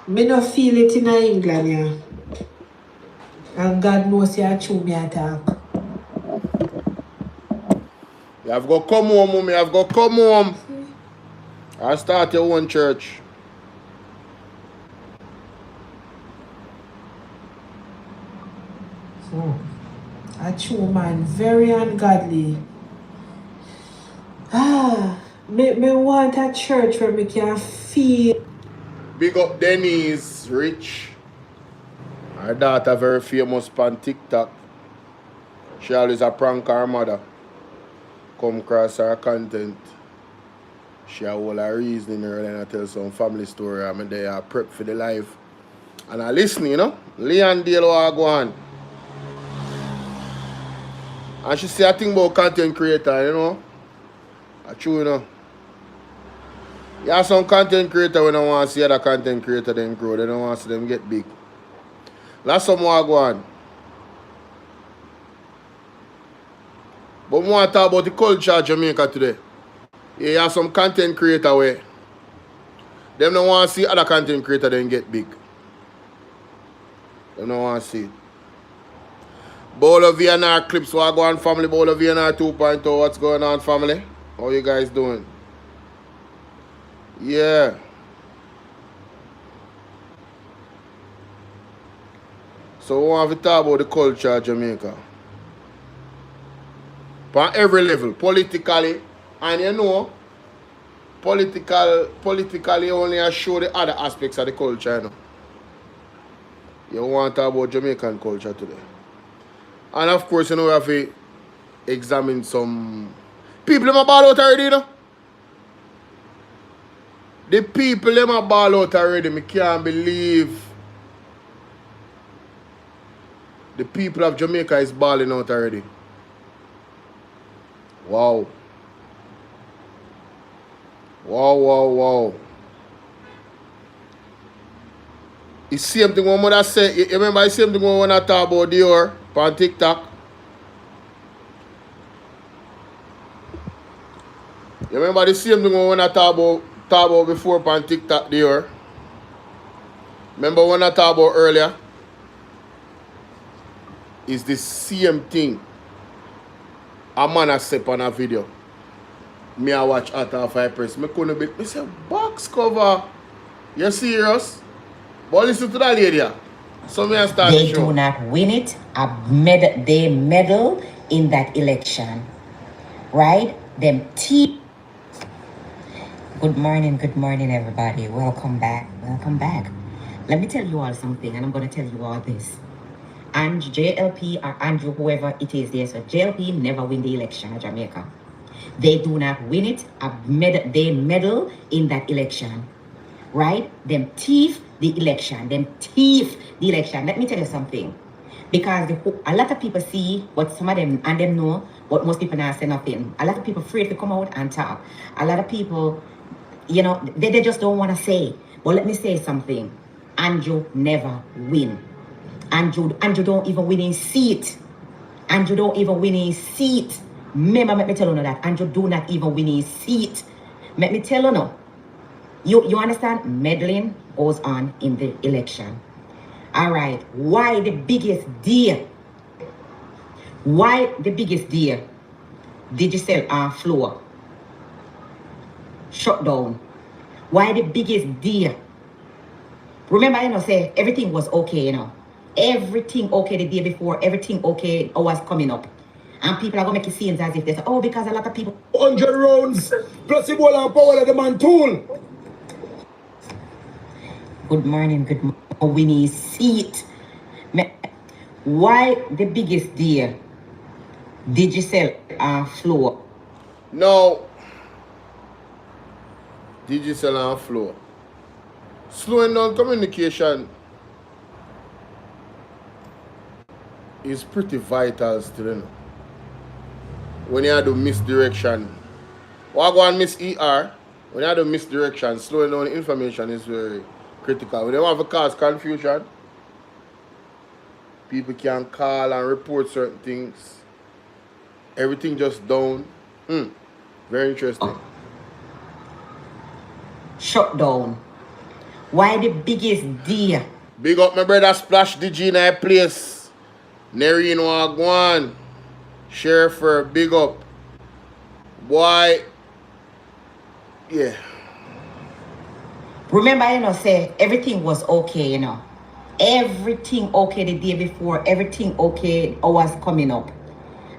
Me no feel it in England, yeah. And God knows you chew me attack. You have got come home, mommy. You have got come home. I start your own church. So, a chew man, very ungodly. Me want a church where me can feel. Big up Denise, Rich. Her daughter very famous on TikTok. She always a prank her mother. Come across her content. She a whole a reasoning her and I tell some family story. I mean they are prep for the life. And I listen, you know. Leon Dale will go on. And she say a thing about content creator, you know. I true, you know. You have some content creator when I want to see other content creator them grow. They don't want to see them get big. That's some more go on. But we want to talk about the culture of Jamaica today. You have some content creator where them don't want to see other content creator then get big. They don't want to see it. Bvrclips, what go on family? Bvrclips 2.0, what's going on family? How you guys doing? Yeah. So we want to talk about the culture of Jamaica. On every level, politically, and you know, politically only show the other aspects of the culture, you know. You want to talk about Jamaican culture today. And of course, you know, we have to examine some people in my ball out already, you know. The people in my ball out already, I can't believe the people of Jamaica is balling out already. Wow. Wow, wow, wow. It's the same thing when mother say, you remember the same thing when I talk about Dior on TikTok? You remember the same thing when I talk about before on TikTok Dior? Remember when I talk about earlier? It's the same thing. A man a step on a video. Me I watch out of I press. Me couldn't be. Me say box cover. You serious? But listen to that lady. So me I start They the show. do not win it. They meddle in that election. Right? Them Good morning, everybody. Welcome back. Welcome back. Let me tell you all something, and I'm going to tell you all this. And JLP or Andrew, whoever it is there, so JLP never win the election in Jamaica. They do not win it. They meddle in that election. Right? Them thief the election. Let me tell you something. Because a lot of people see what some of them and them know, but most people not say nothing. A lot of people afraid to come out and talk. A lot of people, you know, they just don't want to say. But let me say something. Andrew never win. Andrew don't even win his seat. Andrew don't even win his seat. Remember, let me tell you that. Andrew do not even win his seat. Let me tell you now. You understand? Meddling goes on in the election. All right. Why the biggest deal? Did you sell on floor? Shut down. Why the biggest deal? Remember, you know, say everything was okay, you know. Everything okay the day before, everything okay was coming up. And people are going to make it seem as if they say, oh, because a lot of people... 100 rounds, plus the ball and power of the man tool. Good morning. Winnie seat. Why the biggest deal? Did you sell on floor? No. Did you sell on floor? Slowing down communication is pretty vital still, you know. When you do misdirection. What go on miss ER? When you do misdirection, slowing down information is very critical. When you have to cause confusion, people can call and report certain things. Everything just down. Very interesting. Shut down. Why the biggest deal? Big up my brother Splash DG in a place. Nerine Wagwan. Sheriff, big up. Boy. Yeah. Remember, say everything was okay, Everything okay the day before, everything okay hours coming up.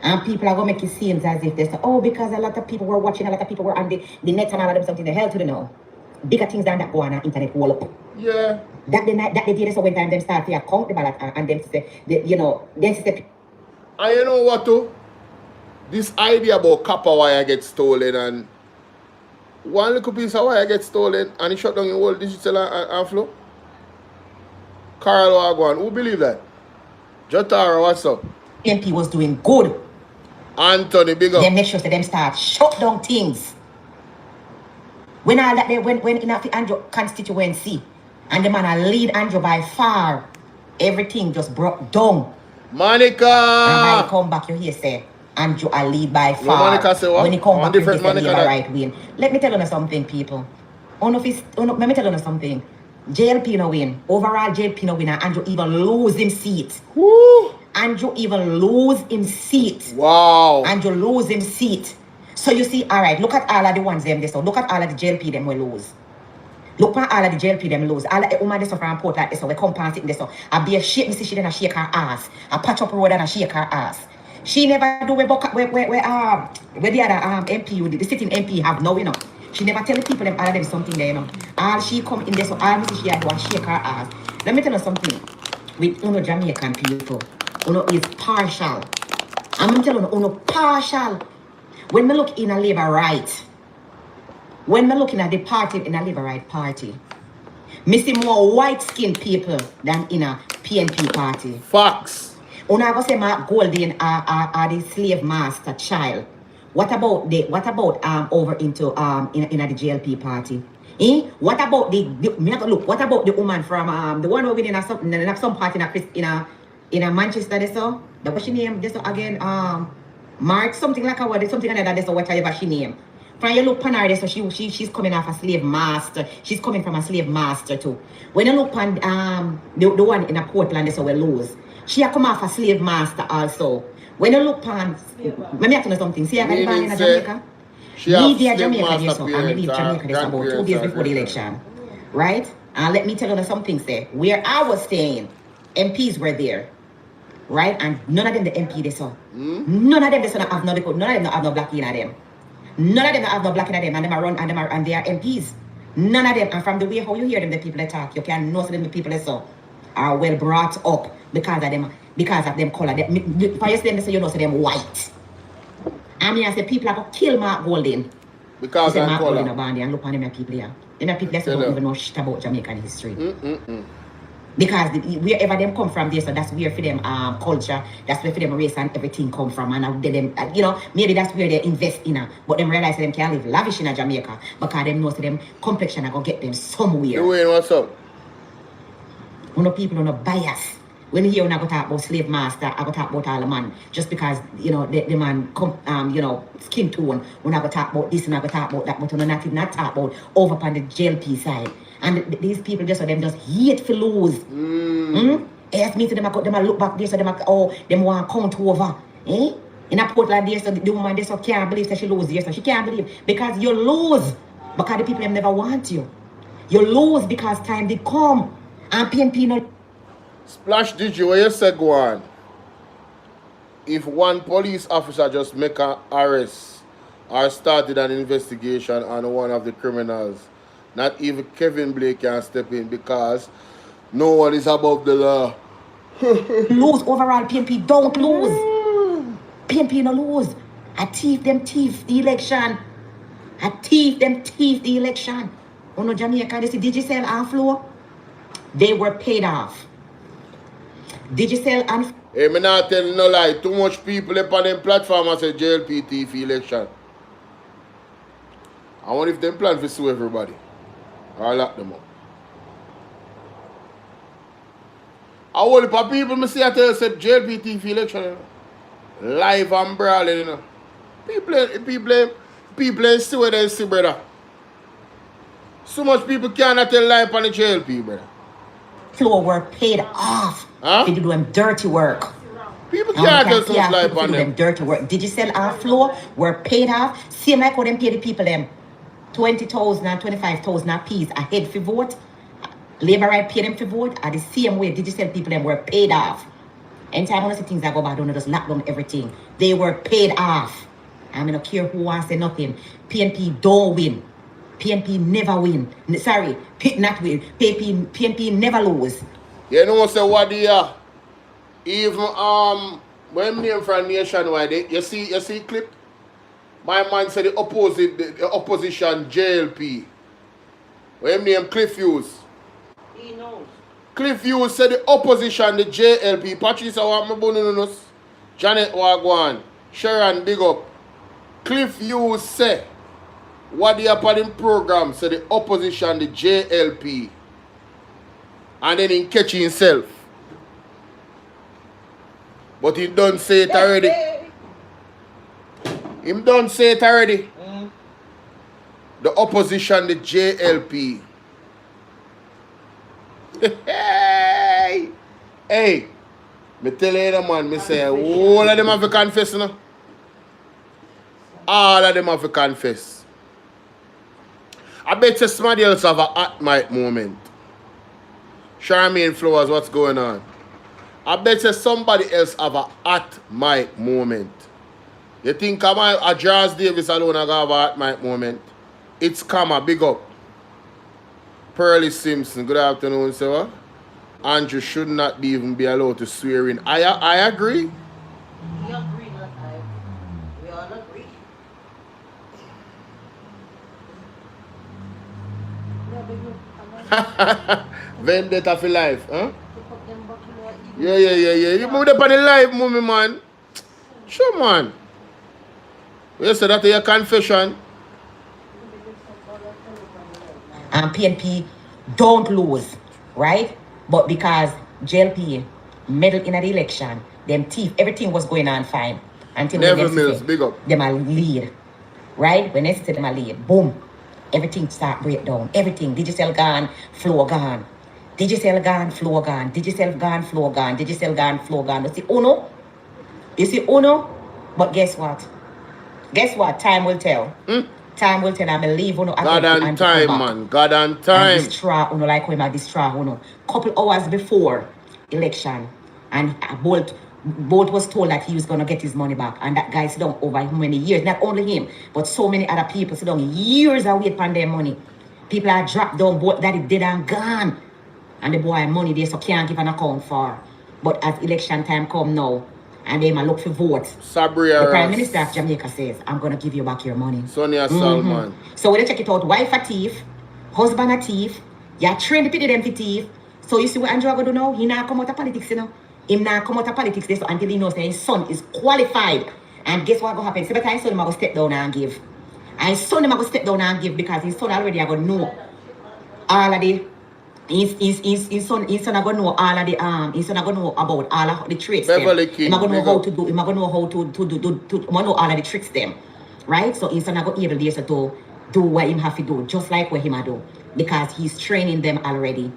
And people are going to make it seem as if they say, oh, because a lot of people were watching, a lot of people were on the net and all of them something the hell to the know. Bigger things than that go on the internet wall up. Yeah. That the day so when time them start to account the ballot and them say, then say. And you know what too? This idea about copper wire gets stolen and one little piece of wire gets stolen and it shut down your whole digital and flow. Carl Wagwan, who believe that? Jotaro, what's up? MP was doing good. Anthony, big up. Then make sure that them start shut down things. When all that they when in the Andrew constituency and the man a lead Andrew by far, everything just broke down. Monica! And when he come back, you hear say Andrew a lead by far. No, Monica say what? When he come back, you hear say Monica Labour right win. Let me tell you something, people. Let me tell you something. JLP no win. Overall, JLP no win and Andrew even lose him seat. Woo! Andrew even lose him seat. Wow. Andrew lose him seat. So you see, all right, look at all of the ones them this. So look at all of the JLP them we lose. Look at all of the JLP them lose. All of the woman this from Port like this, so we come past it this. So I be a shit, me see she then a shake her ass. I patch up road and a shake her ass. She never do where the other MP, the sitting MP have no, She never tell the people them all of them something there, All she come in there, so all me see she had to shake her ass. Let me tell you something. With Jamaican people, is partial. I'm telling you, partial. When me look in a Labour right, when me looking at the party in a Labour right party, me see more white-skinned people than in a PNP party. Facts. I go say my Golden are the slave master child. What about over into in the JLP party? What about what about the woman from the one over in some party in a Manchester this so? That was she name this again Mark something like something like that this or whatever she name. From you look upon her so she's coming off a slave master. She's coming from a slave master too. When you look upon the one in a Portland this so we lose. She come off a slave master also. When you look upon let me tell you something. See I got born in Jamaica. Media Jamaica this so I leave Jamaica this about 2 days before the election. Right? And let me tell you something say. Where I was staying, MPs were there. Right? And none of them the MP this so. None of them this have no none of them have no black in them. None of them have no black in them and them are run and they are MPs. None of them, and from the way how you hear them, the people that talk, you can know them the people that so are well brought up because of them color. For you say you know so them white. I mean I say people are gonna kill Mark Golden. Because of Mark color. Golden and look on them people here. Them people that don't even know shit about Jamaican history. Because wherever them come from there, so that's where for them culture, that's where for them race and everything come from, and them maybe that's where they invest in. But them realize them can't live lavish in Jamaica because them know so them complexion are gonna get them somewhere. Wayne, what's up? People no bias. When you hear when I go talk about slave master, I go talk about all the man just because the man come skin tone. When I go talk about this and I go talk about that, but not talk about over on the JLP side. And these people just hate for lose. Ask me to them look back there so them want to count over. In a port like this, so the woman there so can't believe that she lose here, so she can't believe because you lose because the people them never want you. You lose because time did come and PNP no. Splash Digi, what you say go on? If one police officer just make an arrest or started an investigation on one of the criminals, not even Kevin Blake can step in because no one is above the law. Lose overall, PNP don't lose. PNP no lose. I thief the election. I thief the election. Jamaica, they see Digicel and Flow. They were paid off. Digicel and Hey, me not tell no lie. Too much people up on them platform as a JLP thief election. I wonder if them plan to sue everybody. Or lock them up. I wonder if people me see I tell you say JLP thief election. Live and brawling, People ain't see what they see, brother. So much people cannot tell lie on the JLP, brother. Floor were paid off. Huh? They do them dirty work. People Now can't we tell can so see much our lie people on do them them. dirty work. Did you sell our floor? Were paid off. Same like how them pay the people them 20,000 and 25,000 a piece a head for vote. Labor right pay them for vote. Are the same way digital people them were paid off. Anytime I see things that go bad, don't just lock down everything. They were paid off. I mean, I don't care who wants to say nothing. PNP don't win. PNP never win. Sorry, not win. PNP never lose. You know say what the even when me name from Nationwide, you see clip? My man said the opposition JLP. When name Cliff Hughes. He knows. Cliff Hughes said the opposition, the JLP. Patrice want my bonus. Janet Wagwan. Sharon big up. Cliff Hughes said what the upon program said the opposition, the JLP. And then he catch himself. But he done say it already. Him done say it already. The opposition, the JLP. Hey, hey, me tell you, man, me say, all of them have to confess, no? All of them have to confess. I bet you somebody else have a hot mic moment. Charmaine Flowers, what's going on? I bet you somebody else have a hot mic moment. You think a Charles Davis alone have a hot mic moment? It's Kama, big up. Pearly Simpson, good afternoon, sir. Andrew should not even be allowed to swear in. I agree. We agree, not I. We all agree. Vendetta for life, huh? Yeah. You move up on the live movie, man. Sure, man. You said that your confession. PNP don't lose, right? But because JLP meddled in the election, them thief, everything was going on fine. Until Never when Mills, say, big up. them a lead, right? When they say them a lead, boom, everything start break down. Everything, digital gone, flow gone. Digital gone, flow gone. Digital gone, flow gone. Digital gone, flow gone. You see Uno? You see Uno? But guess what? Guess what? Time will tell. Time will tell. I believe Uno. God and time, man. God and time. And destroy Uno like when I destroy Uno. Couple hours before election, and Bolt was told that he was gonna get his money back, and that guy sit down over how many years? Not only him, but so many other people sit down years and wait for their money. People are dropped down, Bolt that is dead and gone, and the boy money there so can't give an account for. But as election time come now, and they might look for votes. Sabria The Prime Minister of Jamaica says, I'm going to give you back your money. Sonia Salman. So when they check it out, wife a thief, husband a thief, you train the people them to thief. So you see what Andrew going to do now? He not come out of politics, you know. He not come out of politics this until he knows that his son is qualified. And guess what going to happen? See, but his son going to step down and give. And his son going to step down and give because his son already are going to know all of the his son are gonna know all of the his son are gonna know about all of the tricks. Beverly King. He's gonna know how to do. He's gonna know how to know all of the tricks them, right? So his son are gonna able to do what him have to do, just like what him a do, because he's training them already,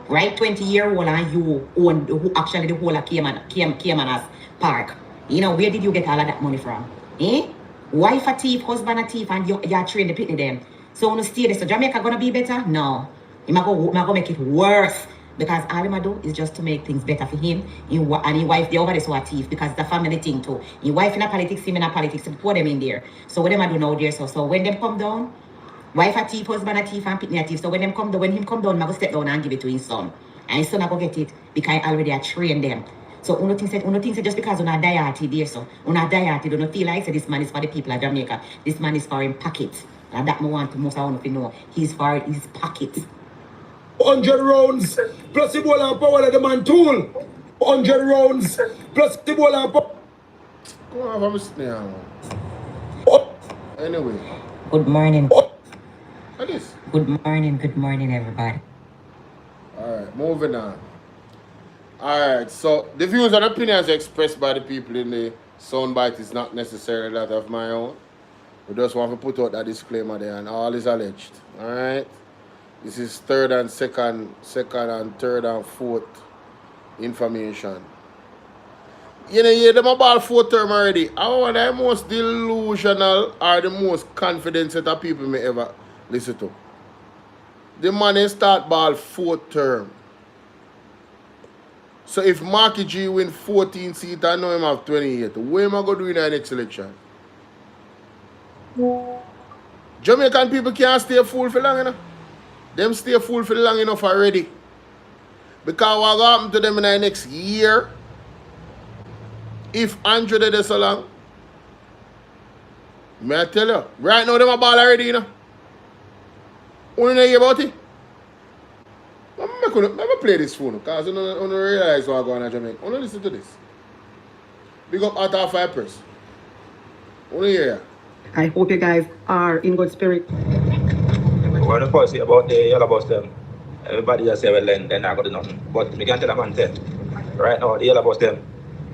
right? 20-year-old and you own who actually the whole of Caymanas Park. You know, where did you get all of that money from? Eh? Wife a thief, husband a thief, and you're trained to pitney them. So when you stay there, so Jamaica gonna be better? No. He might go make it worse because all he might do is just to make things better for him. And his wife, they over there so a thief because it's a family thing too. His wife in a politics, him in a politics, to put them in there. So what them I do now there? So when them come down, wife a thief, husband a thief, and pitney a thief. So when him come down, I'm gonna step down and give it to his son. And his son I go get it because I already trained them. So uno thinks that just because una diety there, so una diety don't feel like say this man is for the people of Jamaica. This man is for him pockets. And that I want to most I want to know. He's for his pockets. 100 rounds plus the ball and power of the man tool. 100 rounds plus the ball and power. Come on, I'm snare. Anyway. Good morning. What is? Good morning, everybody. Alright, moving on. Alright, so the views and opinions expressed by the people in the soundbite is not necessarily that of my own. We just want to put out that disclaimer there, and all is alleged. Alright? This is third and second and third and fourth information. You know, yeah, them about fourth term already. How are the most delusional or the most confident set of people may ever listen to? The man is start ball fourth term. So if Marky G win 14 seats, I know him have 28. What am I going to do in the next election? Jamaican people can't stay fool for long enough. Them stay fool for long enough already. Because what will happen to them in the next year, if Andrew did this so long, may I tell you, right now them a ball already, you know. You know hear about it? Let me play this phone, because I don't realize what's going on in Jamaica. I don't listen to this. Big up out of 5 press. Only hear. I hope you guys are in good spirit. When the policy about the yellow bus them, everybody just say, well, then I got to do nothing. But we can't tell a man tell. Right now, the yellow bus them,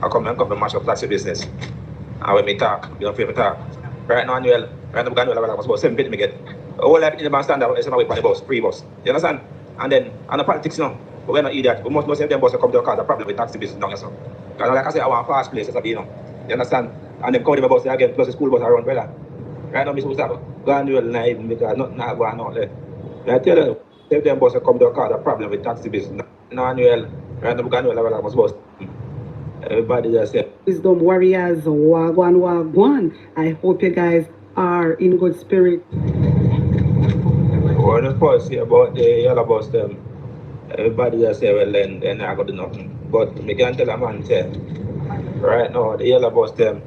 I come and mash up taxi business. And when we talk, we don't feel me talk. Right now, right now, we can't do about 7 50 me get. All I in the band stand up, is my way for the bus, free bus. You understand? And then, on the politics now, but we're not idiot. We must know them bus come to cause a problem with taxi business now, yourself. Because like I say, I want fast places, you know. You understand? And then call them bus again, plus the school bus around, brother. Right now, I'm supposed to go and do it live because nothing going on there. I tell you, if them bus come to cause a problem with taxi business now, right now, we're going to do a bus. Everybody just say, Wisdom warriors, wagwan, wagwan. I hope you guys are in good spirit. when the policy about the yellow bus them, everybody just say, well, then I got to do nothing. But we can't tell a man, say, right now, the yellow bus them,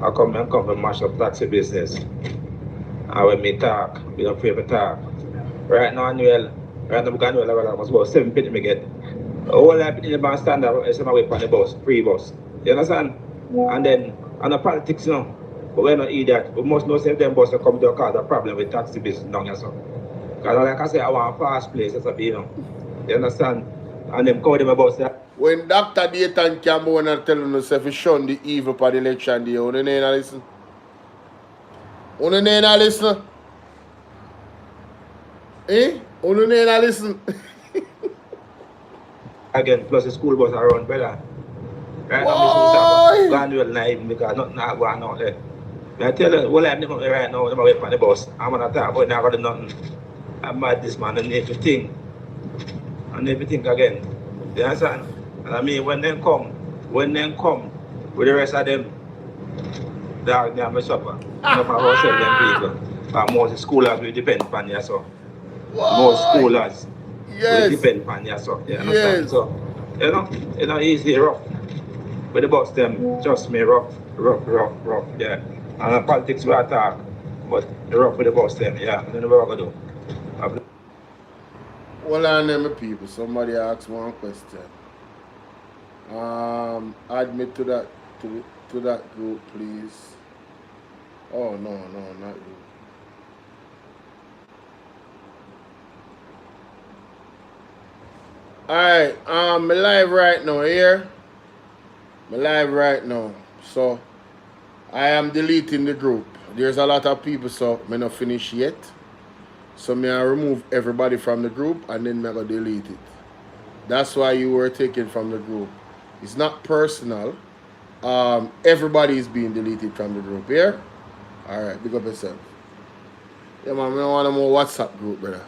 I come and mash up taxi business. And when we talk, we don't pray for talk. Right now, right now, we're going to do a about 7 50 me get. All I in the band stand up is my way on the bus, free bus. You understand? And then, on the politics now, but we're not idiot. We must know if them bus come to cause a problem with taxi business down here, so. Because like I say, I want fast places, you know. You understand? And them call them about that. When Dr. Dayton Campbell and telling us if he shun the evil for the election day, you don't listen? You don't listen? Eh? You don't listen? Again, plus the school bus around, brother. Right now, I'm supposed to go and do it live because nothing going on there. I tell you, what I'm doing right now, I'm away from the bus. I'm going to talk about now, I got nothing. I'm mad this man and everything. And everything again. You understand? And I mean, when they come with the rest of them, dog, they have a supper. No matter how sell them people. But most schoolers will depend upon you, so. Most schoolers will depend upon you, so. You understand? Yes. So, you know, easy, rough. With the bus, them, trust me, rough, yeah. And the politics we talk, but the rough with the bus, them, yeah. I don't know what I'm going to do. Well, I name people. Somebody asked one question. Add me to that group, please. Oh no, not you. Alright, I'm live right now here. I'm live right now. So I am deleting the group. There's a lot of people, so I'm not finished yet. So I remove everybody from the group and then I'm going to delete it. That's why you were taken from the group. It's not personal. Everybody is being deleted from the group here. Alright, big up yourself. Yeah man, I want a more WhatsApp group, brother.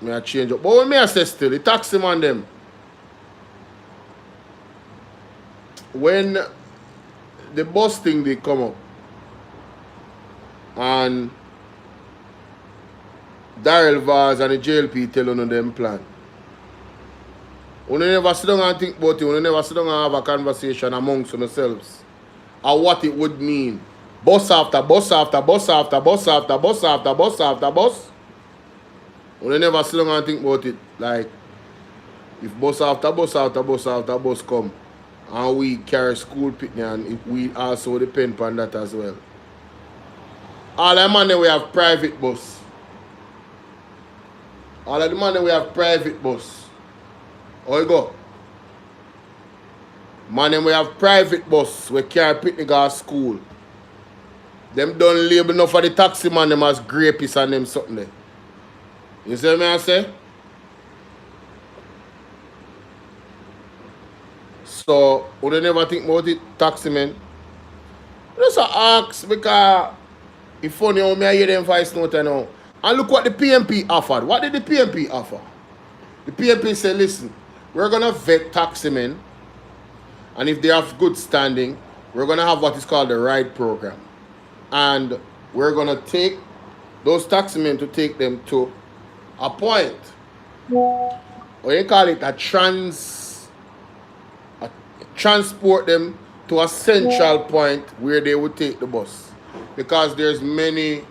I change up. But what I say still, the taxi man them. When the bus thing they come up and Daryl Vaz and the JLP tell you them plan. You never sit down and think about it. You never sit down and have a conversation amongst yourselves of what it would mean. Bus after bus after bus after bus after bus after bus after bus. You never sit down and think about it. Like, if bus after bus after bus after bus come and we carry school picnic and we also depend on that as well. All the money we have private bus. All of the money we have private bus. How you go? Money we have private bus. We carry picnic at school. Them don't label enough for the taxi man them as grapists and them something there. You see what I say? So, would you never think about it, taxi man? Just ask because it's funny how I hear them voice note now. And look what the PMP offered. What did the PMP offer? The PMP said, listen, we're going to vet taximen, and if they have good standing, we're going to have what is called the ride program. And we're going to take those taximen to take them to a point. Or you call it transport them to a central point where they would take the bus. Because there's many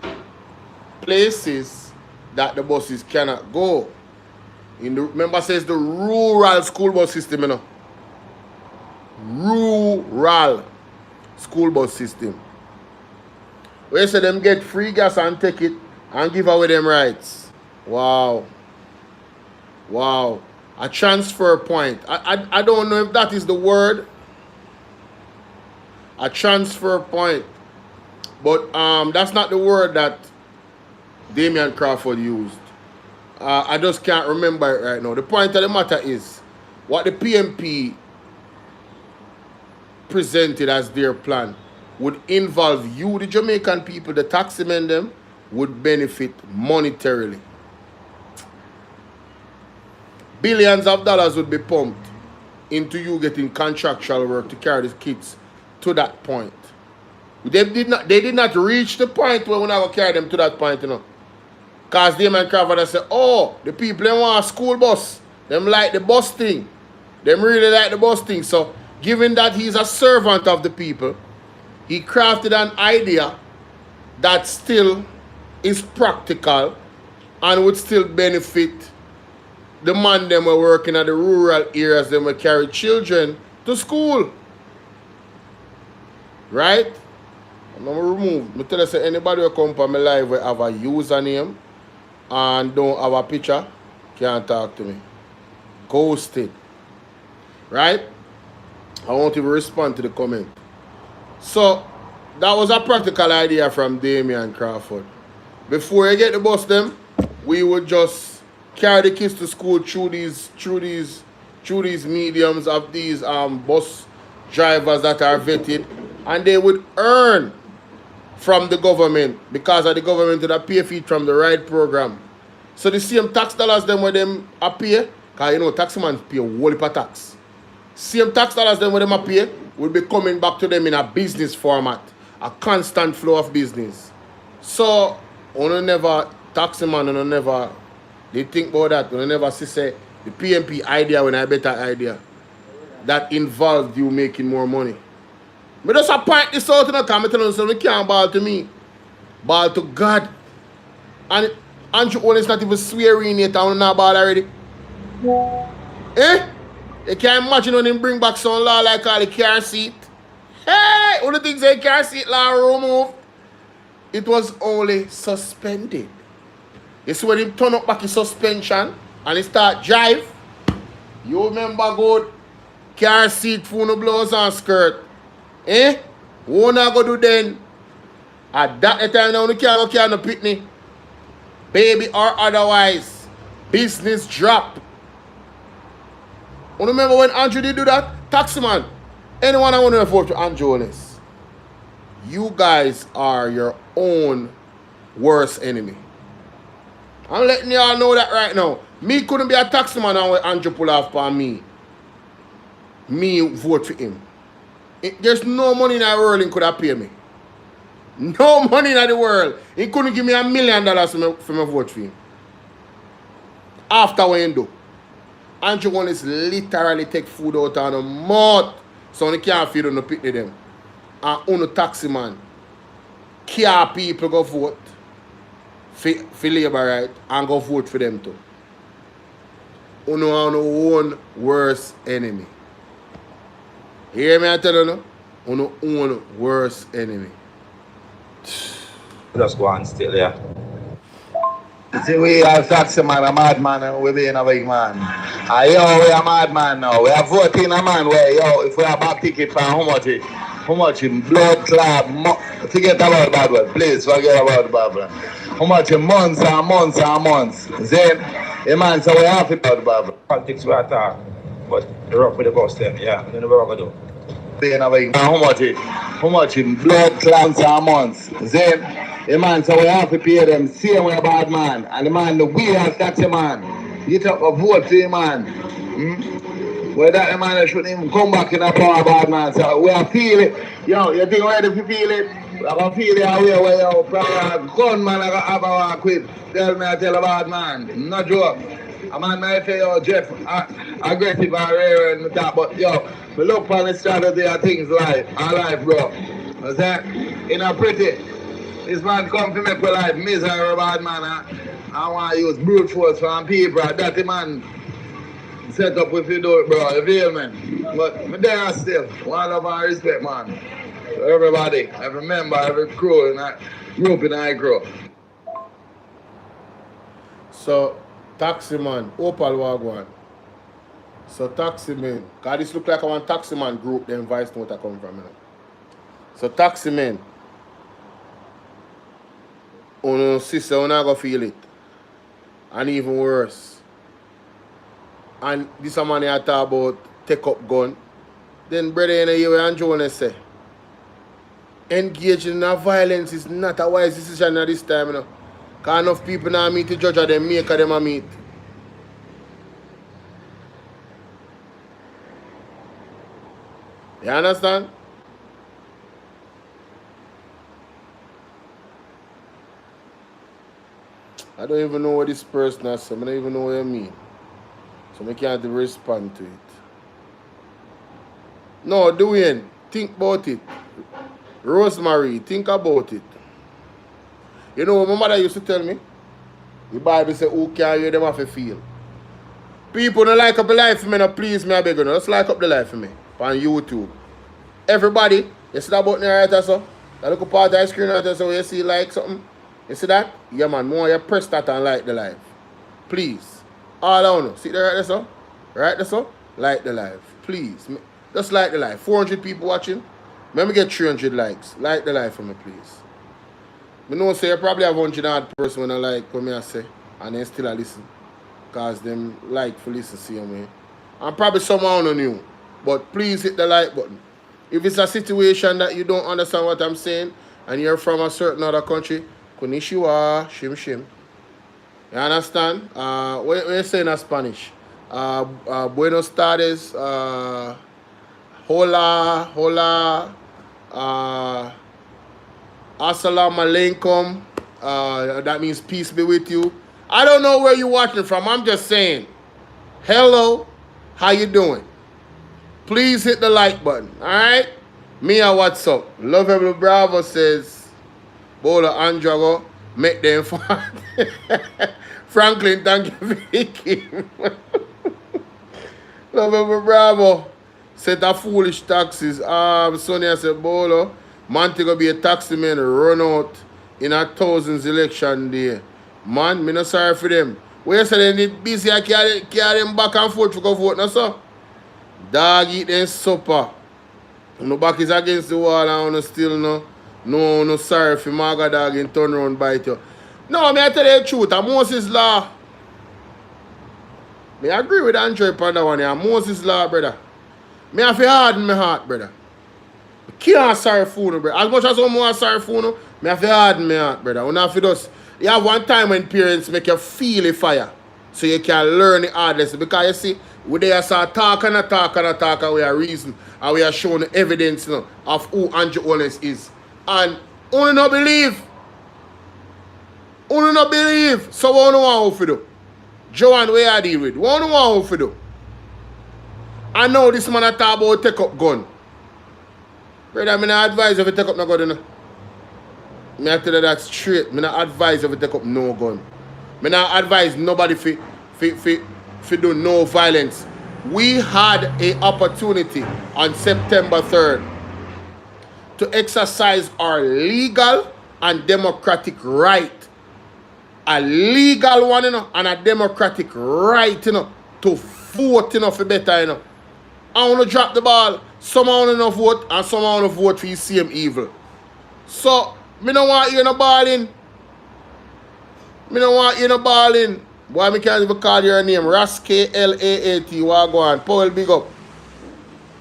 places that the buses cannot go. Remember, says the rural school bus system, you know. Rural school bus system. Where say them get free gas and take it and give away them rights. Wow. Wow. A transfer point. I don't know if that is the word. A transfer point. But that's not the word that Damian Crawford used. I just can't remember it right now. The point of the matter is, what the PMP presented as their plan would involve you, the Jamaican people, the taximen them, would benefit monetarily. Billions of dollars would be pumped into you getting contractual work to carry the kids to that point. They did not reach the point where we're not going to carry them to that point, you know. Because Damon Crawford said, oh, the people they want a school bus. Them like the bus thing. Them really like the bus thing. So, given that he's a servant of the people, he crafted an idea that still is practical and would still benefit the man them were working at the rural areas, them will carry children to school. Right? I'm going to remove. I tell you, say anybody who come from my live will have a username and don't have a picture, can't talk to me. Ghosted. Right? I won't even respond to the comment. So, that was a practical idea from Damian Crawford. Before you get the bus them, we would just carry the kids to school through these mediums of these bus drivers that are vetted, and they would earn from the government because of the government that pay feed from the ride program. So the same tax dollars them where them appear, because you know taxman pay a whole heap of tax. Same tax dollars them where them appear will be coming back to them in a business format, a constant flow of business. So taxman never they think about that. When I never say the PMP idea when I better idea that involved you making more money. But just point this out in the comment and say, you can't ball to me. Ball to God. And Andrew Holness not even swearing it and not ball already. Eh? You can't imagine when him bring back some law like all the car seat. Hey! All the things the car seat law removed. It was only suspended. You see when him turn up back his suspension and he start drive. You remember good car seat, phone blouse and skirt. Eh? What not go do then? At that time now, you can't go no pitney. Baby or otherwise. Business drop. You remember when Andrew did do that? Taximan. Anyone I want to vote to Andrew Holness. You guys are your own worst enemy. I'm letting y'all know that right now. Me couldn't be a taximan and when Andrew pull off for me. Me vote for him. There's no money in the world he could have paid me. No money in the world. He couldn't give me $1 million for my vote for him. After what he do. Andrew Holness literally take food out of the mouth. So he can't feed on the picnic them. And on the taxi man. Care people go vote. For labor right. And go vote for them too. On our own worst enemy. Hear me I tell you no? On our own worst enemy. Just go on still, yeah. See, we are taxi man, a madman, and we being a big man. Yo, we are madman now. We are voting a man where, yo, if we have back ticket for how much blood clot, forget about bad word, please, forget about the bad word. How much in months and months and months. Then, a man so we have to about Bavla. Politics we attack, but the rock with the boss them, yeah, we don't know what we're going to do. How much in blood clamps and months. Then, a man so we have to pay them same way bad man. And the man, the we as taxi man. You talk a vote for him, man. Well, that man shouldn't even come back in a power bad man. So we are feel it. Yo, you think ready to feel it? I can feel it away where you probably gunman I have a walk with. Tell me I tell a bad man. No joke. A man might say, yo, Jeff, aggressive and rare and that, but yo, we look on the strategy of things life, our life, bro. I say, in a pretty, this man come to make my life miserable, bad man. I want to use brute force from people. That man set up if you do it, bro. You feel me? But me there still. One love and respect, man. So everybody, every member, every crew in that group in that crew. So, taxi man, Opal Wagwan. So, taxi man, because this look like one taxi man group, then vice note I come from. You know? So, taxi man, on sister, you're not going to feel it. And even worse. And this a man I talk about take up gun. Then brother in a year and Jonas say engaging in violence is not a wise decision at this time, you know. Because enough people now meet the judge of them make them a meet. You understand? I don't even know what this person has said. I don't even know what you mean. So I can't respond to it. No, Dwayne, think about it. Rosemary, think about it. You know what my mother used to tell me? The Bible says, who can hear them have to feel? People don't like up the life for me, no, please me, I beg you, no. Just like up the life for me on YouTube. Everybody, you see that button right there, so? That little part of the screen right there, so you see like something? You see that? Yeah, man, more you press that and like the live. Please. All I know. See that right there, so? Right there, so? Like the live. Please. Just like the live. 400 people watching. Let me get 300 likes. Like the live for me, please. I know say you probably have 100 odd person when I like what I say. And then still I listen. Because them like for listen see me. And probably someone on you. But please hit the like button. If it's a situation that you don't understand what I'm saying and you're from a certain other country, Konnichiwa, shim shim. You understand? What you saying in Spanish? Buenos tardes, hola, hola, assalamu alaikum. That means peace be with you. I don't know where you're watching from. I'm just saying, hello, how you doing? Please hit the like button, all right? Mia, what's up? Love Every Bravo says, Bola Andrago, make them fun. Franklin, thank you for the Love Every Bravo. Set a foolish taxes. Sonia said, Bolo, man, to be a taxi man, run out in a thousands election day. Man, me not sorry for them. Where you say they need busy, I carry them back and forth to go vote, no, sir? Dog eat them supper. No back is against the wall and no still no sorry for Maga dog and turn around bite you. No, me I tell you the truth, a Moses law. Me agree with Andre on that one, yeah. Moses law, brother. Me have to harden my heart, brother. I can't sorry for no, brother. As much as I'm more sorry for no, me have to harden my heart, brother. You have to just, you have one time when parents make you feel the fire. So you can learn the hard lesson. Because you see, we there start talk and we are reason. And we are showing the evidence of who Andrew Holness is. And only not believe. Only not believe. So what do you want to do? Joanne, where I deal with? What do you want to do? I know this man talk about take up gun. Brother, I'm not advise if you take up no gun. I tell you that straight. I'm not advise if you take up no gun. I'm not advise nobody for do no violence. We had an opportunity on September 3rd to exercise our legal and democratic right. A legal one, and a democratic right, to vote, for better, I want to drop the ball. Some want to vote, and some want to vote for the same evil. So, me don't want you in a balling. Me don't want you no balling. Boy, me can't even call your name. Raske Laat. Wagwan. Powell, big up.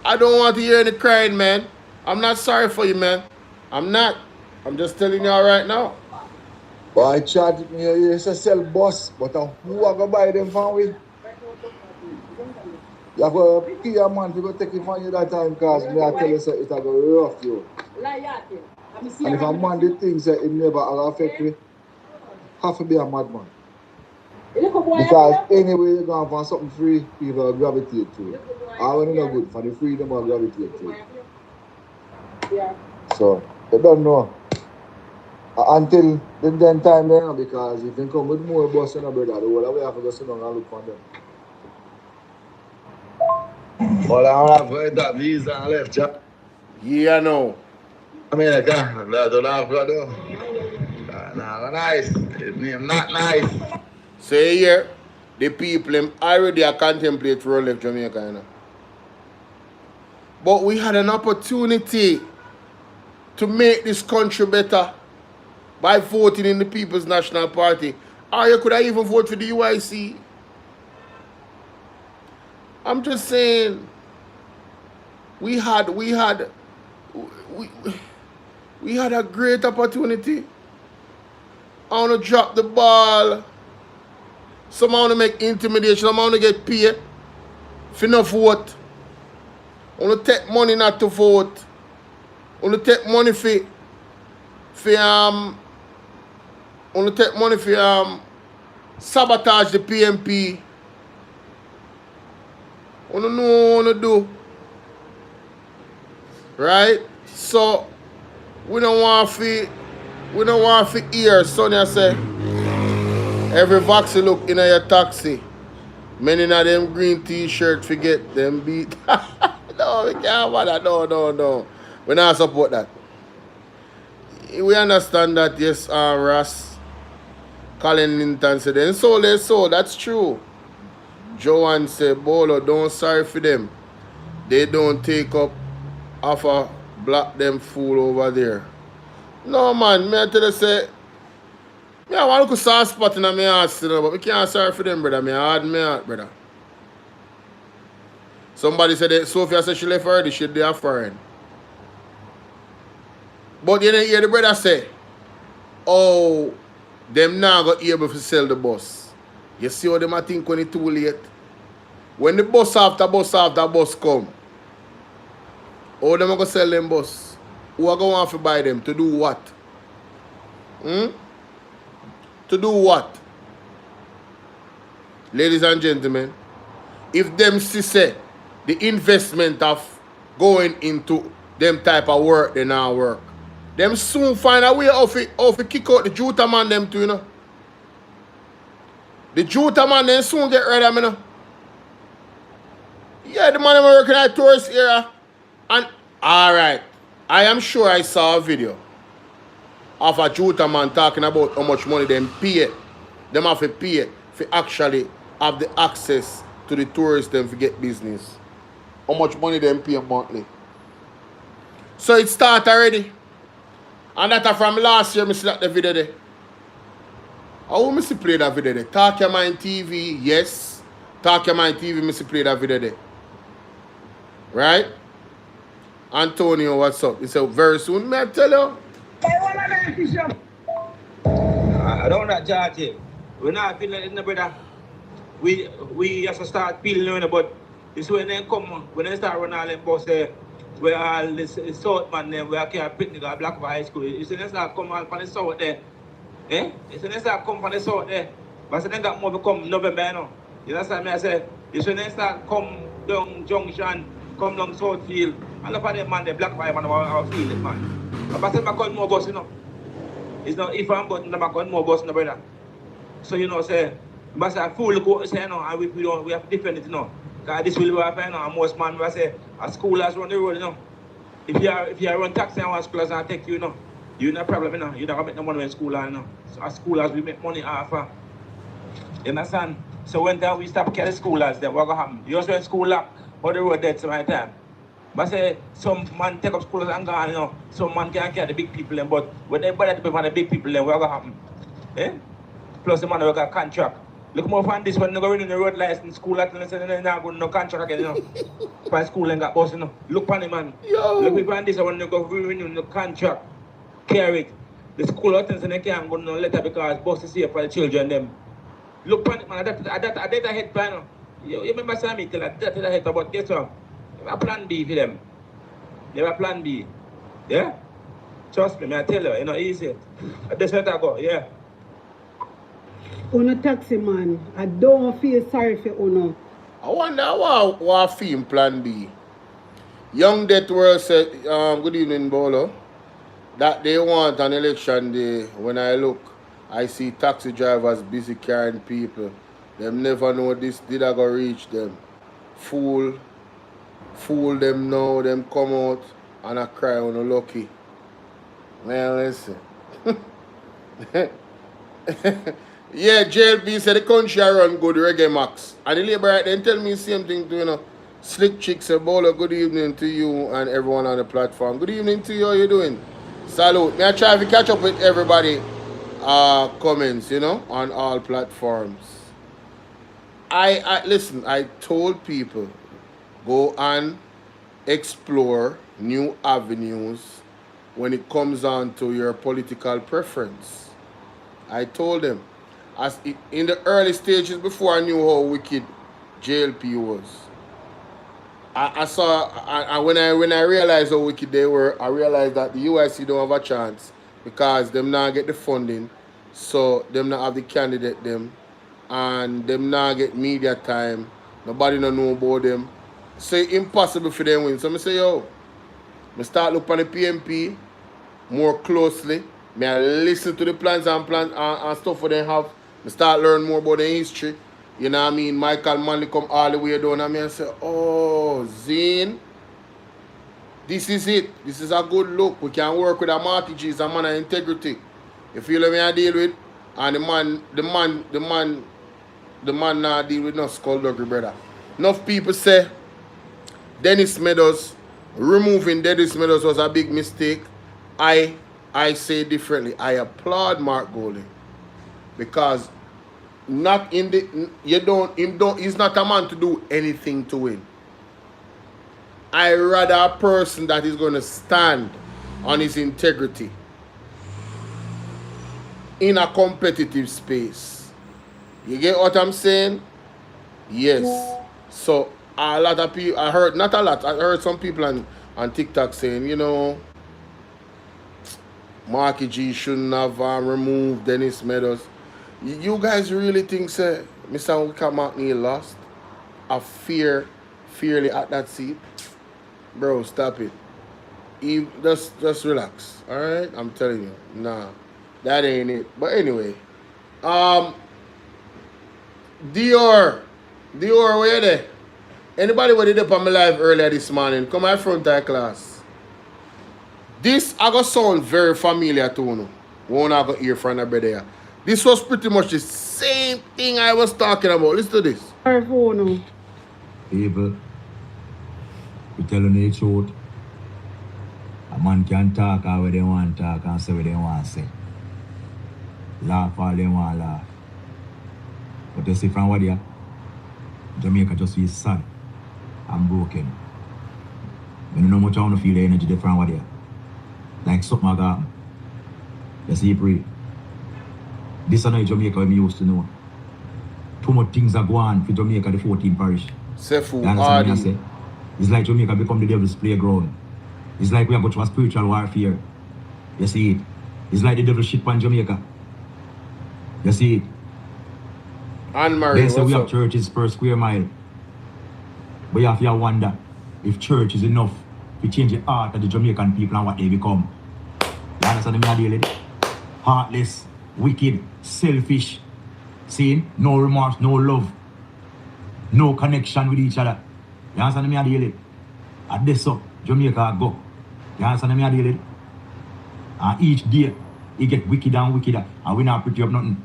I don't want to hear any crying, man. I'm not sorry for you, man. I'm not. I'm just telling you all right now. Boy, chat me, you used to sell bus, but who are going to buy them from with? You have to pay a man to go take it from you that time because me I tell you so it's going to rough you. And if a man did things that it never affect me, have to be a madman. Because anyway you're going to find something free, people will gravitate to it. I want to know good for the freedom will gravitate to it. Yeah. So, you don't know. Until then time there, because if you come with more bus and a brother, the whole way have to go sit down and look for them. Well, I don't have heard that visa and left, yeah. Yeah, no. America, that don't have got though. Nah, nice. His name not nice. Say here, the people them already are contemplate for left Jamaica, you know. But we had an opportunity to make this country better by voting in the People's National Party. Or you could have even voted for the UIC. I'm just saying, we had a great opportunity. I want to drop the ball. Some want to make intimidation. Some want to get paid for no vote. I want to take money not to vote. I want to take money for sabotage the PMP. I want to know what I want to do. Right? So we don't want to hear Sonia say every vaccine look in your taxi. Many of them green t-shirt forget them beat. No, we can't want that. No. We not support that. We understand that, yes, Ross, Colin Linton said, then so, that's true. Joanne said, Bolo, don't sorry for them. They don't take up offer, block them fool over there. No, man, me I tell you, say, me I want to look soft spot in my ass, you know, but we can't sorry for them, brother. Me hard me heart, brother. Somebody said that Sophia said she left already, she there foreign. But you didn't hear the brother say, oh, them now got able to sell the bus. You see what them I think when it's too late? When the bus after bus come, how them going to sell them bus? Who are going to buy them? To do what? To do what? Ladies and gentlemen, if them say the investment of going into them type of work, they now work. Them soon find a way of it kick out the Juta man them too, you know. The Juta man then soon get rid of them, you know. Yeah, the man them working at tourist area. And alright, I am sure I saw a video of a Juta man talking about how much money them pay. Them have to pay for actually have the access to the tourists them to get business. How much money them pay monthly. So it start already. And that from last year, I see that the video there. How I see play that video there? Talk Your Mind TV, yes. Talk Your Mind TV, I see play that video there. Right? Antonio, what's up? He said, very soon, may I tell you? I don't want to judge him. We're not feeling it, brother. We have to start feeling it, but it's when they come, when they start running all them bus there, where all this South man them, where I can't picnic at Black High School. You see, they start come from the South there. Eh? You see, they start come from the South there. But so they got more to come November, you know. You understand me? I say, you see, they start come down Junction, come down Southfield, and look at them man, the Black High man, our field, man. But I said, I got more bus, you know. It's not if I'm button, I got more bus, no brother. So, you know, say, but I fool go say, you know, and we have to defend it, you know. Because this will happen, you know, and most man will say, a school has run the road, you know. If you run taxi and one school has take you, you know, you no problem, you know. You don't make no money in school, you know. So a school has we make money off. You understand? So when we stop carrying school as then what going to happen? You just went school lock, or the road dead some time. But say some man take up school and gone, you know, some man can't carry the big people, but when they bother to be the big people, then what going to happen? Eh? plus the man who got contract. Look more for this when they go in the road license school at and they're not going no contract again, you know. For school and got boss, you know. Look on the man. Yo. Look for this when they go renew the contract. Carry it. The school attends and they can't go no letter because boss is here for the children them. Look on it, man. That head plan. You remember Sammy tell that head about guess what? They have a plan B for them. They have a plan B. Yeah? Trust me, I tell you, it's not easy. That's where I go, yeah. Uno taxi man, I don't feel sorry for Uno. I wonder what film plan B. Young Death World said, good evening, Bolo. That they want an election day. When I look, I see taxi drivers busy carrying people. Them never know this did I go reach them. Fool them now, them come out and I cry on a lucky. Man, listen. Yeah, JLB said the country I run good reggae max. And the labor right then tell me the same thing to, you know. Slick Chick said, Bolo, good evening to you and everyone on the platform. Good evening to you, how you doing? Salute. May I try to catch up with everybody comments, you know, on all platforms. I listen, I told people go and explore new avenues when it comes on to your political preference. I told them, in the early stages before I knew how wicked JLP was, I saw, when I realized how wicked they were, I realized that the UIC don't have a chance because them not get the funding, so them not have the candidate them, and them not get media time, nobody don't know about them. So it's impossible for them win. So I say, yo, I start looking at the PMP more closely. I listen to the plans and stuff for them have. I start learning more about the history. You know what I mean? Michael Manley come all the way down and me and say, oh, Zane, this is it. This is a good look. We can work with a Marty G, a man of integrity. You feel what I deal with? And the man not deal with no skullduggery, brother. Enough people say Dennis Meadows, removing Dennis Meadows was a big mistake. I say differently. I applaud Mark Bowling because not in the he's not a man to do anything to win. I rather a person that is going to stand on his integrity in a competitive space. You get what I'm saying? Yes. So a lot of people, I heard some people on TikTok saying, you know, Marky G shouldn't have removed Dennis Meadows. You guys really think, sir, Mr. Wickham McNeil lost? Fairly at that seat? Bro, stop it. Just relax. Alright? I'm telling you. Nah. That ain't it. But anyway. Dior, where you there? Anybody who did up on my live earlier this morning, come out front of class. This I got sound very familiar to you. Won't I got hear from the brother. This was pretty much the same thing I was talking about. Listen to this. People, we telling the truth. A man can talk how they want to talk and say what they want to say. Laugh all they want to laugh. But you see from what they are, Jamaica just feels sad and broken. You know much I want to feel the energy different what they are. Like something like that. You see, pray. This is not Jamaica we used to know. Too much things are going on for Jamaica, the 14 parish. Sefu, you understand what I say? It's like Jamaica become the devil's playground. It's like we are going to a spiritual warfare. You see it? It's like the devil shit on Jamaica. You see it? Anne-Marie, they say we have churches per square mile. But you have to wonder if church is enough to change the heart of the Jamaican people and what they become. You understand what I mean? Heartless, wicked, selfish. See? No remorse, no love. No connection with each other. You understand what I mean? At this up, Jamaica go. You understand what I mean? And each day, it get wickeder and wickeder. And we not pretty up nothing.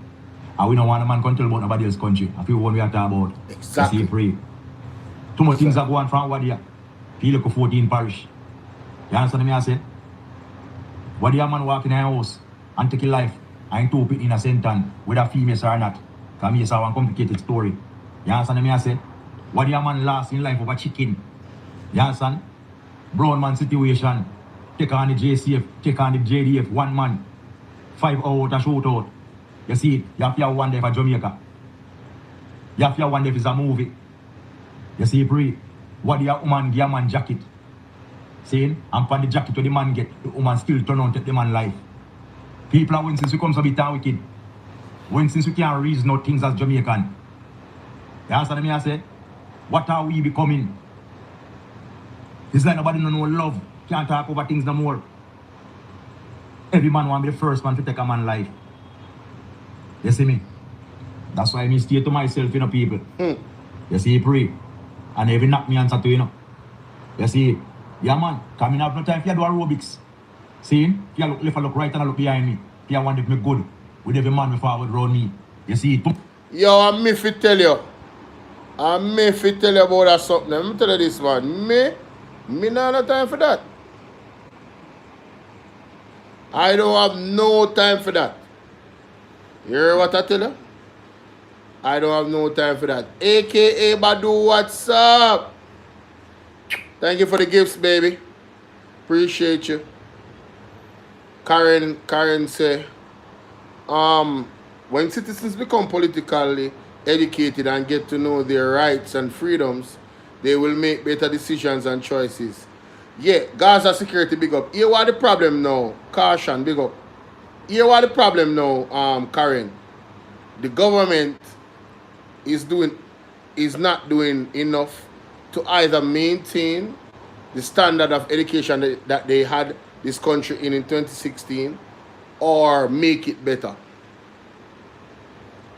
And we don't want a man control about nobody else's country. I feel what we are talking about. Exactly. You see, pray. Too much things are going from what here. Feel like a 14 parish. You understand what I say? What the man walk in a house and take a life and two pit innocent and whether females or not. Because me saw one complicated story. You understand me I say? What the man lost in life over chicken? You understand? Brown man situation. Take on the JCF, take on the JDF, one man. 5 out a shootout. You see, you have to have one day for Jamaica. You have to have one day if it's a movie. You see, pre, what the woman give a man jacket. Saying, and for the jacket where the man get, the woman still turn on take the man life. People are when since we come so bit and wicked. When since we can't reason out things as Jamaican. You understand me I say? What are we becoming? It's like nobody no know love. Can't talk over things no more. Every man want to be the first man to take a man life. You see me? That's why I stay to myself, you know, people. You see, pray. And every knock me answer to, you know. You see, yeah, man, coming up no time for you do aerobics. See, if you look left and look right and look behind me, if you want to me good with every man forward around me. You see, Yo, I'm me fi tell you. I'm me fi tell you about that something. Let me tell you this, man. Me not have time for that. I don't have no time for that. You hear what I tell you? I don't have no time for that. AKA Badu, what's up? Thank you for the gifts, baby. Appreciate you. Karen say, when citizens become politically educated and get to know their rights and freedoms, they will make better decisions and choices. Yeah, Gaza security, big up. Here what the problem now? Caution, big up. Here what the problem now, Karen. The government is not doing enough to either maintain the standard of education that they had this country in 2016 or make it better.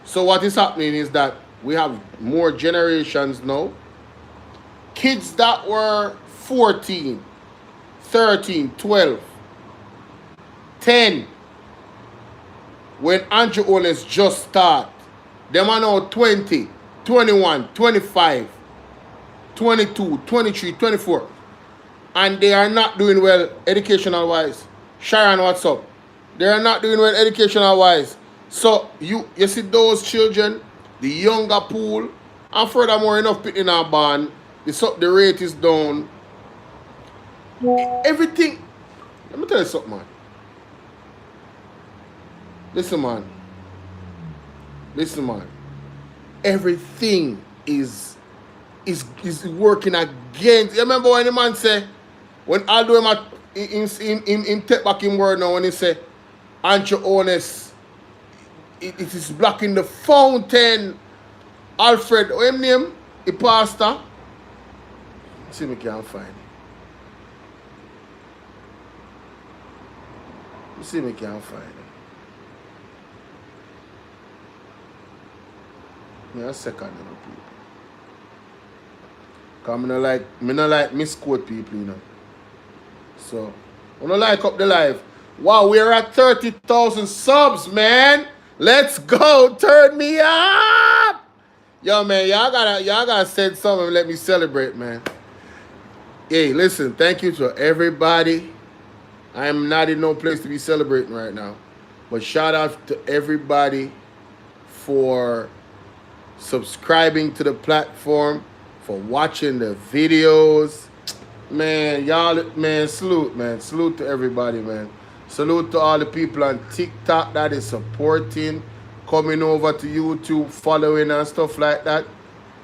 So what is happening is that we have more generations now. Kids that were 14, 13, 12, 10, when Andrew Holness just started, them are now 20, 21, 25, 22, 23, 24. And they are not doing well educational wise. Sharon, what's up? They are not doing well educational wise. So you see those children, the younger pool, and furthermore enough people in our band, the rate is down. Everything. Let me tell you something, man. Listen, man. Everything is working against. You remember when the man say, when I do him in take back in word now, when he say, Andrew Holness, it is blocking the fountain. Alfred, what his name? The pastor. See me can't find it. See me can't find it. Me a second, you know, people. Because I don't like misquote people, you know. So, I don't like up the live. Wow, we're at 30,000 subs, man. Let's go. Turn me up. Yo, man, y'all gotta send something and let me celebrate, man. Hey, listen, thank you to everybody. I am not in no place to be celebrating right now. But shout out to everybody for subscribing to the platform, for watching the videos. Man, y'all, man, salute, man. Salute to everybody, man. Salute to all the people on TikTok that is supporting, coming over to YouTube, following and stuff like that.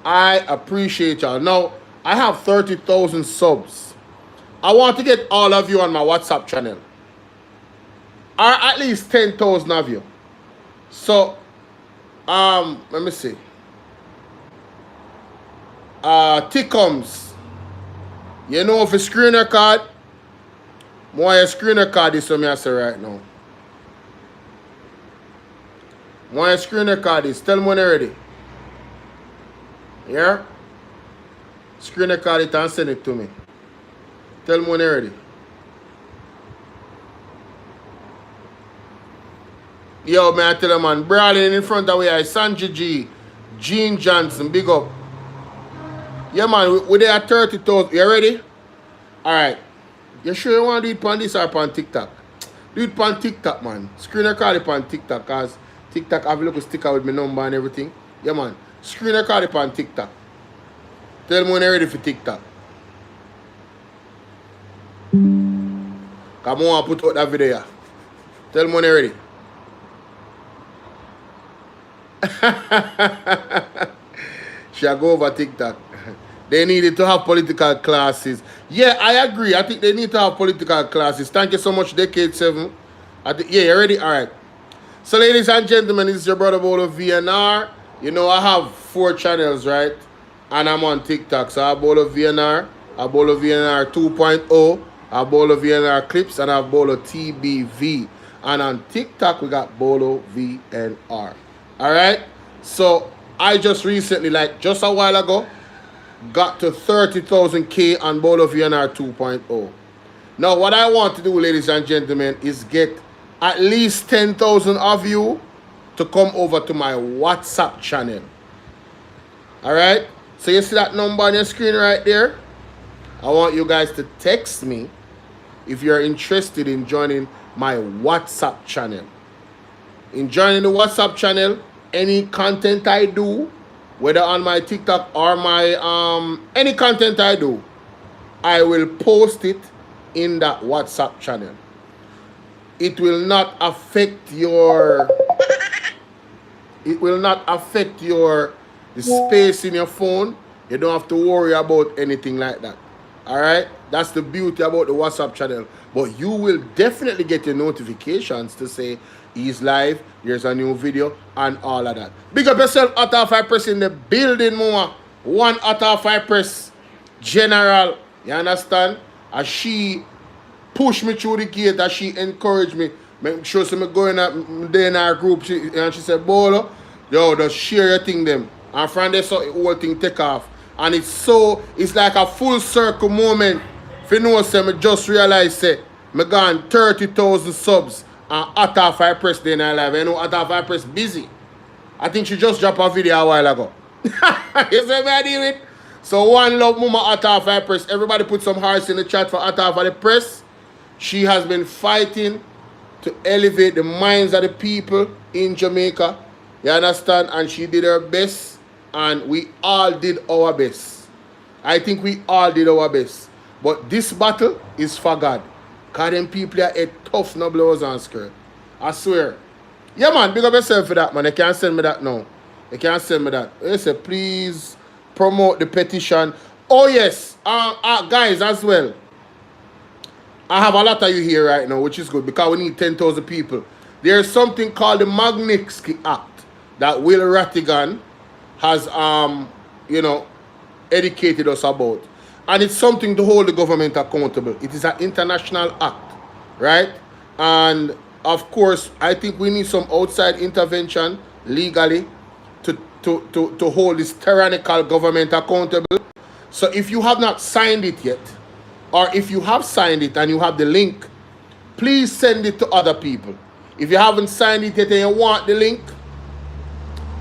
I appreciate y'all. Now, I have 30,000 subs. I want to get all of you on my WhatsApp channel. Or at least 10,000 of you. So, let me see. Tickums. You know if a screen record, more a screen record is what I say right now. More a screen record is. Tell me when you're ready. Yeah? Screen record it and send it to me. Tell me when you're ready. Yo, man, I tell you, man. Brawling in front of we are Sanji G. Gene Johnson, big up. Yeah, man, we're there at 30,000. You ready? All right. You sure you want to do it on this or on TikTok? Do it on TikTok, man. Screen record it on TikTok, cause TikTok have a little sticker with my number and everything. Yeah, man. Screen record it on TikTok. Tell me when you're ready for TikTok. Come on, put out that video. Yeah. Tell me when you're ready. Shall go over TikTok. They needed to have political classes. Yeah, I agree. I think they need to have political classes. Thank you so much, Decade 7. Yeah, you ready? All right. So, ladies and gentlemen, this is your brother Bolo VNR. You know, I have 4 channels, right? And I'm on TikTok. So, I have Bolo VNR, I have Bolo VNR 2.0, I have Bolo VNR Clips, and I have Bolo TBV. And on TikTok, we got Bolo VNR. All right? So, I just recently, like just a while ago, got to 30,000K on Bolo VNR 2.0. Now, what I want to do, ladies and gentlemen, is get at least 10,000 of you to come over to my WhatsApp channel. All right? So you see that number on your screen right there? I want you guys to text me if you're interested in joining my WhatsApp channel. In joining the WhatsApp channel, any content I do, whether on my TikTok or my any content I do, I will post it in that WhatsApp channel. It will not affect your the space in your phone. You don't have to worry about anything like that. All right? That's the beauty about the WhatsApp channel. But you will definitely get your notifications to say he's live, there's a new video, and all of that. Big up yourself, Atta 5 in the building, mama. One Atta 5 general. You understand? As she push me through the gate, as she encouraged me. Make sure me going there in our group. And she said, Bolo, yo, just share your thing them. And from there, so the whole thing take off. And it's like a full circle moment. If you know, say, me just realized, say, me gone 30,000 subs and Atta 5 day in her life. You know, Atta 5 busy. I think she just dropped a video a while ago. You see what I deal with? So one love mama Atta 5. Everybody put some hearts in the chat for Atta for the press. She has been fighting to elevate the minds of the people in Jamaica. You understand? And she did her best. And we all did our best. I think we all did our best. But this battle is for God. Because them people are a tough no blows and skirt. I swear. Yeah, man, big up yourself for that, man. They can't send me that now. They can't send me that. They say, please promote the petition. Oh, yes. Guys, as well. I have a lot of you here right now, which is good because we need 10,000 people. There's something called the Magnitsky Act that Will Rattigan has, educated us about. And it's something to hold the government accountable. It is an international act, right? And, of course, I think we need some outside intervention legally to hold this tyrannical government accountable. So if you have not signed it yet, or if you have signed it and you have the link, please send it to other people. If you haven't signed it yet and you want the link,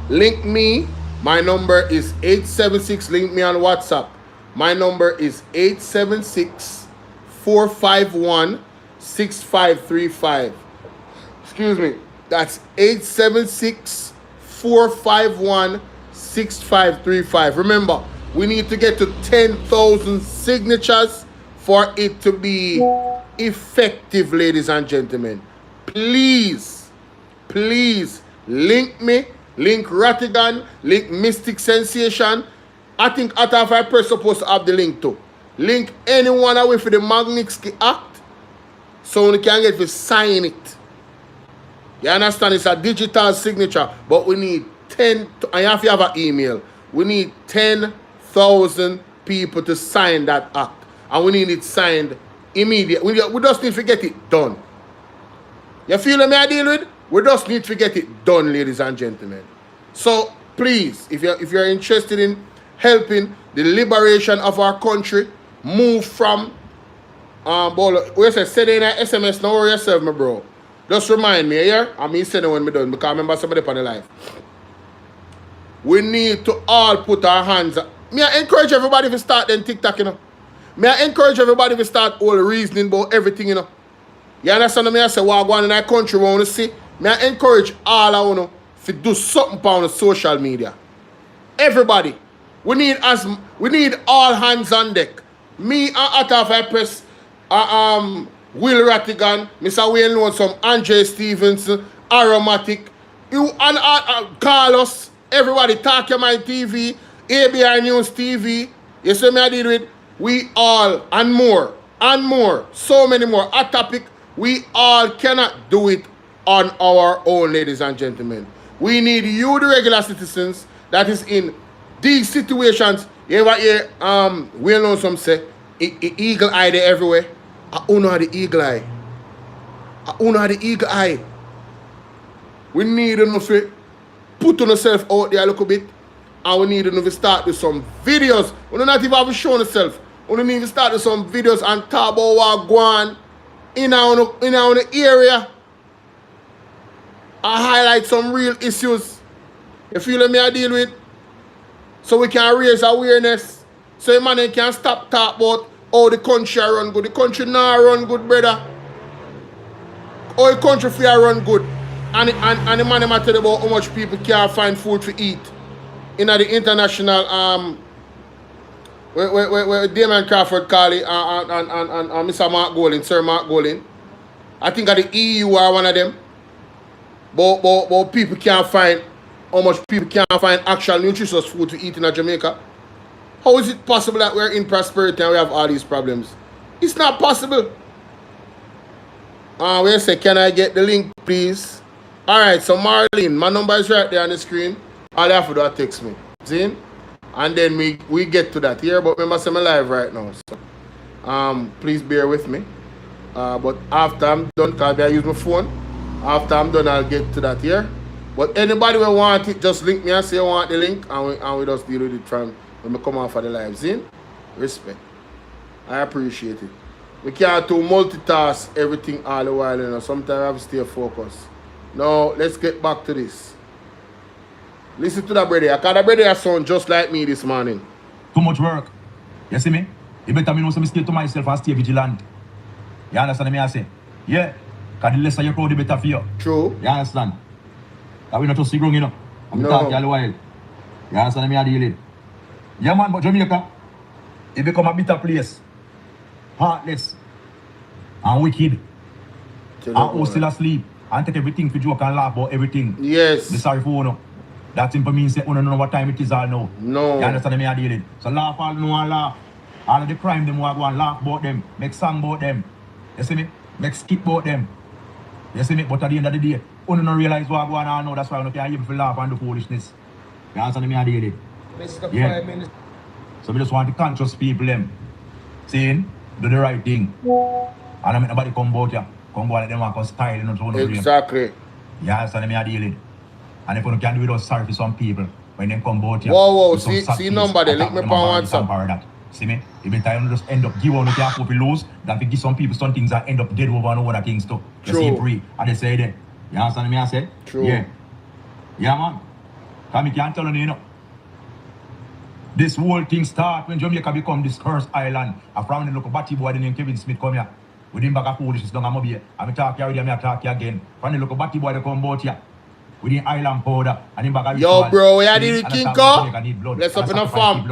link me. My number is 876. Link me on WhatsApp. My number is 876-451-6535. Excuse me. That's 876-451-6535. Remember, we need to get to 10,000 signatures for it to be effective, ladies and gentlemen. Please, please link me, link Rattigan, link Mystic Sensation. I think Atta 5 supposed to have the link too. Link anyone away for the Magnitsky Act so we can get to sign it. You understand? It's a digital signature, but we need 10, and you have to have an email. We need 10,000 people to sign that act. And we need it signed immediately. We just need to get it done. You feel me I deal with? We just need to get it done, ladies and gentlemen. So, please, if you're interested in helping the liberation of our country, move from, we say in an SMS, don't worry yourself, my bro. Just remind me, yeah? I'm sending when we're done, because I remember somebody on the live. We need to all put our hands up. Me, I encourage everybody to start then TikTok, you know. May I encourage everybody to start all reasoning about everything, you know. You understand me? I say what going in that country we want to see. Me I encourage all of you to do something on the social media. Everybody. We need all hands on deck. Me and Ataf I press Will Rattigan, Mr. Wayne Lowe, some Andre Stevenson, Aromatic, you and Carlos, everybody talk your mind TV, ABI News TV. You see me I deal with we all and more, so many more. A topic we all cannot do it on our own, ladies and gentlemen. We need you, the regular citizens, that is in these situations. You ever hear we know some say eagle eye there everywhere. I don't know the eagle eye. We need enough to put on yourself out there a little bit. And we need enough to start with some videos. We don't not even have to show yourself. We need to start with some videos and talk about what going on in our area. I highlight some real issues. You feel me I deal with? So we can raise awareness. So a man can stop talk about how the country run good. The country now run good, brother. How the country fair run good. And the man might tell about how much people can't find food to eat. In the international where Damon Crawford call it and Mr. Mark Golin, Sir Mark Golin. I think the EU are one of them. But people can't find how much people can't find actual nutritious food to eat in Jamaica. How is it possible that we're in prosperity and we have all these problems? It's not possible. We say, can I get the link, please? Alright, so Marlene, my number is right there on the screen. All you have to do is text me. See? And then we get to that here. But remember, I'm live right now. So please bear with me. But after I'm done, because I use my phone. After I'm done, I'll get to that here. But anybody who want it, just link me and say I want the link, and we just deal with it from when we come off of the live. See? Respect. I appreciate it. We can't do multitask everything all the while, you know. Sometimes I have to stay focused. Now, let's get back to this. Listen to that brother. Because the brother sound just like me this morning. Too much work. You see me? You better me know some stay to myself and stay vigilant. You understand me I say? Yeah. Because the lesser you crowd, the better for you. True. You understand? Because we not just see growing, you know. I'm talking all the while. You understand me I deal it? Yeah man, but Jamaica, it become a bitter place. Heartless. And wicked. And who still asleep. And take everything for joke and laugh about everything. Yes. Be sorry for you. That simple means say, you don't know what time it is all now. No. You understand me I deal it? So laugh all no and laugh. All of the crime them want to go and laugh about them. Make song about them. You see me? Make skip about them. You see me? But at the end of the day, you don't realize what going on now. That's why you can't even laugh and do foolishness. You understand me I deal it? Yeah. 5 minutes. So we just want the conscious people them. Saying, do the right thing. And I make nobody come about you. Come go and let them want to style and not exactly. You understand me I deal it? And if you can do it, sorry for some people when they come about you. Whoa, see number there, link me on WhatsApp. See me? If you time just end up give one to hope you lose, than to give some people some things that end up dead over and other things too. You see free. And they say that. You understand me I say? True. Yeah. Yeah man. Because I can't tell you, you know. This whole thing start when Jamaica become this cursed island. I found the local batty boy named Kevin Smith come here. With him back a foolishness down a here. I'm talking with him, I'm talking again. From the local batty boy they come about here. With the island powder and him back a yo bro, where did the king go? Let's up in a farm.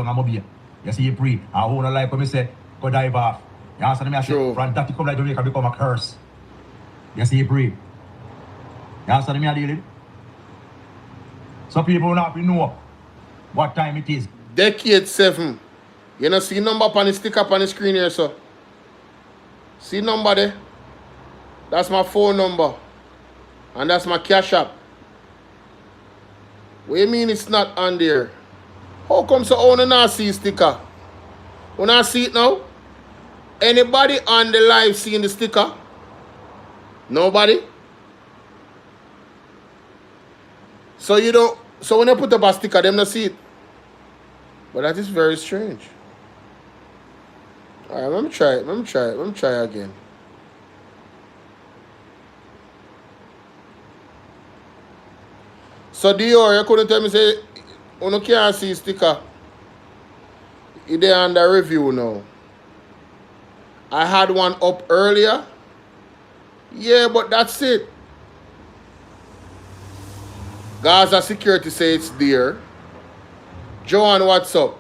You see, pray. I won't like when I say, go dive off. You understand me? I say, from that come like Jamaica become a curse. You see, pray. You understand me? I deal it. So people will not know what time it is. Decade 7. You know, see number on the stick up on the screen here, so. See number there? That's my phone number. And that's my cash app. What do you mean it's not on there? How come so I not see sticker? You not see it now? Anybody on the live seeing the sticker? Nobody? So you don't, so when you put up a sticker, them not see it. But that is very strange. Alright, let me try again. So Dior, you couldn't tell me say you can't see sticker. It's there under review now. I had one up earlier Yeah, but that's it. Gaza security say it's there. Joanne, what's up?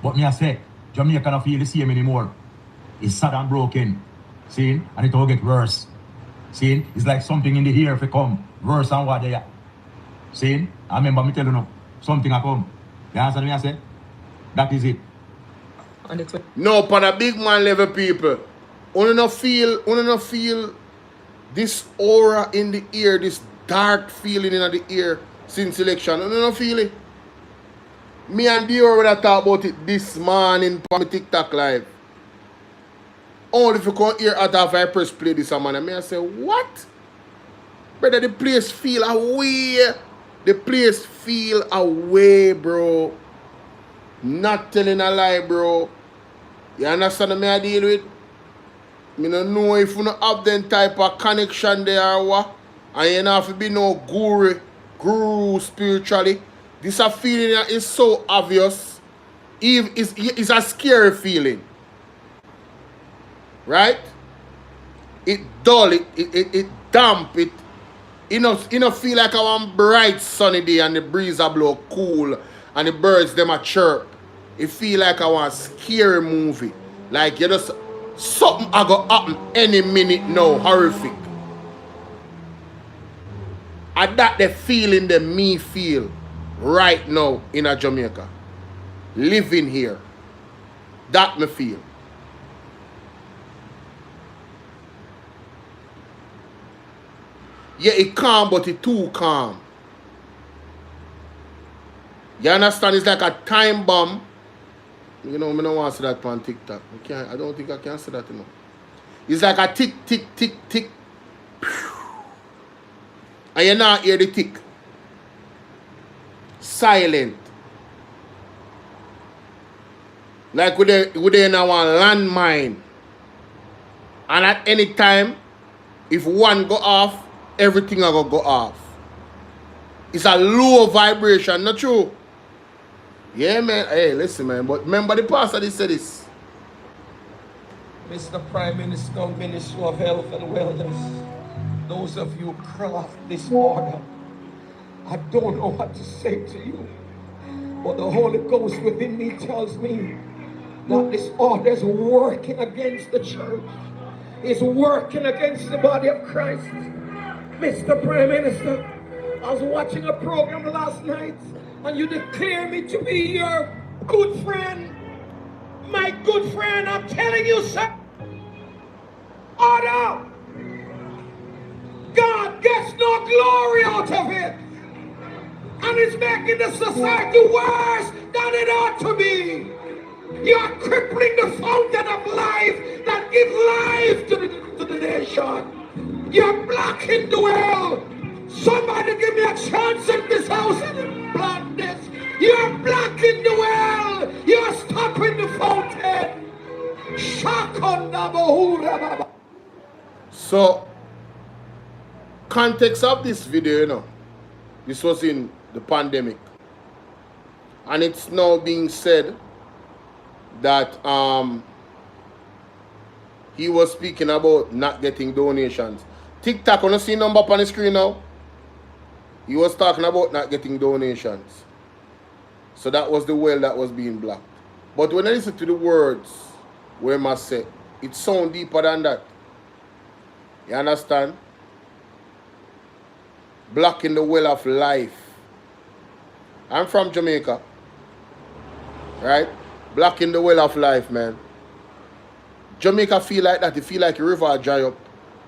But me I say, Jamaica don't feel the same anymore. It's sad and broken. See? And it will get worse. See? It's like something in the air if it come. Worse than what they are. See? I remember me telling you, something will come. You understand me I say? That is it. No, for the big man level people. Wanna not feel this aura in the air, this dark feeling in the air since election. Wanna not feel it? Me and Dior would have talked about it this morning on my TikTok live. Only if you come here after I press play this man, and I say, what? Brother, the place feel away. The place feel away, bro. Not telling a lie, bro. You understand me I deal with? Me don't know if you don't have them type of connection there or what. And you don't have to be no guru spiritually. This a feeling that is so obvious. It's a scary feeling. Right? It dull, it damp, you know feel like a one bright sunny day and the breeze a blow cool and the birds them a chirp. It feel like a one scary movie. Like you just something a go happen any minute now, horrific. And that the feeling that me feel right now in a Jamaica. Living here. That me feel. Yeah, it calm, but it too calm. You understand? It's like a time bomb. You know, I don't want to say that on TikTok. I don't think I can say that enough. It's like a tick, tick, tick, tick. And you not hear the tick. Silent. Like we're in our landmine. And at any time, if one go off, everything are gonna go off. It's a low vibration, not true? Yeah, man. Hey, listen, man. But remember the pastor, they said this. Mr. Prime Minister, Minister of Health and Wellness, those of you craft this order, I don't know what to say to you, but the Holy Ghost within me tells me that this order is working against the church, is working against the body of Christ. Mr. Prime Minister, I was watching a program last night and you declare me to be your good friend. My good friend, I'm telling you, sir. Order! God gets no glory out of it. And it's making the society worse than it ought to be. You're crippling the fountain of life that gives life to the nation. You're blocking the well. Somebody give me a chance in this house and block this. You're blocking the well. You're stopping the fountain. So, context of this video, you know, this was in the pandemic. And it's now being said that he was speaking about not getting donations. TikTok, you see number up on the screen now? He was talking about not getting donations. So that was the well that was being blocked. But when I listen to the words where I must say, it sounds deeper than that. You understand? Blocking the well of life. I'm from Jamaica. Right? Blocking the well of life, man. Jamaica feel like that. It feel like a river dry up.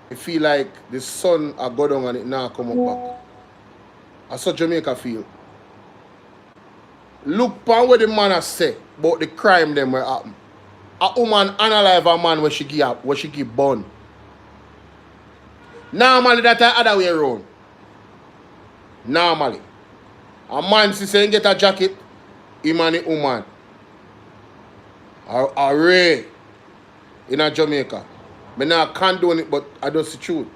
It feel like the sun a go down and it now come up back. That's what Jamaica feel. Look upon what the man has said about the crime them were happen. A woman analyze a man where she give born. Normally that the other way around. Normally. A man si say get a jacket, him and the woman. A ray in a Jamaica. I now condone it, but I don't see truth.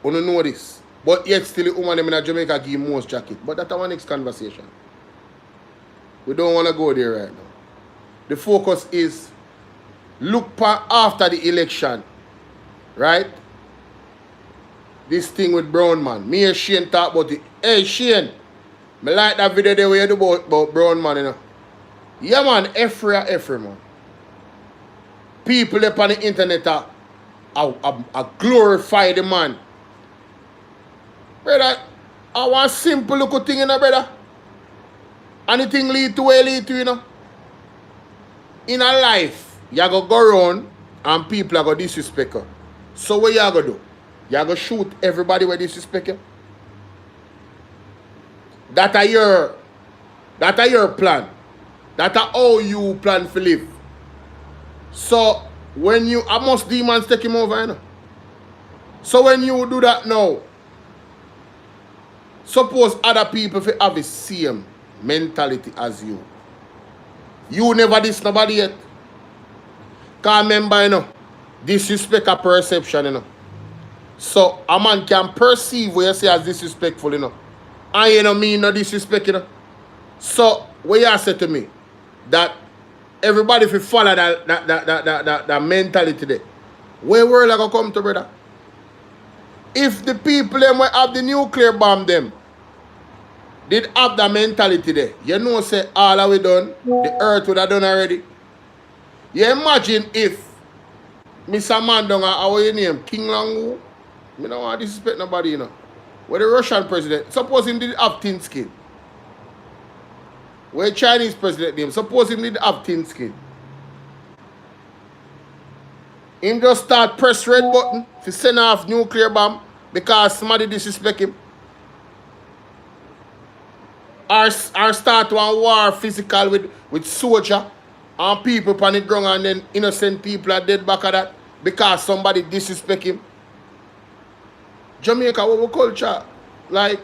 You don't know this. But yet still the woman in a Jamaica give most jacket. But that's our next conversation. We don't want to go there right now. The focus is look after the election. right? This thing with Brown Man. Me and Shane talk about it. Hey Shane, me like that video there where you do about Brown Man, you know. Yeah man, every man. People up on the internet are glorify the man. Brother, I want simple little thing, you know, brother. Anything lead to where lead to, you know. In a life, you go around and people are going to disrespect you. So what you going to do? You going to shoot everybody where disrespect you? That are your plan. That are how you plan to live. So when you, most demons take him over, you know. So when you do that now, suppose other people have the same mentality as you. You never diss nobody yet. Can't remember, you know, disrespect a perception, you know. So a man can perceive what you say as disrespectful, you know. And you know mean no disrespect, you know. So what you say to me, that everybody if you follow that mentality there, where world I gonna come to, brother? If the people them will have the nuclear bomb them did have that mentality there, you know say all are we done, the earth would have done already. You imagine if Mr. Mandong, how you name, King Langu, I don't want to disrespect nobody, you know. Where the Russian president, suppose him did have thin skin. Where the Chinese president name, suppose him did have thin skin. Him just start press red button to send off nuclear bomb because somebody disrespect him. Or start one war physical with soldier and people on the ground and then innocent people are dead back of that because somebody disrespect him. Jamaica, our culture, like,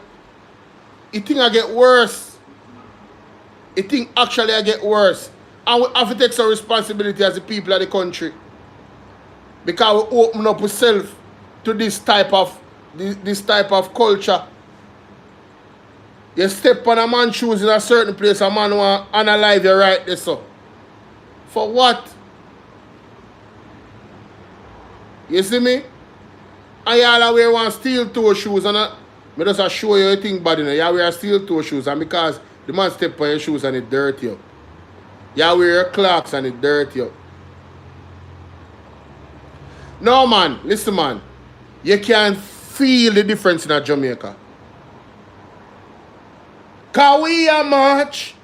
it think I get worse. It think actually I get worse. And we have to take some responsibility as the people of the country. Because we open up ourselves to this type of culture. You step on a man's shoes in a certain place, a man want to analyze you right there, so. For what? You see me? And y'all wear one steel toe shoes and I just show you everything bad, you know. You wear steel toe shoes and because the man step on your shoes and it dirty up. You wear your clocks and it dirty up. No man, listen man. You can feel the difference in a Jamaica. Cause we are much.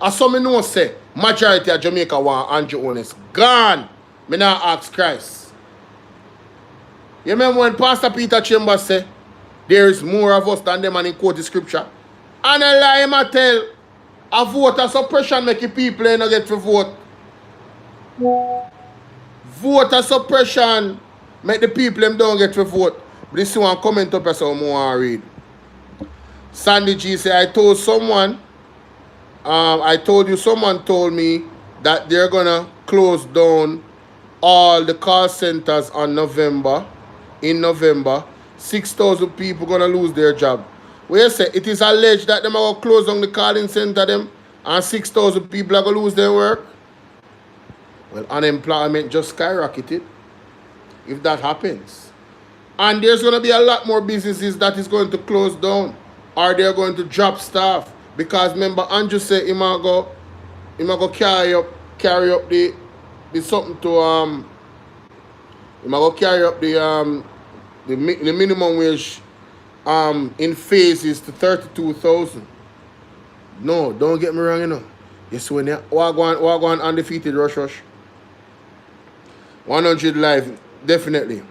As some know say, majority of Jamaica want Andrew Holness gone. Me now ask Christ. You remember when Pastor Peter Chambers said, there is more of us than them and he quote the scripture. And a lie him a tell, a voter suppression make the people not get to vote. Voter suppression make the people them don't get to vote. But this one comment up as some more read. Sandy G said, I told someone told me that they're gonna close down all the call centers on November. In November, 6,000 people gonna lose their job. Where you say it is alleged that them are gonna close down the calling center them and 6,000 people are gonna lose their work. Well, unemployment just skyrocketed if that happens. And there's gonna be a lot more businesses that is going to close down or they're going to drop staff. Because remember Andrew said he might go carry up the something to he might go carry up the minimum wage in phases to 32,000. No, don't get me wrong, you know. Yes, when you Wagwan undefeated rush. 100 live, definitely.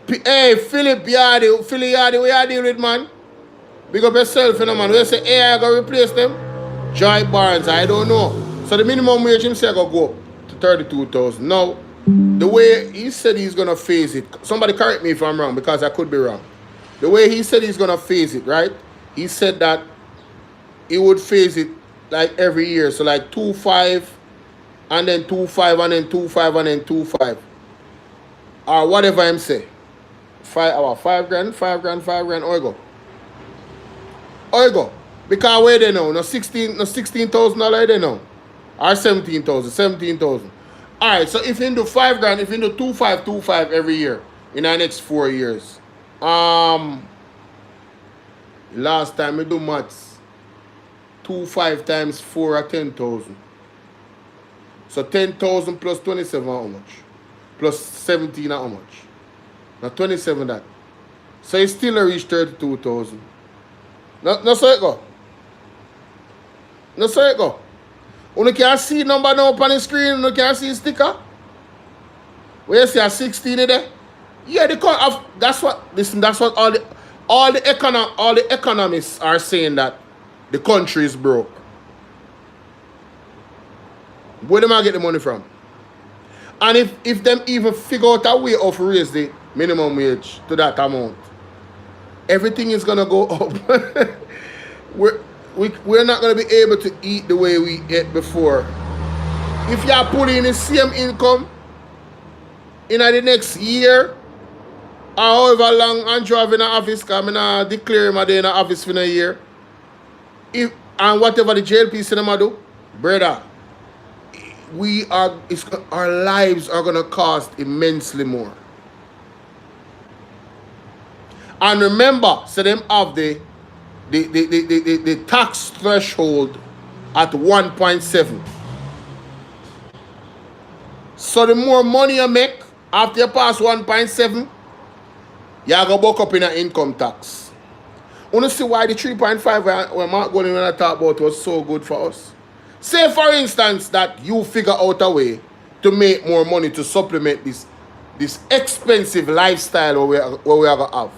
Hey, Philip Yardy, Philly Yardy, what you deal with, man? Big up yourself, you know, man. We say, hey, I gotta replace them. Joy Barnes, I don't know. So the minimum wage himself gonna go up to 32,000. Now, the way he said he's gonna phase it, somebody correct me if I'm wrong because I could be wrong. The way he said he's gonna phase it, right? He said that he would phase it like every year. So like 2.5 and then 2.5 and then 2.5 and then 2.5. Or whatever him say. 5 grand, Oigo. Because where they know? No $16,000 they know. Or 17,000. Alright, so if you do 5 grand, if you do 2525 every year in the next 4 years, last time we do maths, 25 times 4 are 10,000. So 10,000 plus 27 how much? Plus 17 how much? Now 27 that. So it still reach 32,000. No so it go. No so it go. You can see number now up on the screen, you can see sticker. Where you see a 16 there? Yeah, that's what all the economists are saying, that the country is broke. Where them I get the money from? And if them even figure out a way of raise the minimum wage to that amount, everything is gonna go up. we're not gonna be able to eat the way we ate before. If you are pulling the same income in the next year, or however long Andrew have in the office, because I'm not declare him in the office for a year, and whatever the JLP cinema do, brother, our lives are gonna cost immensely more. And remember, so them have the tax threshold at 1.7. So the more money you make after you pass 1.7, you're gonna buck up in an income tax. Want to see why the 3.5 when Mark Golden when I talk about was so good for us? Say for instance that you figure out a way to make more money to supplement this expensive lifestyle where we are gonna have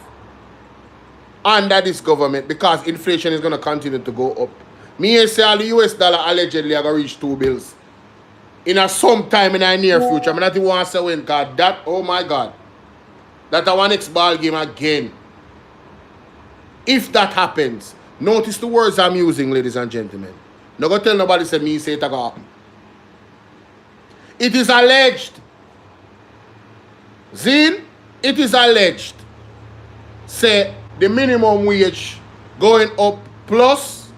under this government, because inflation is gonna continue to go up. Me and say all the US dollar allegedly are gonna reach 2 bills in a sometime in the near future. I not even want to say when, God, that, oh my God, that our next ball game again. If that happens, notice the words I'm using, ladies and gentlemen. Not gonna tell nobody say me say it gonna happen. It is alleged. Zine, it is alleged. Say the minimum wage going up plus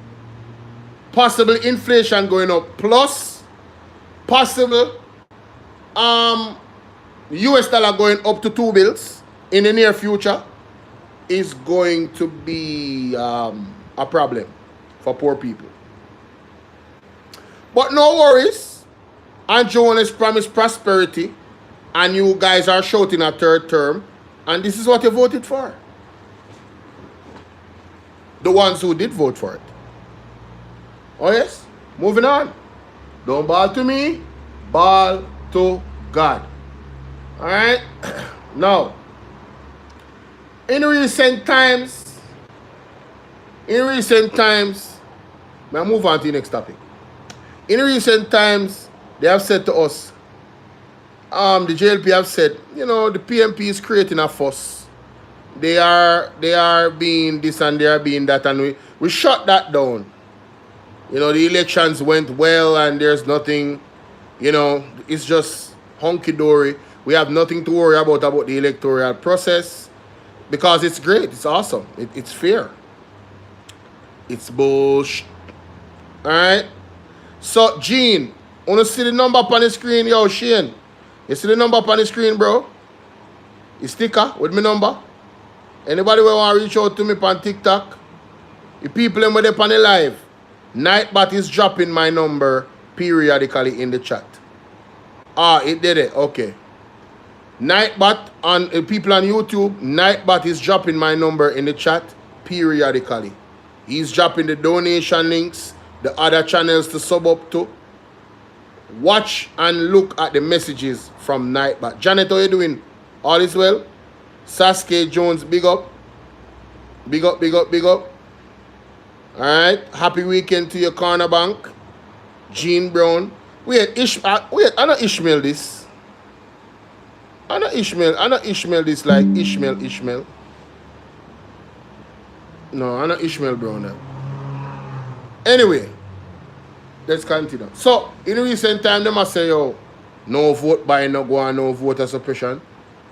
possible inflation going up plus possible US dollar going up to 2 bills in the near future is going to be a problem for poor people. But no worries. Andrew has promised prosperity, and you guys are shouting a third term, and this is what you voted for. The ones who did vote for it. Oh yes? Moving on. Don't ball to me, ball to God. Alright? Now, in recent times, may I move on to the next topic. In recent times, they have said to us, the JLP have said, you know, the PMP is creating a fuss. They are being this and they are being that, and we shut that down. You know, the elections went well and there's nothing, you know, it's just hunky-dory. We have nothing to worry about the electoral process because it's great, it's awesome, it's fair. It's bullshit. Alright? So, Gene, wanna see the number up on the screen? Yo, Shane, you see the number up on the screen, bro? You sticker with my number? Anybody who want to reach out to me on TikTok? The people in there on the live. Nightbot is dropping my number periodically in the chat. Ah, it did it. Okay. Nightbot on people on YouTube. Nightbot is dropping my number in the chat periodically. He's dropping the donation links, the other channels to sub up to. Watch and look at the messages from Nightbot. Janet, how you doing? All is well? Sasuke Jones, big up. Big up, big up, big up. Alright. Happy weekend to your corner bank. Gene Brown. Wait, I know Ishmael this. I know Ishmael this like Ishmael. No, I know Ishmael Brown now. Anyway, let's continue. So, in recent time, they must say, yo, no vote by no go on, no voter suppression.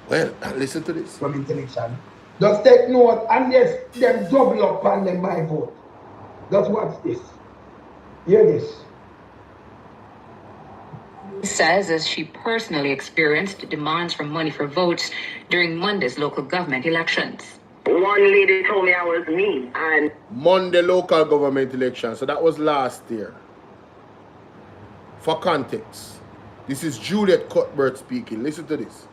Well, listen to this. From intellection. Just take note and yes, them double up on them by vote. Just watch this. Hear this. says as she personally experienced demands for money for votes during Monday's local government elections. One lady told me I was mean, and Monday local government election, so that was last year. For context, this is Juliet Cuthbert speaking. Listen to this.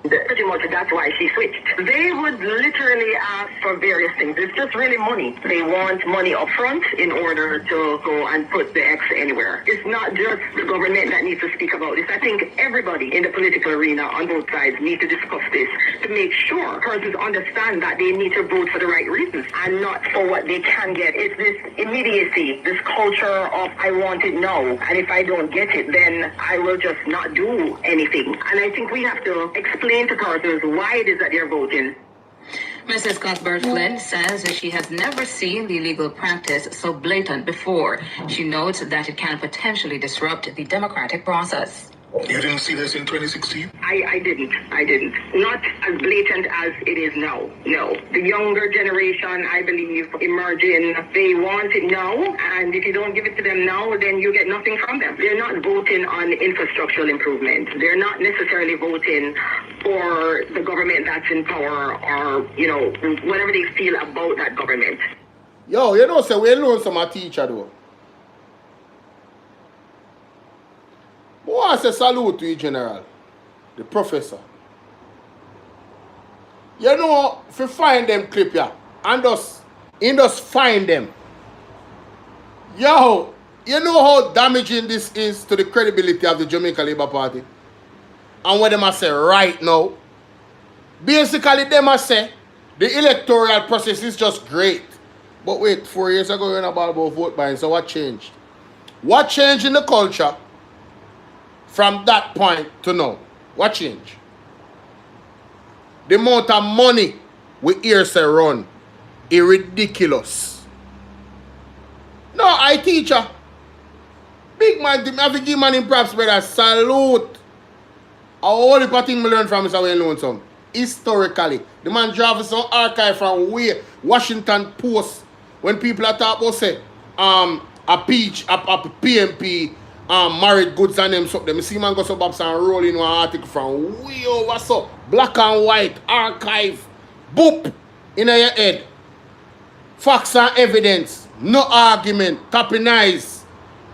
pretty much that's why she switched. They would literally ask for various things. It's just really money. They want money up front in order to go and put the X anywhere. It's not just the government that needs to speak about this. I think everybody in the political arena on both sides need to discuss this to make sure persons understand that they need to vote for the right reasons and not for what they can get. It's this immediacy, this culture of I want it now, and if I don't get it, then I will just not do anything. And I think we have to explain to persons why it is that they're voting. Mrs. Cuthbert Flynn says that she has never seen the illegal practice so blatant before. She notes that it can potentially disrupt the democratic process. You didn't see this in 2016? I didn't. Not as blatant as it is now. No. The younger generation, I believe, emerging, they want it now, and if you don't give it to them now, then you get nothing from them. They're not voting on infrastructural improvement. They're not necessarily voting for the government that's in power or, you know, whatever they feel about that government. Yo, you know, so we learn some a teacher though. I want to say salute to you, General, the professor. You know, if you find them clip here, and just find them. Yo, you know how damaging this is to the credibility of the Jamaica Labour Party? And what they must say right now? Basically, they must say the electoral process is just great. But wait, 4 years ago, we were about vote buying, so what changed? What changed in the culture? From that point to now, what change? The amount of money we hear say run is ridiculous. No, I teacher. Big man, I have to give man in props, brother. Salute. All the thing we learn from is how we learn some. Historically, the man drive some archive from where Washington Post when people are talking about say a PMP married goods and them something. I see man go so babs and roll in one article from way over so black and white archive boop in your head. Facts and evidence, no argument, tapping eyes,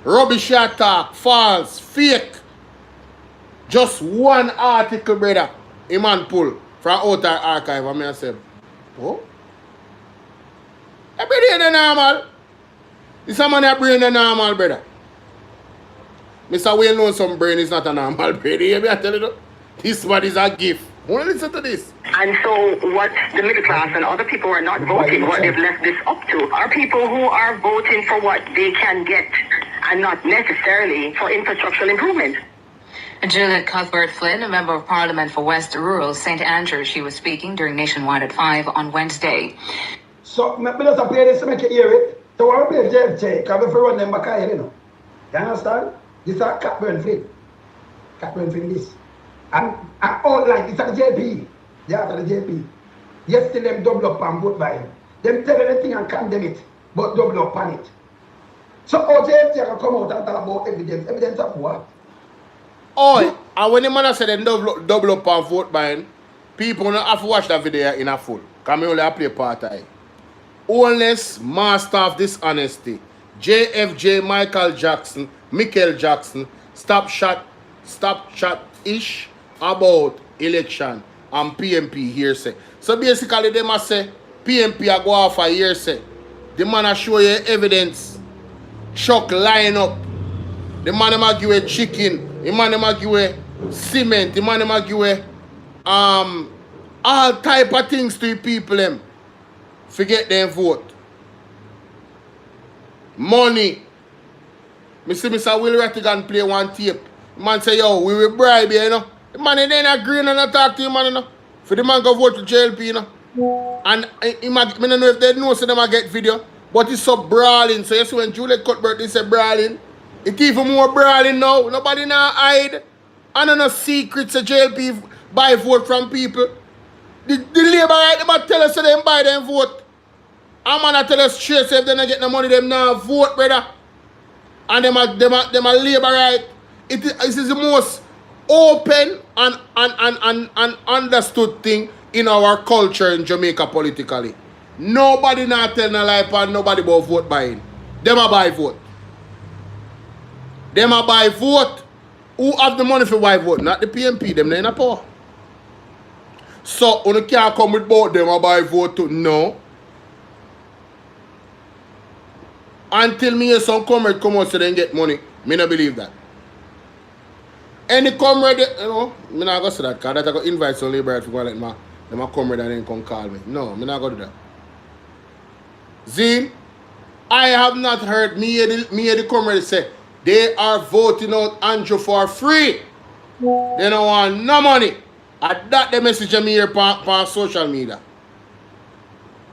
rubbish attack, false, fake. Just one article, brother. A man pull from outer archive and I say, oh? That brain is normal. This a man that brain is normal, brother. Mr. Wayne knows some brain is not a normal brain. You hear me? I tell you, this one is a gift. Want to listen to this? And so what the middle class and other people who are not voting, what they've left this up to, are people who are voting for what they can get and not necessarily for infrastructural improvement. Juliet Cuthbert Flynn, a member of Parliament for West Rural St. Andrews, she was speaking during Nationwide at 5 on Wednesday. So, I just play this to make you hear it. So, I play JFJ, because if you run them back here, you know. You understand? This is a Catburn Flynn. Catburn Flynn, this. And all like, it's a JP. They are the JP. Yesterday, them double up and vote by him. Them tell anything and condemn it, but double up on it. So, JFJ can come out and talk about evidence. Evidence of what? Oh, and when the man said they double up and vote buying, people don't have to watch that video in a full. Because I only play part of it. Holness, master of dishonesty. JFJ Michael Jackson, Michael Jackson, stop shot ish about election and PMP hearsay. So basically they must say PMP a go off a hearsay. The man a show you evidence. Chuck line up. The man a give you chicken. The man a give you cement. The man a give you all type of things to the people them. Forget them vote. Money. Me see Mr. Will Rattigan play one tape. The man say, yo, we will bribe you, you know. The man then agree and not talk to him, man, you know. For the man go vote to JLP, you know. And I don't know if they know so them get video. But it's so brawling. So you see when Juliet Cuthbert they say brawling. It's even more brawling now. Nobody now hide. And no secrets of JLP buy vote from people. The Labour right, they might tell us so they buy them vote. And man tell us straight so if they don't get the money, them now vote, brother. And them a Labour right. It is the most open and understood thing in our culture in Jamaica politically. Nobody not tell no lie and nobody about vote buying. Them a buy vote. Them a buy vote. Who have the money for buy vote? Not the PMP, them in a power. So, you can't come with both them a buy vote too. No. Until me hear some comrade come out so they get money, me not believe that. Any comrade, you know, me not go say that, because that I go invite some labor to go like my comrade and then come call me. No, me not go do that. See, I have not heard me hear the comrade say they are voting out Andrew for free. They don't want no money. At that the message me hear on social media.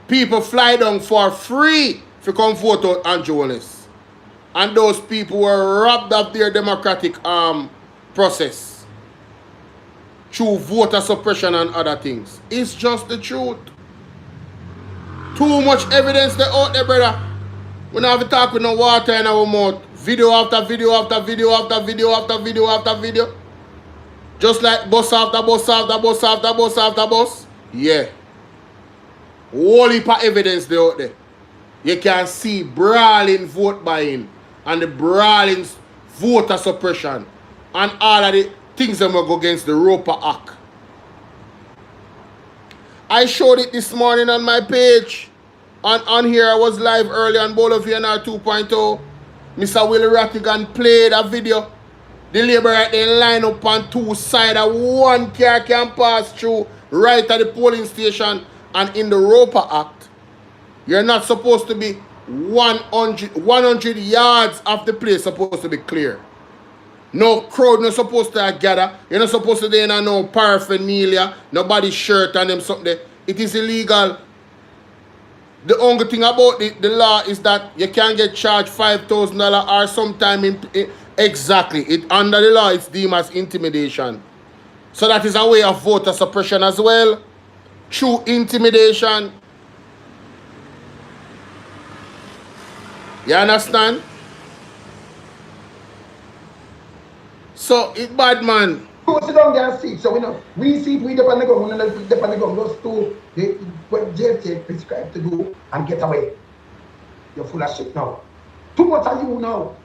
People fly down for free to come vote out Andrew Holness. And those people were robbed of their democratic process through voter suppression and other things. It's just the truth. Too much evidence there out there, brother. We don't have to talk with no water in our mouth. Video after video after video after video after video after video. Just like bus after bus after bus after bus after bus. Yeah. Whole heap of evidence there out there. You can see brawling vote buying and the brawling voter suppression and all of the things that will go against the Roper Act. I showed it this morning on my page. On here, I was live early on Bawlling 2.0. Mr. Willie Rattigan played a video. The labor right there line up on two sides. One car can pass through right at the polling station. And in the Roper Act, you're not supposed to be 100 yards of the place supposed to be clear. No crowd not supposed to gather. You're not supposed to be in no paraphernalia, nobody's shirt and them something. It is illegal. The only thing about the law is that you can get charged $5,000 or sometime exactly. It under the law it's deemed as intimidation. So that is a way of voter suppression as well. Through intimidation. You understand? So it bad, man. Go sit down there and see. So we see we depend on the gun, depend on the gun, those two what JFK prescribed to do and get away. You're full of shit now. Too much of you now.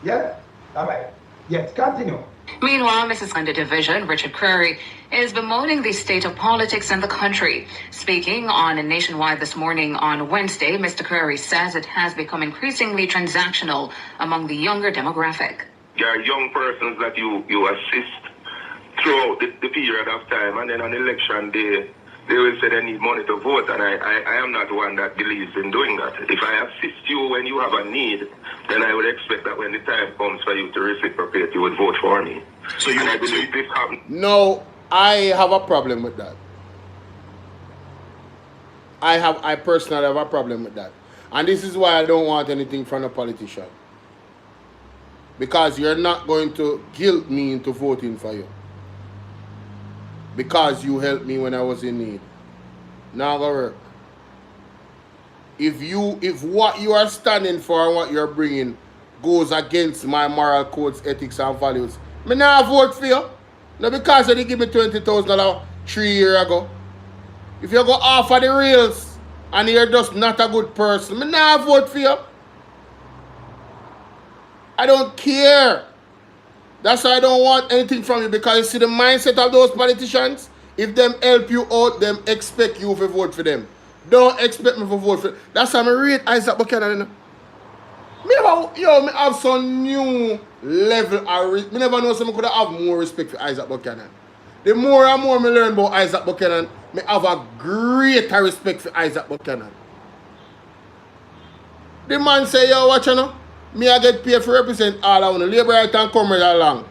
Yeah? Alright. Yes, continue. Meanwhile, Mrs. Under Division, Richard Curry, is bemoaning the state of politics in the country. Speaking on Nationwide this morning on Wednesday, Mr. Curry says it has become increasingly transactional among the younger demographic. There are young persons that you assist throughout the period of time, and then on election day, they will say they need money to vote, and I am not one that believes in doing that. If I assist you when you have a need, then I would expect that when the time comes for you to reciprocate, you would vote for me. So you I believe this happens. No, I have a problem with that. I personally have a problem with that. And this is why I don't want anything from a politician. Because you're not going to guilt me into voting for you. Because you helped me when I was in need. Now go work. If what you are standing for and what you're bringing goes against my moral codes, ethics and values, me not vote for you. No, because they give me $20,000 3 years ago. If you go off of the rails and you're just not a good person, me not vote for you. I don't care. That's why I don't want anything from you, because you see the mindset of those politicians. If them help you out, them expect you to vote for them. Don't expect me to vote for them. That's why I rate Isaac Buchanan. Me have some new level of respect. Me never know someone could have more respect for Isaac Buchanan. The more and more I learn about Isaac Buchanan, me have a greater respect for Isaac Buchanan. The man say, yo, watch you know. Me I get paid for represent all of them. Labor right and come right along.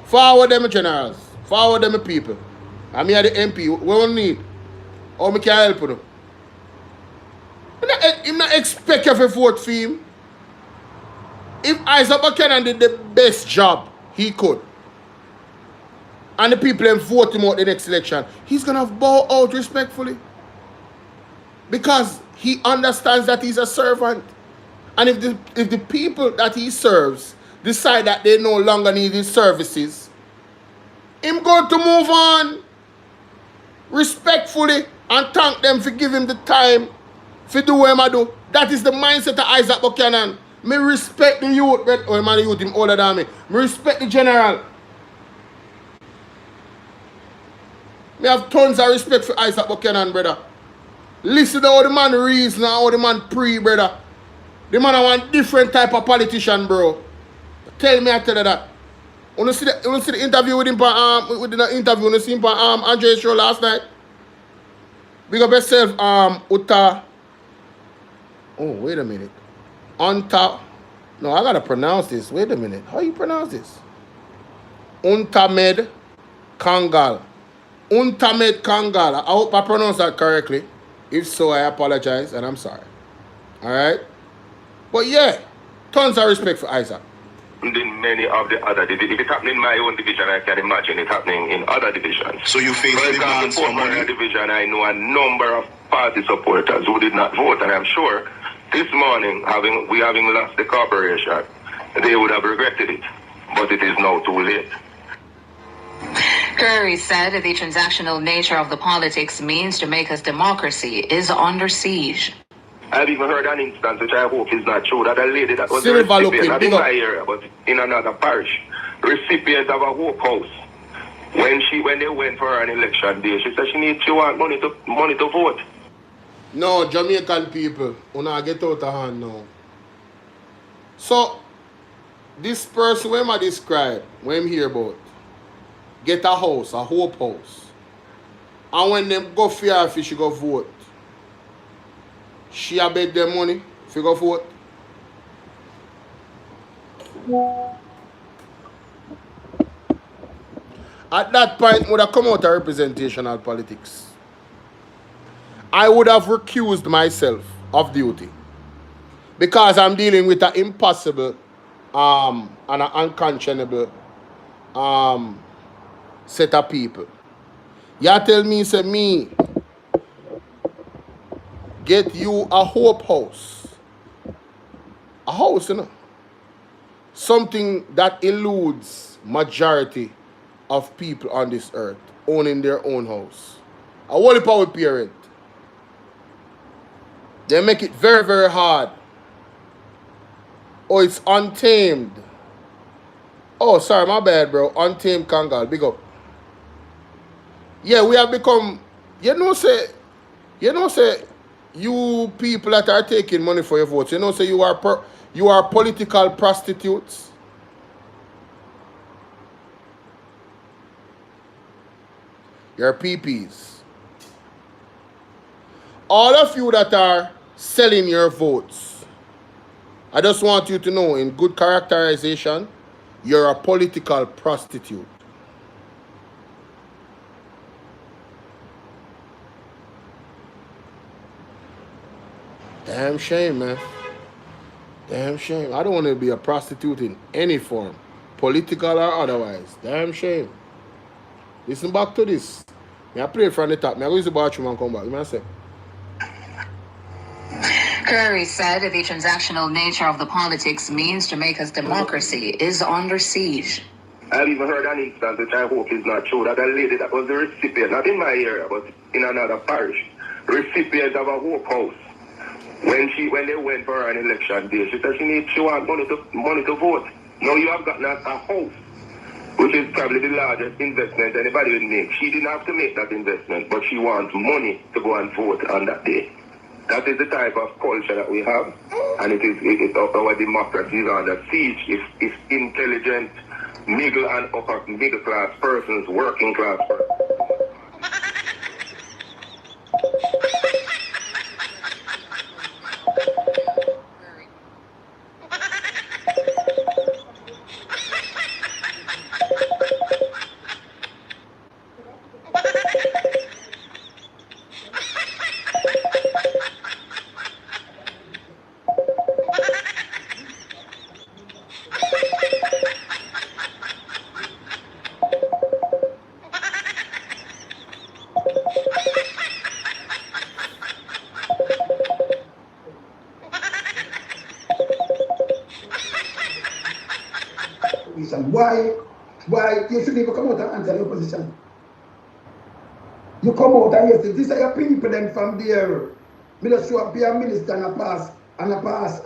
Forward them generals. Forward them people. And me are the MP. What we need? How me can help them? I not expect you to vote for him. If Isaac Buchanan did the best job he could, and the people then vote him out the next election, he's going to bow out respectfully. Because he understands that he's a servant. And if the people that he serves decide that they no longer need his services, him going to move on respectfully and thank them for giving him the time for do what I do. That is the mindset of Isaac Buchanan. Me respect the youth, oh man, the youth him older than me. Me respect the general. Me have tons of respect for Isaac Buchanan, brother. Listen to how the man reason and how the man pre, brother. The man want different type of politician, bro. Tell me, I tell you that. You see the interview with him with the interview you see him on Andre's show last night? Big up yourself, Uta. Oh, wait a minute. Unta. No, I gotta pronounce this. Wait a minute. How you pronounce this? Untamed Kangal. Untamed Kangal. I hope I pronounced that correctly. If so, I apologize and I'm sorry. Alright? But yeah, tons of respect for Isaac. In many of the other divisions. If it's happening in my own division, I can imagine it happening in other divisions. So you face for demands example, for money? Division, I know a number of party supporters who did not vote, and I'm sure this morning, having lost the corporation, they would have regretted it. But it is now too late. Curry said the transactional nature of the politics means Jamaica's democracy is under siege. I've even heard an instance, which I hope is not true, that a lady that was a Silver recipient, not in looking, my area, but in another parish, recipient of a Hope House. When they went for an election day, she said she want money to vote. No, Jamaican people, wanna get out of hand now. So, this person, when I describe, when I'm here about, get a house, a Hope House. And when them go for her, if she go vote, she a bet them money if you go vote. At that point, would have come out of representational politics. I would have recused myself of duty because I'm dealing with an impossible and an unconscionable set of people. You tell me, say me, get you a Hope House. A house, you know. Something that eludes majority of people on this earth owning their own house. A whole power parent. They make it very, very hard. Oh, it's untamed. Oh, sorry, my bad, bro. Untamed Kangal, big up. Yeah, we have become, say, you people that are taking money for your votes, say you are political prostitutes. You're PPs. All of you that are selling your votes, I just want you to know, in good characterization, you're a political prostitute. Damn shame, man. Damn shame. I don't want to be a prostitute in any form, political or otherwise. Damn shame. Listen back to this. I play from the top. I go use the bathroom and come back. You know what I say? Curry said the transactional nature of the politics means Jamaica's democracy is under siege. I've even heard an instance, which I hope is not true, that a lady that was the recipient, not in my area, but in another parish, recipient of a Hope House. When they went for an election day, she said she want money to vote. Now you have gotten a house, which is probably the largest investment anybody would make. She didn't have to make that investment, but she wants money to go and vote on that day. That is the type of culture that we have, and our democracy is under siege. If intelligent, middle and upper middle class persons, working class persons. opposition. Why you shouldn't even come out and answer the opposition? You come out and you say, these are your people then from there. Me just show up be a minister and a pass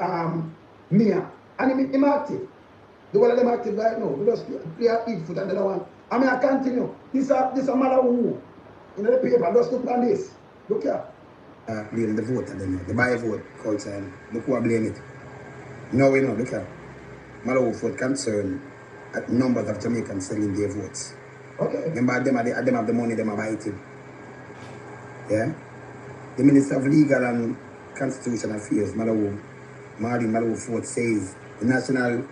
mayor. And him active. The one of them active right now. We just play a eat foot and the other one. I mean I continue. This a matter who. In the paper, just look on this. Look here. Blame the vote then, the buy vote culture. Look who blame it. No, we know, look here. Matter who vote concern at numbers of Jamaicans selling their votes. Okay. Remember them have the money, them are buying. Yeah? The Minister of Legal and Constitutional Affairs, Martin Malawu Ford says the national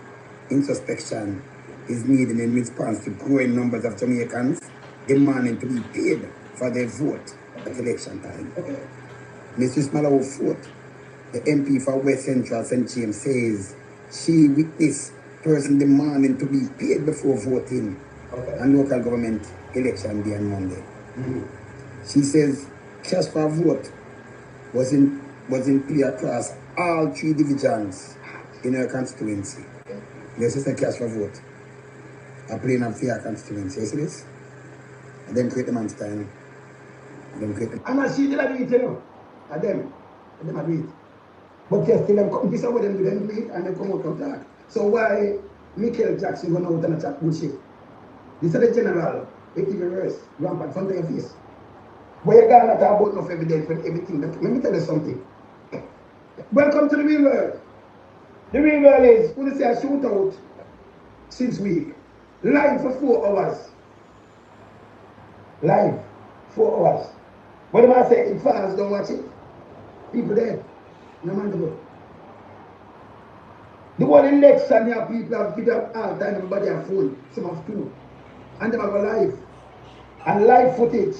introspection is needed in response to growing numbers of Jamaicans demanding to be paid for their vote at election time. Okay. Mrs. Malawu Ford, the MP for West Central St. James, says she witnessed person demanding to be paid before voting on local government election day on Monday. She says cash for vote was in play across all 3 divisions in her constituency. This is a cash for vote. A plain and fair constituency. You see this? And then create the man's time. And I see them do it, you know. And them do it. But yes, still them come, this is what them do it and they come out and talk. So why Michael Jackson going out and chat bullshit? This is the general, it even worse, rampant front of your face. But you can't talk about enough evidence for everything. Let me tell you something. Welcome to the real world. The real world is, who say a shootout since week. Live for 4 hours. Live 4 hours. What am I saying? If fans don't watch it, people dead. No man to go. The one election here, people have video all the time, everybody have phone, some have 2. And they have a live. And live footage.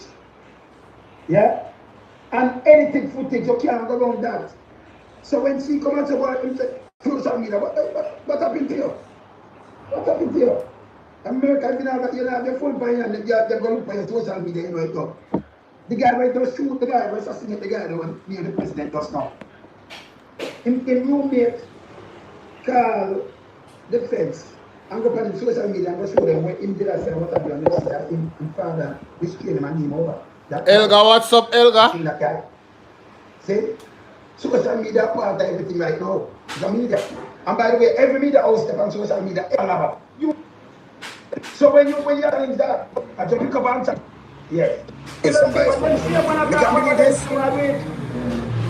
Yeah? And edited footage, you can't go around that. So when she come and say, well, social media, what happened to you? What happened to you? America, you know, the full buy and they're going to look for your social media, you know it up. The guy went to shoot the guy, was assassinate the guy that was near the president just now. In roommate call the feds and go on the social media and go show them what him did I say what happened and see that him father restrain him and him over. Elga, what's up, Elga? See that guy? See? Social media part of everything right now. The media. And by the way, every media house step on social media, you. So when you are that, I just pick up and chat. Yes.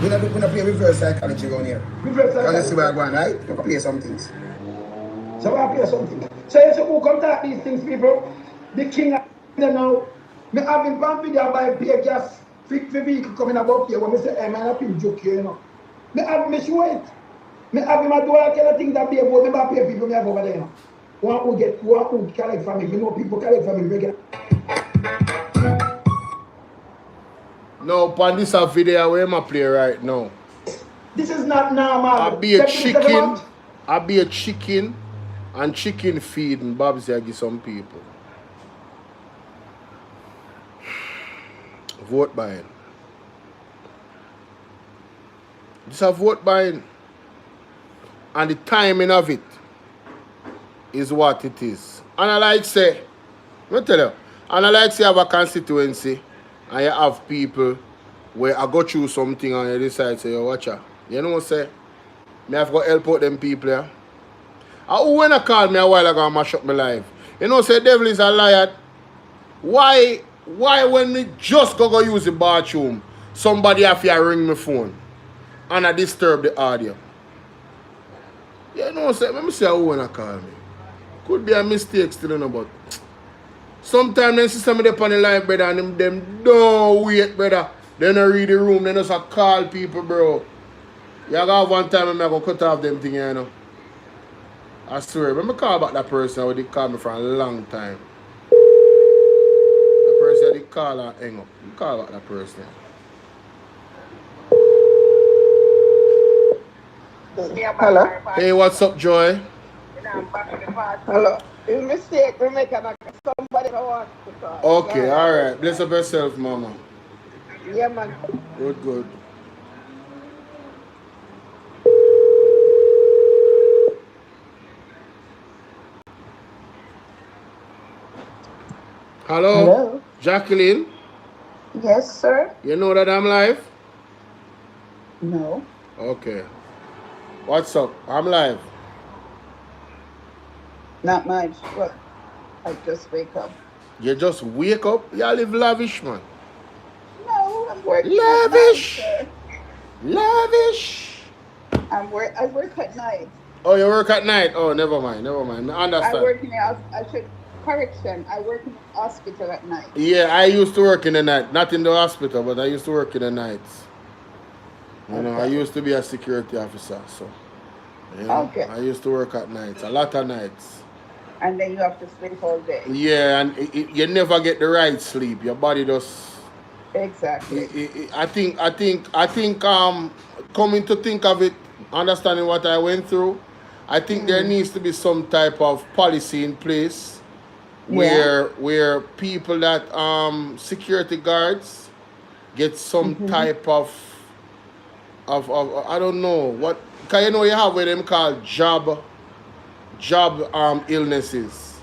We're going to play reverse psychology around here. Reverse psychology. You see where I'm going, right? We're going to play some things. So we're going to play something. So you should come to these things, people. The king, you know, me having one video by pay gas, fit for vehicle coming about here, when I say, hey man, I've been joking, you know. Me have me show it. Me have him do all kind of things that be about, me have pay people, me have over there, you know. One who collect from me, you know, people collect from me regular. No, pan this a video where I play right now. This is not normal. I be a chicken and chicken feed and Bob's here give some people. Vote buying. This a vote buying. And the timing of it is what it is. And I like say, let me tell you, and I like say have a constituency and you have people where I go through something and you decide say, yo, watch out. You know what I say? Me have got help out them people here. And who when I call me a while ago and mash up my life? You know say devil is a liar. Why when me just go use the bathroom, somebody have to ring my phone and I disturb the audio? You know what I say? Let me see who when I call me. Could be a mistake still, you know, but sometimes them system me up on the line, brother, and them don't wait, brother. They don't read the room, they just call people, bro. You got one time I go cut off them thing, you know. I swear, when I call back that person, who did call me for a long time. The person did call and hang up. You call back that person. Hello. Hey, what's up, Joy? Hello. It's a mistake. We make somebody that wants to talk. Okay, alright. Bless up yourself, mama. Yeah, man. Good. Hello? Hello? Jacqueline? Yes, sir? You know that I'm live? No. Okay. What's up? I'm live. Not much. Well, I just wake up. You just wake up? You live lavish, man. No, I'm working at night, Lavish! sir. Lavish! I work at night. Oh, you work at night? Oh, never mind. I understand. I work in correction. I work in the hospital at night. Yeah, I used to work in the night. Not in the hospital, but I used to work in the nights. You know, I used to be a security officer, so. You know, Okay. I used to work at nights, a lot of nights. And then you have to sleep all day. Yeah, and you never get the right sleep. Your body just. Exactly. I think coming to think of it, understanding what I went through, I think there needs to be some type of policy in place where people that security guards get some type of I don't know what, because you know you have what them called job illnesses,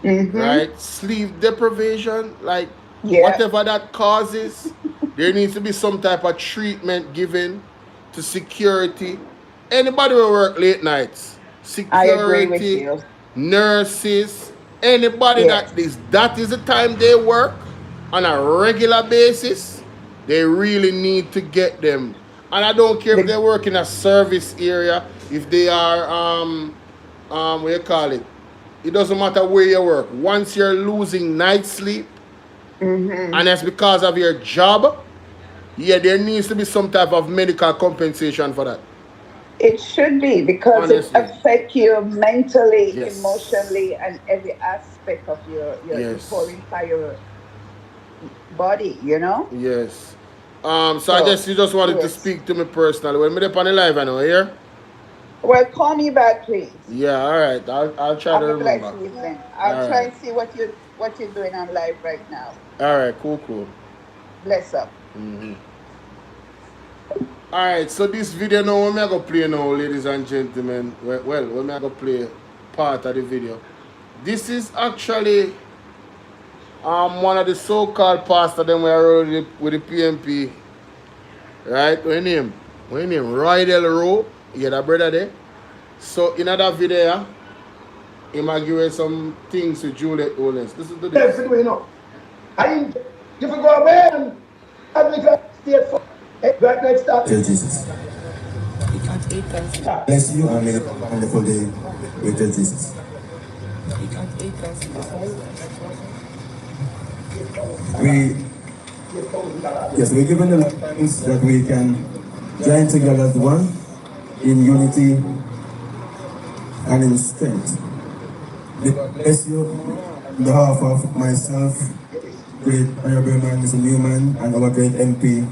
right? Sleep deprivation, like whatever that causes, there needs to be some type of treatment given to security. Anybody who work late nights, I agree with security, you. nurses, anybody that is the time they work on a regular basis, they really need to get them. And I don't care if they work in a service area, if they are what you call it. It doesn't matter where you work. Once you're losing night sleep, and that's because of your job, there needs to be some type of medical compensation for that. It should be, because it affects you mentally, emotionally, and every aspect of your whole entire body, you know? Yes. So I guess you just wanted to speak to me personally. When I'm on the live, I know, here. Well, call me back, please. Yeah, all right. I'll try to remember. Have a blessed evening. I'll try and see what you're doing on live right now. All right, cool. Bless up. All right, so this video now, we're going to play now, ladies and gentlemen. Well, we're going to play part of the video. This is actually one of the so-called pastors that we are with the PMP. Right? What name? Roy Del Rowe. Yeah, that brother there. So in that video, he might give us some things to Juliet Holness. Listen to this. You know, if you go away and advocate state for right next start. Tell Jesus. Bless you and make a wonderful day with Jesus. We're given the thanks that we can join together as one in unity and in strength. Bless you on behalf of myself, great honorable man, Mr. Newman, and our great MP,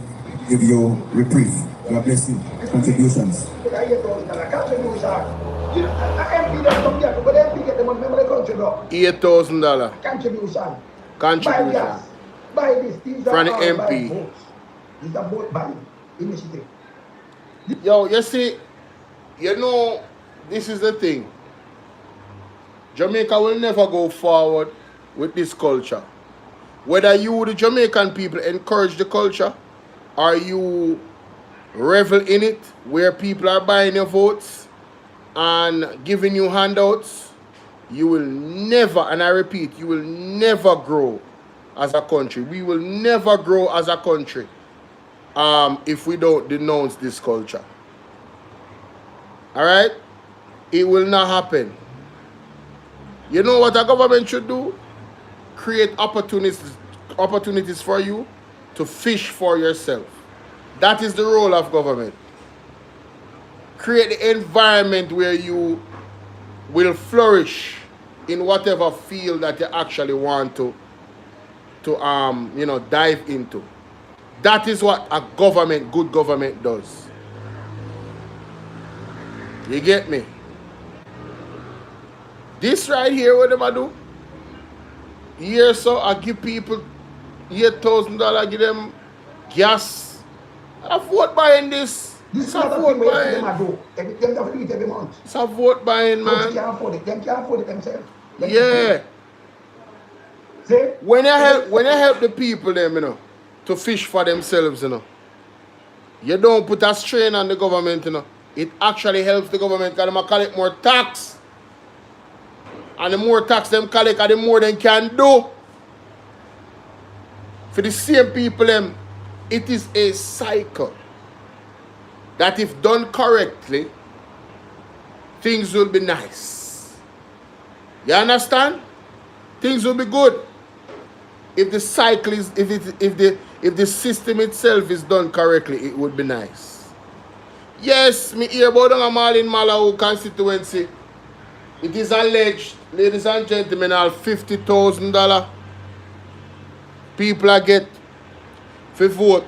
give you reprieve. God bless you. Contributions. $8,000 contribution from the MP. Yo, you see, you know, this is the thing. Jamaica will never go forward with this culture. Whether you, the Jamaican people, encourage the culture, or you revel in it, where people are buying your votes and giving you handouts, you will never, and I repeat, you will never grow as a country. We will never grow as a country if we don't denounce this culture. All right? It will not happen. You know what a government should do? Create opportunities for you to fish for yourself. That is the role of government. Create the environment where you will flourish in whatever field that you actually want to dive into. That is what a government, good government, does. You get me? This right here, what am I do? Here, so I give people $8,000, give them gas. I vote buying this. This is not a thing where them do. Them have to do it every month. It's a vote buying, man. They can't afford it. Them can't afford it themselves. Yeah. See? When you help the people them, you know, to fish for themselves, you know, you don't put a strain on the government, you know. It actually helps the government because they collect more tax. And the more tax them collect, the more they can do. For the same people, them, it is a cycle that if done correctly, things will be nice. You understand? Things will be good. If the cycle is, if the system itself is done correctly, it would be nice. Yes, me hear about a mall in Malawi constituency. It is alleged, ladies and gentlemen, all $50,000 people are get for vote.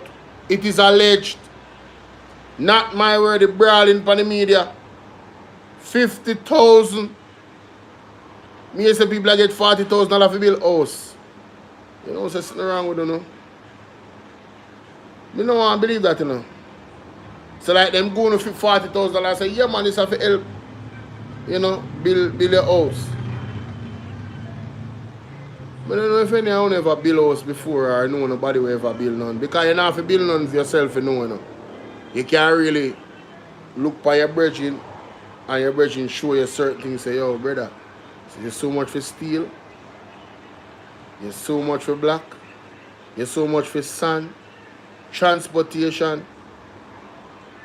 It is alleged. Not my word, the brawling for the media. 50,000. Me say people get $40,000 for build house. You know, there's something wrong with you, know. Me don't want to believe that, you know. So like them going to $40,000 say, yeah man, this have to help, you know, build your house. I don't know if anyone ever build house before or know nobody will ever build none. Because you don't have to build none for yourself, you know. You can't really look by your brethren and your brethren show you certain things, say, yo, brother, so you're so much for steel, you're so much for black, you're so much for sand, transportation.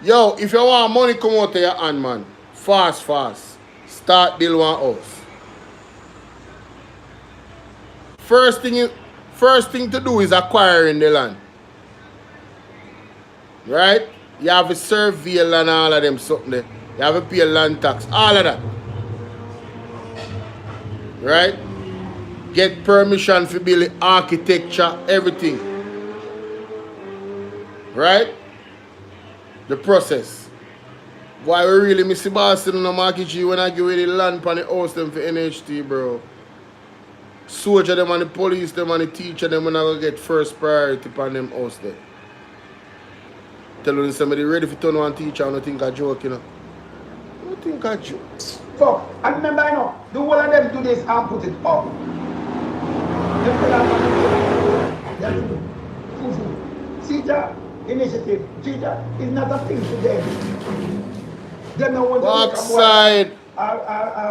Yo, if you want money come out of your hand, man, fast, start build one house. First thing to do is acquiring the land. Right? You have to survey land and all of them something there. You have to pay land tax, all of that. Right? Get permission for build architecture, everything. Right? The process. Why we really miss the Boston and the market G when I give away the land for the house them for NHT, bro. Soldier them and the police them and the teacher them when I go get first priority on them house there. Tell them somebody ready for turn one teacher and I think I joke, you know. I don't think I joke. So, I remember, I know, the whole of them do this and put it up. Teacher initiative, teacher is not a thing to them. They don't want to outside.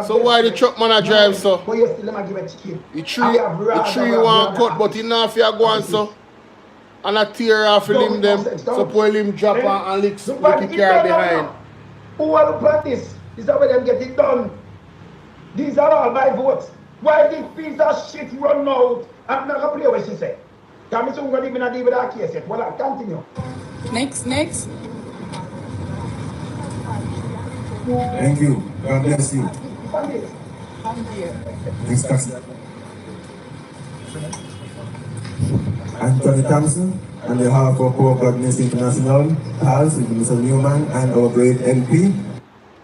So why the truck man a drive so? But you still give a chicken. The tree one cut, but enough you go on so. And a tear off a limb them. So poor limb drop and lick the car behind. Who want to plan this? Is that where them get it done? These are all my votes. Why this piece of shit run out? I'm not going to play what she said. Tell me someone going to even deal with that case yet. Well, I'll continue. Next. Thank you. God bless you. Next person. Anthony Thompson, on behalf of Poor Godness International, Pals with Mr. Newman and our great MP.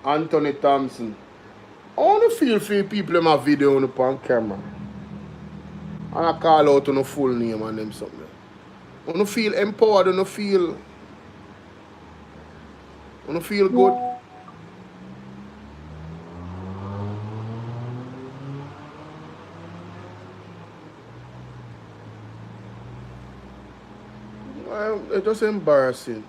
Anthony Thompson. I want to feel for people in my video on camera. And I call out on the full name and them something. I want to feel empowered, I want to feel good. It's just embarrassing.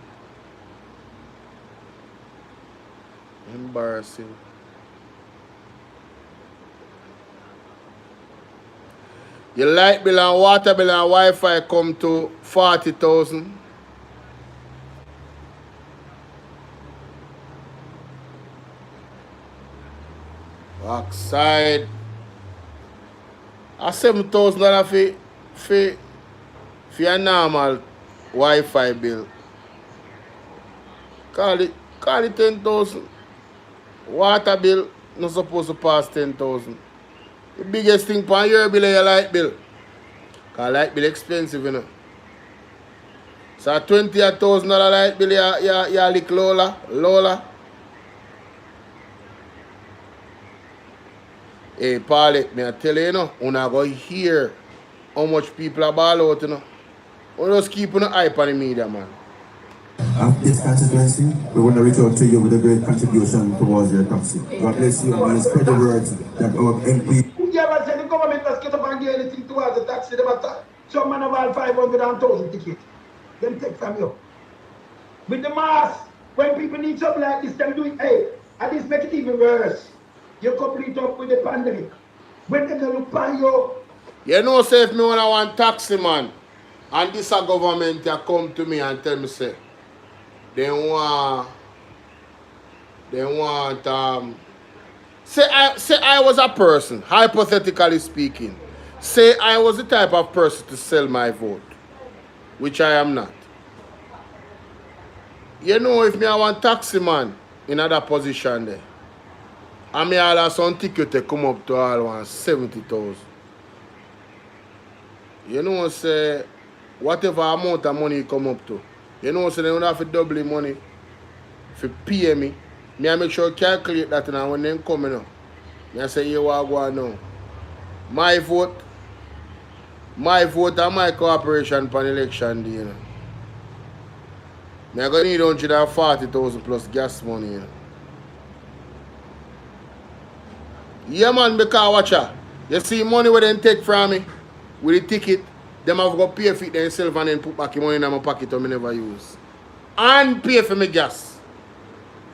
Your light bill and water bill and Wi-Fi come to 40,000. Backside. A $7,000 for your normal Wi-Fi bill. Call it 10,000. Water bill not supposed to pass 10,000. The biggest thing for your bill is your light bill. Because light bill expensive, you know. So $20,000 light bill you lick Lola. Hey, Paulie, me I tell you, know, when I go hear how much people are ball out, you know. We just keep an eye on the media, man. After this constituency, we want to reach out to you with a great contribution towards your taxi. God bless you and spread the word that our MP. ever said the government has get up and give anything towards the taxi, they matter. Some man have all 500 and 1,000 tickets. Them take from you. With the mask, when people need something like this, them do it, hey, and this make it even worse. You couple it up with the pandemic. When they look by you. You know, say if me when I want taxi man, and this a government ya come to me and tell me say, they want say I was a person, hypothetically speaking. Say I was the type of person to sell my vote, which I am not. You know, if me I want taxi man in that position there, and me all have some ticket to come up to all 70,000. You know, say whatever amount of money you come up to, you know, so they don't have to double the money for pay me. I make sure I calculate that and when they come in, I say, you are going now. My vote and my cooperation for the election day, you know. I'm going to need 140,000 plus gas money, you know. Yeah, man, because watch out. You see money where they take from me with the ticket, them have got pay for it themselves and then put back the money in my pocket and I never use. And pay for my gas.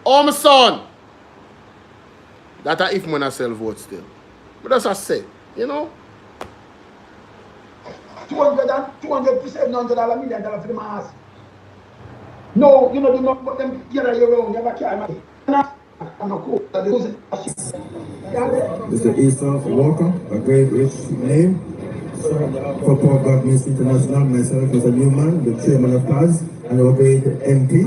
Oh, my son. That's if I sell votes still. But that's what I said, you know. 200 $700 million for the mask. No, you know, do not put them together your own, never carry money. I'm not cool. Mr. Esau Walker, a great rich name. For Poor Black Miss International, myself as a new man, the chairman of PAS, and our great MP.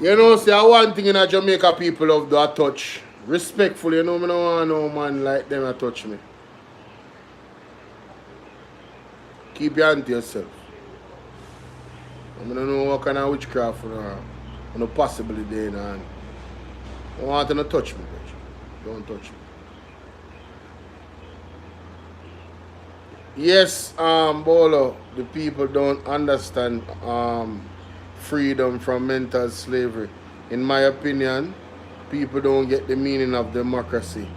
You know, see, one thing in a Jamaica people love do a touch. Respectfully, you know, I don't want no man like them to touch me. Keep your hand to yourself. I don't know what kind of witchcraft you possibly there. I don't want them to touch me, bitch. Don't touch me. Yes, Bolo, the people don't understand freedom from mental slavery. In my opinion, people don't get the meaning of democracy.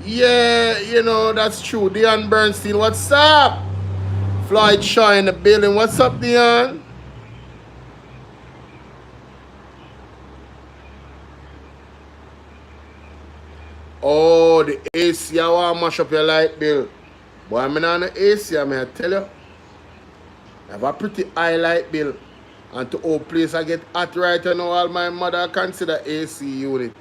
Yeah, you know, that's true. Dion Bernstein, what's up? Floyd Shaw in the building. What's up, Dion? Oh, the AC, I want to mash up your light bill. Boy, I'm not on the AC, I tell you. I have a pretty high light bill. And to all place I get hot right now, all my mother consider AC unit.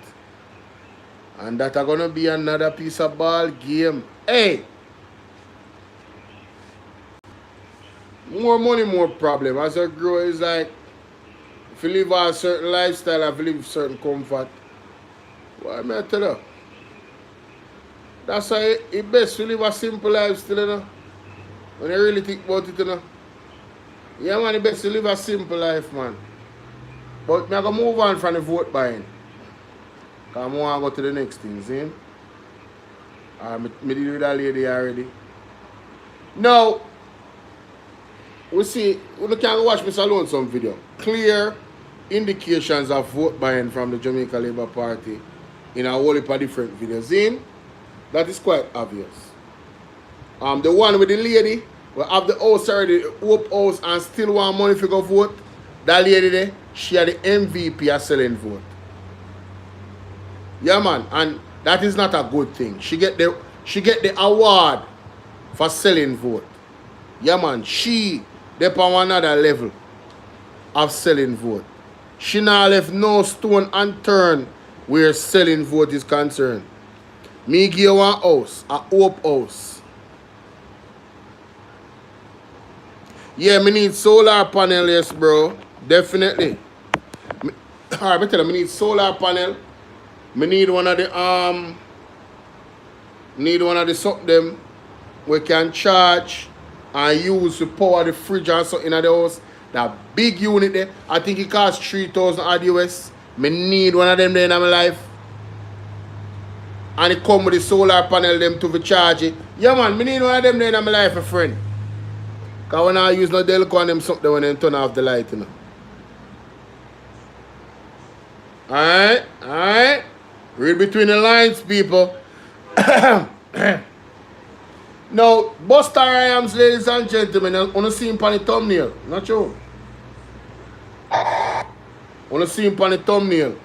And that are gonna be another piece of ball game. Hey! More money, more problem. As I grow, it's like if you live a certain lifestyle, if you live certain comfort. Why may I tell you? That's why it's best to live a simple lifestyle, you know. When you really think about it, you know. Yeah, man, it's best to live a simple life, man. But I'm going to move on from the vote buying. Because I want to go to the next thing, see? I did with that lady already. Now, we see, we can watch Mr. Lonesome video. Clear indications of vote buying from the Jamaica Labour Party in a whole heap of different videos. See? That is quite obvious. The one with the lady, we have the house already, the Hope House, and still want money to go vote. That lady there, she had the MVP of selling vote. Yeah, man, and that is not a good thing. She get the award for selling vote. Yeah, man, she dey on another level of selling vote. She now left no stone unturned where selling vote is concerned. Me give you one house, a Hope House. Yeah, me need solar panel, yes, bro. Definitely. Alright, me tell you, me need solar panel. Me need one of the something we can charge and use to power the fridge and something in the house. That big unit there, I think it costs 3,000 odd US. Me need one of them there in my life. And it come with the solar panel them to charge it. Yeah, man, me need one of them there in my life, a friend. Because when I use no Delco on them something when they turn off the light, you know. Alright? Alright? Read between the lines, people. Now, Busta Rhymes, ladies and gentlemen, I want to see him on the thumbnail. Not true. I want to see him on the thumbnail.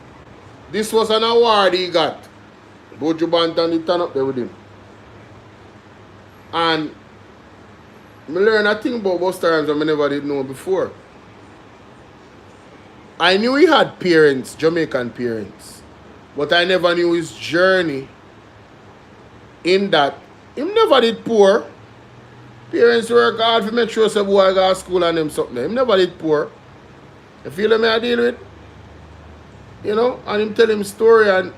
This was an award he got. Buju Banton did turn up there with him. And I learned a thing about Busta Rhymes that I never did know before. I knew he had parents, Jamaican parents, but I never knew his journey in that him never did poor. Parents work hard to make sure some boy go to school and them something. Him never did poor. You feel me I deal with? You know, and him tell him story and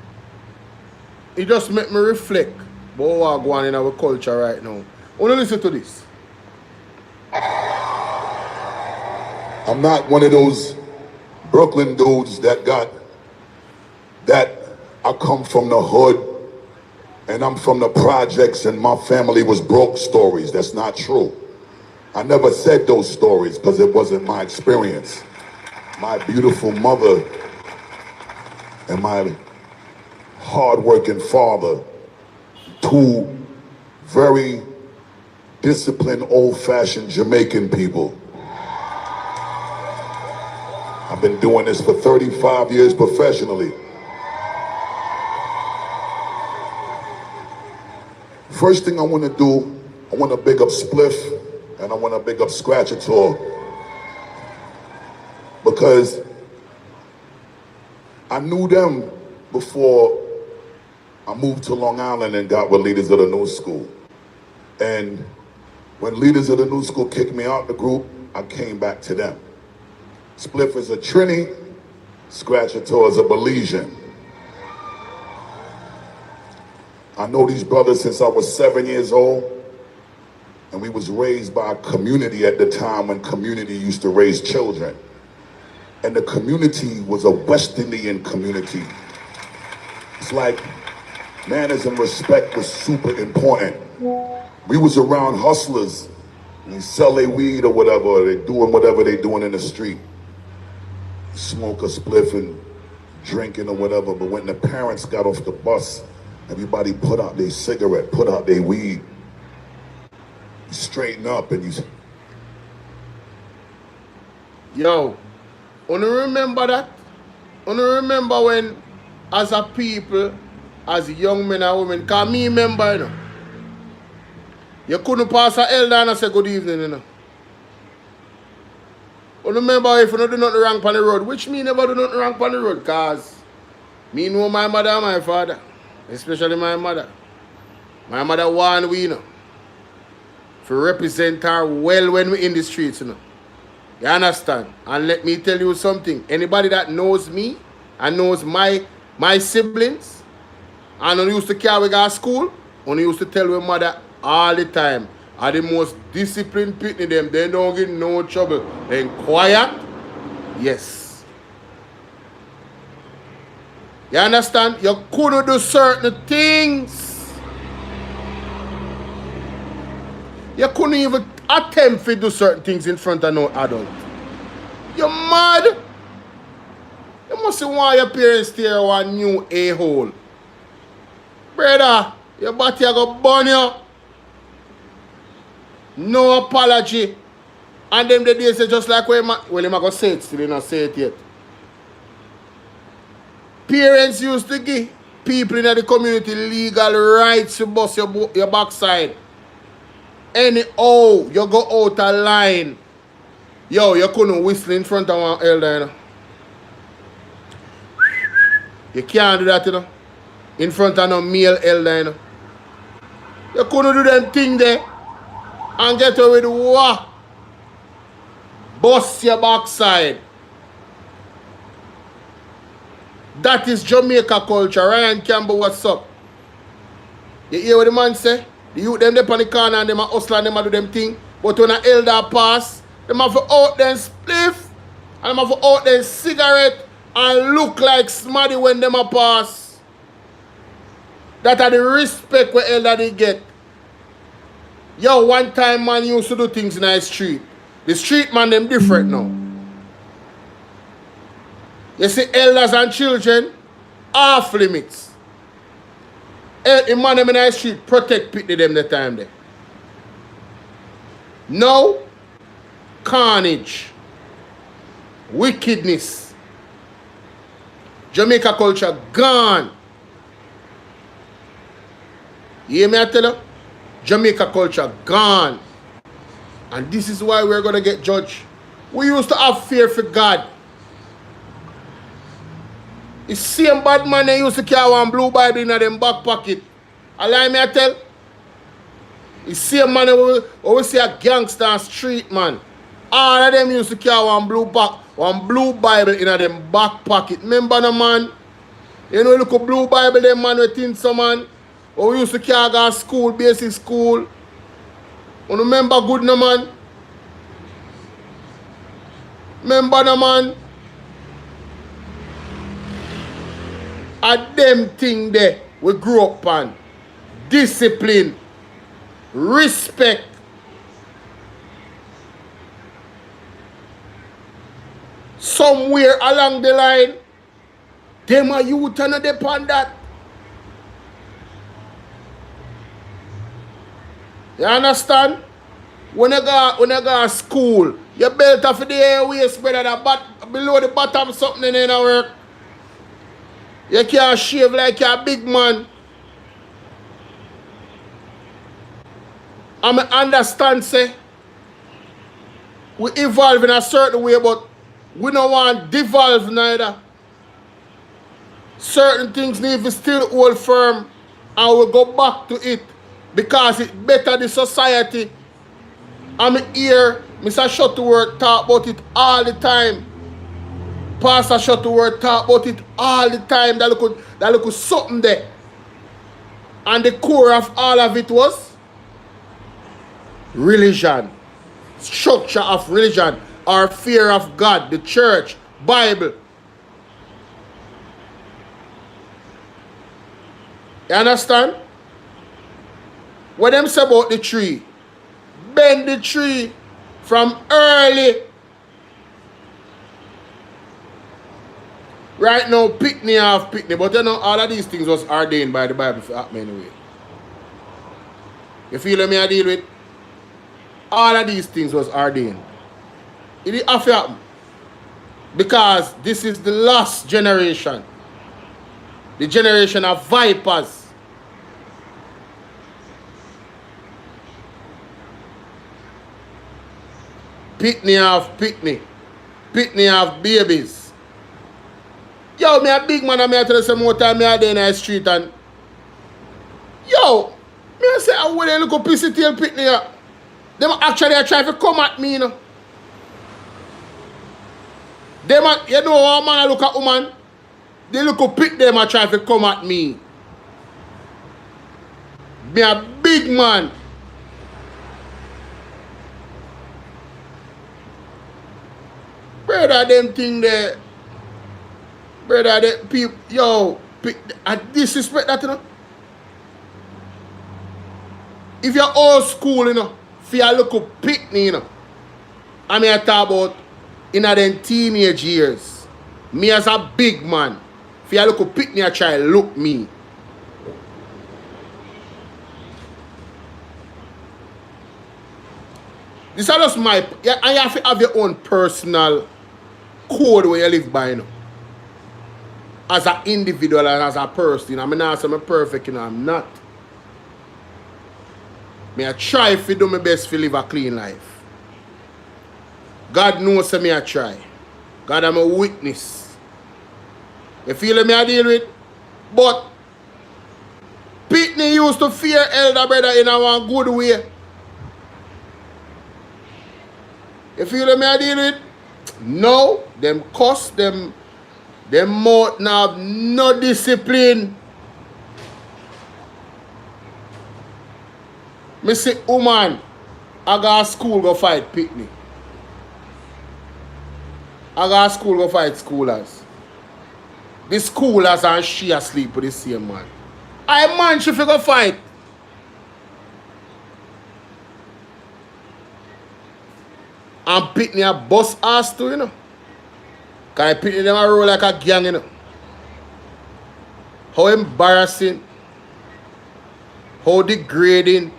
it just make me reflect about what going on in our culture right now. I want to listen to this. I'm not one of those Brooklyn dudes that I come from the hood and I'm from the projects and my family was broke stories. That's not true. I never said those stories because it wasn't my experience. My beautiful mother and my hard-working father, two very disciplined, old-fashioned Jamaican people. I've been doing this for 35 years professionally. First thing I want to do, I want to big up Spliff and I want to big up Scratchator because I knew them before I moved to Long Island and got with Leaders of the New School. And when Leaders of the New School kicked me out the group, I came back to them. Spliff is a Trini, Scratchator is a Belizean. I know these brothers since I was 7 years old, and we was raised by a community at the time when community used to raise children. And the community was a West Indian community. It's like manners and respect was super important. We was around hustlers, and they sell their weed or whatever, or they doing whatever they doing in the street. Smoke a spliff and drinking or whatever, but when the parents got off the bus, everybody put out their cigarette, put out their weed. You straighten up and you... Yo, wanna remember that? Wanna remember when, as a people, as young men and women, cause me remember, you know, you couldn't pass an elder and say good evening, you know. Remember if you don't do nothing wrong on the road, which me never do nothing wrong on the road, cause me know my mother and my father, especially my mother. My mother warned we, you know, to represent her well when we in the streets, you know. You understand? And let me tell you something. Anybody that knows me and knows my siblings, and I used to carry to school, and used to tell my mother all the time, are the most disciplined pitney them. They don't get no trouble. They quiet. Yes. You understand? You couldn't do certain things. You couldn't even attempt to do certain things in front of no adult. You're mad. You must want your parents steer one new a-hole. Brother, your body go burn you. No apology. And them the days say just like when well, I'm going to say it still, not say it yet. Parents used to give people in the community legal rights to bust your backside. Anyhow, you go out of line. Yo, you couldn't whistle in front of one elder, you know. You can't do that, you know. In front of no male elder, you know. You couldn't do them thing there. And get away with what? Bust your backside. That is Jamaica culture. Ryan Campbell, what's up? You hear what the man say? The youth them up on the corner and them a hustle and them a do them thing. But when an elder pass, them have to out them spliff and them have to out them cigarette and look like smarty when them a pass. That are the respect where elder they get. Yo, one time man used to do things in the street. The street man them different now. You see, elders and children, off limits. 1 The man them in the street protect Pitney them the time there. Now, carnage, wickedness, Jamaica culture gone. You hear me I tell you? Jamaica culture gone. And this is why we're going to get judged. We used to have fear for God. The same bad man they used to carry one blue Bible in them back pocket. Allow me I tell? The same man we see a gangster on street, man. All of them used to carry one blue Bible in them back pocket. Remember no man? You know look at blue Bible them man we think so man. Or we used to carry go school, basic school. You remember good no man? Remember no man? At them thing there we grew up on. Discipline. Respect. Somewhere along the line, them a youth and depend that. You understand? When you go to school, you belt off the airways, brother, below the bottom something in the work. You can't shave like you're a big man. I understand, say, we evolve in a certain way, but we don't want to devolve neither. Certain things need to still hold firm and we go back to it because it better the society. I'm here, Mr. Shuttleworth talk about it all the time. Pastor Shuttleworth talk about it all the time. That look something there. And the core of all of it was religion. Structure of religion. Or fear of God. The church. Bible. You understand? What them say about the tree? Bend the tree from early. Right now, Pitney off Pitney. But you know, all of these things was ordained by the Bible for happen anyway. You feel me I deal with? All of these things was ordained. It have to happen. Because this is the last generation. The generation of vipers. Pitney off Pitney. Pitney off babies. Yo, me a big man and me a tell you some more time me a day in the street and yo, me a say I want a little pissy tail Pitney here. Them actually are trying to come at me, you know. Them a, you know how man a look at woman? They look at Pit them a try to come at me. Me a big man. Brother, them thing there. Brother, the people, yo, I disrespect that, you know. If you're old school, you know, for your look Pitney, you know. I mean, I talk about in them teenage years. Me as a big man, for your look Pitney, I try to look me. This is just my, yeah, and you have to have your own personal code where you live by, you know. As an individual and as a person. I mean, not say I'm perfect, you know, I'm not. I try to do my best to live a clean life. God knows me I try. God I'm a witness. You feel me I deal with? But Pitney used to fear elder brother in a one good way. You feel me I deal with? No, them cuss, them mouth now have no discipline. Me say, woman, I got to school go fight Pitney. I got to school go fight schoolers. The schoolers and she asleep with the same man. I man she go fight. And Pitney a bust ass too, you know. Because Pitney them a roll like a gang, you know. How embarrassing. how degrading.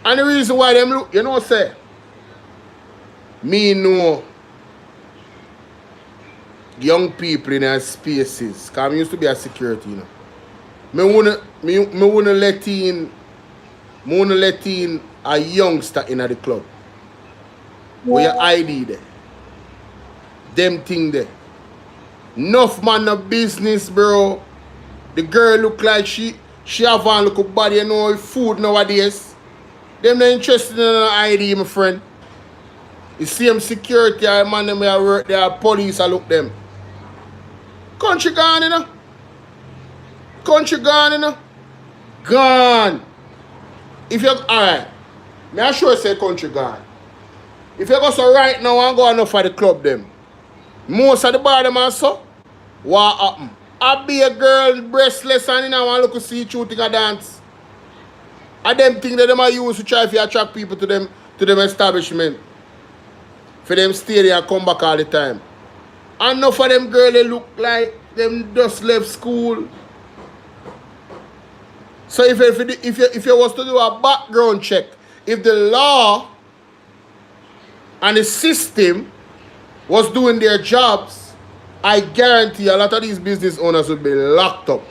And the reason why them look, you know, say, me know young people in their spaces, because I used to be a security, you know. Me wanna let in a youngster in the club. Where your ID there. Them thing there. Enough man no business, bro. The girl look like she have a look body, you know, food nowadays. Them not interested in an ID, my friend. You see them security, man, them I work there, police, I look them. Country gone, you know. Country gone, you know. Gone. If you, alright, me I sure say country gone. If you go so right now and go enough for the club them, most of the bar them are so, what happen? I be a girl breastless and you know want look to see shooting a dance. And them thing that them are use to try to attract people to them establishment. For them stay there and come back all the time. And enough of them girls they look like them just left school. So if you was to do a background check, if the law and the system was doing their jobs, I guarantee a lot of these business owners would be locked up.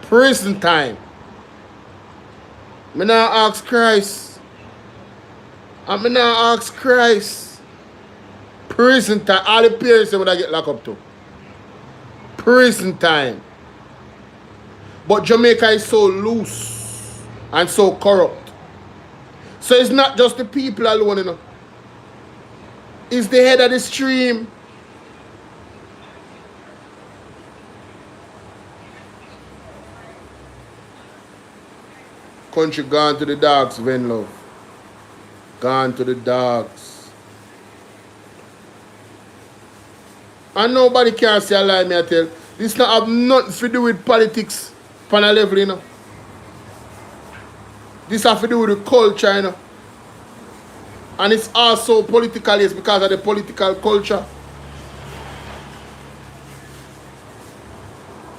Prison time. Me now ask Christ. And me now ask Christ. Prison time. All the parents would I get locked up to. Prison time. But Jamaica is so loose and so corrupt. So it's not just the people alone, you know. It's the head of the stream. Country gone to the dogs, Ven Love. Gone to the dogs. And nobody can say a lie, me I tell. This not have nothing to do with politics on a level, you know. This have to do with the culture, you know. And it's also political, it's because of the political culture.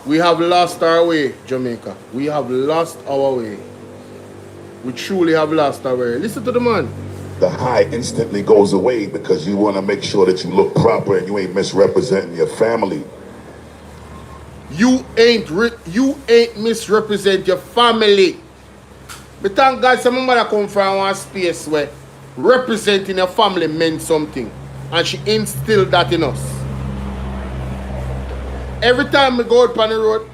We have lost our way, Jamaica. We have lost our way. We truly have lost our way. Listen to the man. The high instantly goes away because you want to make sure that you look proper and you ain't misrepresenting your family. You ain't misrepresent your family. But thank God some mother come from one space where representing your family meant something. And she instilled that in us. Every time we go out on the road,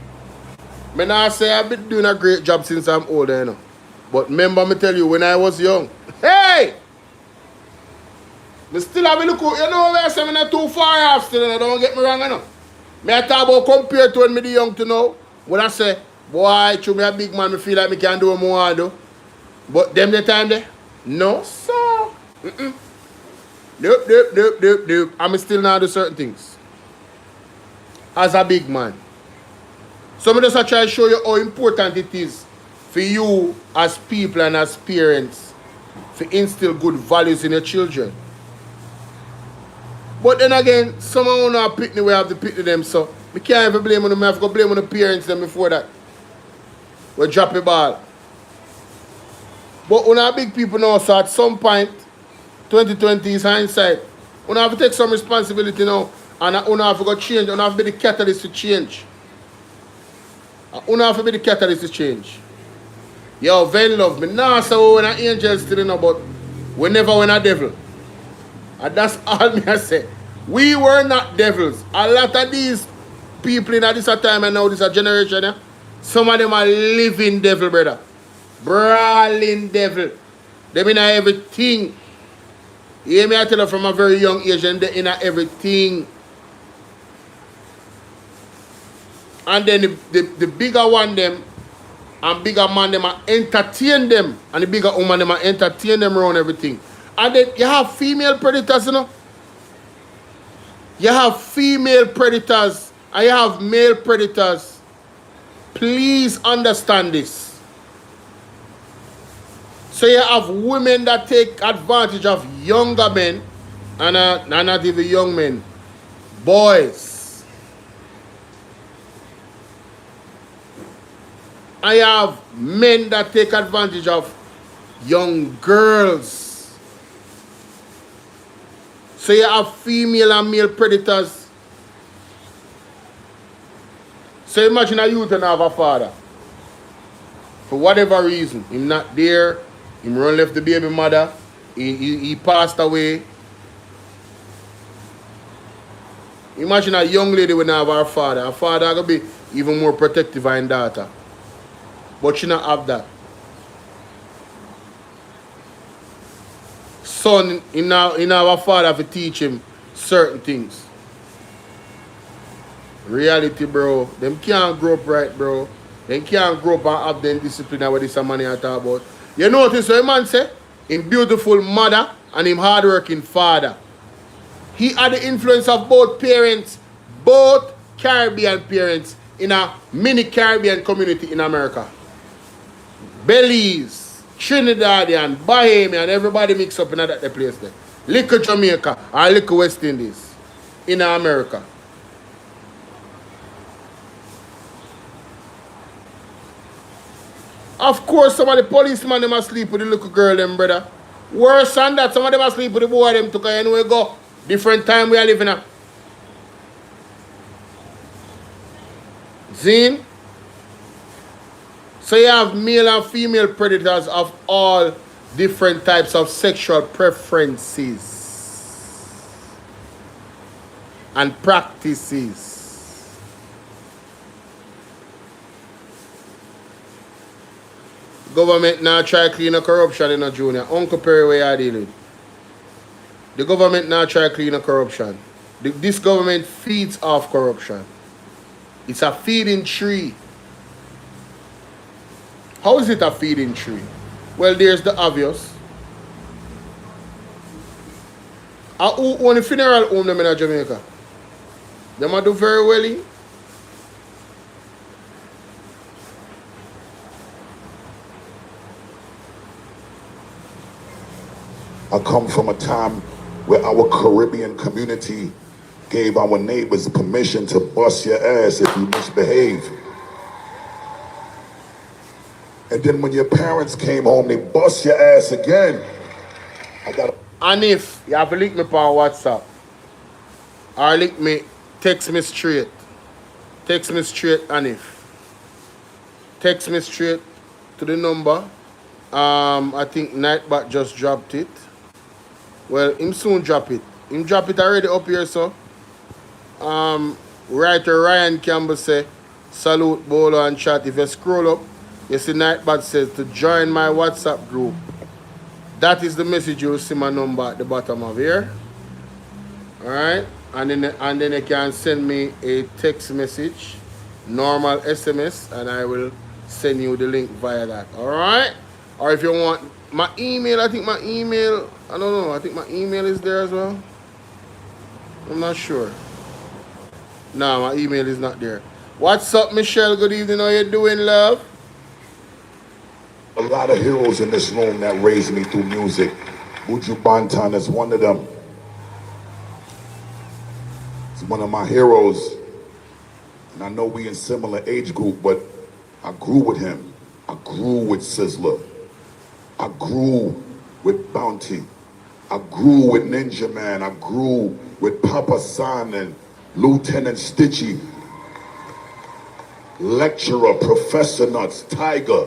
I now say I've been doing a great job since I'm older, you know. But remember me tell you, when I was young, hey! Me still have a look out, you know where I say I'm not too far off still, and don't get me wrong, you know. Me I talk about compared to when me the young to now. When I say, boy, to me a big man, me feel like me can do what more I do. But them the time there, no sir. Nope. I'm still now do certain things. As a big man. So me just try to show you how important it is for you as people and as parents to instill good values in your children. But then again, some of them are picking we have to pick them, so we can't even blame them. I have to blame on the parents them before that. We drop the ball. But when our big people know, so at some point, 2020 is hindsight. We have to take some responsibility now, and we have to go change. We have to be the catalyst to change. We have to be the catalyst to change. Yo, Ven Love, me now so when an angel still you know, but we never win a devil. And that's all me I say. We were not devils. A lot of these people in this time and now this generation, yeah, some of them are living devil, brother. Brawling devil. They mean everything. You hear me I tell you from a very young age and they in everything. And then the bigger one them and bigger man them are entertain them. And the bigger woman them are entertain them around everything. And then you have female predators, you know. You have female predators and you have male predators. Please understand this. So you have women that take advantage of younger men and not even young men. Boys. I have men that take advantage of young girls. So you have female and male predators. So imagine a youth and have a father. For whatever reason, him not there, him run left the baby mother, he passed away. Imagine a young lady when have her father. Her father gonna be even more protective of her daughter. But she not have that. Son, in our father to teach him certain things. Reality, bro. Them can't grow up right, bro. They can't grow up and have them discipline what this money I talk about. You notice what a man say? Him beautiful mother and him hardworking father. He had the influence of both parents, both Caribbean parents in a mini Caribbean community in America. Belize, Trinidadian, Bahamian, everybody mix up in that place there. Little Jamaica or little West Indies in America. Of course, some of the policemen them asleep with the little girl them, brother. Worse than that, some of them asleep with the boy them took anyway go. Different time we are living at. Zine? So you have male and female predators of all different types of sexual preferences and practices. Government now try to clean up corruption in a junior. Uncle Perry, where you dealing? The government now try to clean up corruption. This government feeds off corruption. It's a feeding tree. How is it a feeding tree? Well, there's the obvious. Who own the funeral home them in Jamaica? Them do very well. I come from a time where our Caribbean community gave our neighbors permission to bust your ass if you misbehave. And then when your parents came home, they bust your ass again. And if you have to link me on WhatsApp, or link me, text me straight. Text me straight, and if. Text me straight to the number. I think Nightbot just dropped it. Well, him soon drop it. Him drop it already up here, so. Writer Ryan Campbell say, salute Bolo and chat. If you scroll up, you see Nightbot says to join my WhatsApp group. That is the message. You'll see my number at the bottom of here. Alright? And then you can send me a text message, normal SMS, and I will send you the link via that. Alright? Or if you want my email, I think my email, I don't know, I think my email is there as well. I'm not sure. No, my email is not there. What's up, Michelle? Good evening. How you doing, love? A lot of heroes in this room that raised me through music. Buju Banton is one of them. He's one of my heroes. And I know we in similar age group, but I grew with him. I grew with Sizzler. I grew with Bounty. I grew with Ninja Man. I grew with Papa San and Lieutenant Stitchy. Lecturer, Professor Nuts, Tiger.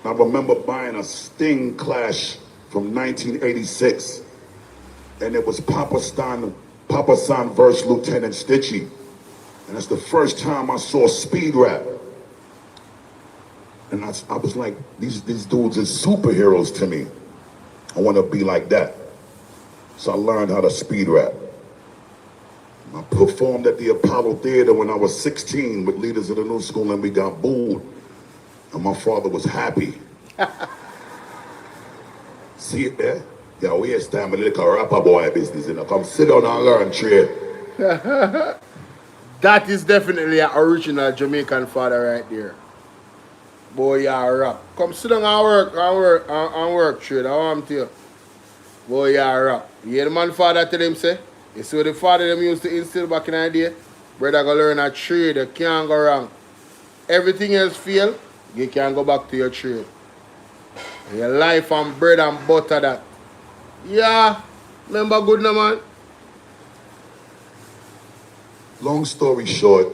I remember buying a Sting Clash from 1986. And it was Papa San versus Lieutenant Stitchy. And that's the first time I saw speed rap. And I was like, these dudes are superheroes to me. I want to be like that. So I learned how to speed rap. I performed at the Apollo Theater when I was 16 with leaders of the new school, and we got booed. And my father was happy. See it there? Yeah, we is time a little rapper boy business, you know. Come sit down and learn trade. That is definitely an original Jamaican father right there. Boy, yeah, rap. Come sit down and work trade. I want to you. Boy, yeah, rap. You hear the man father tell him say? You see what the father them used to instill back in the day? Brother go learn a trade, you can't go wrong. Everything else fail, You can go back to your trade. Your life and bread and butter that. Yeah. Remember good no man? Long story short,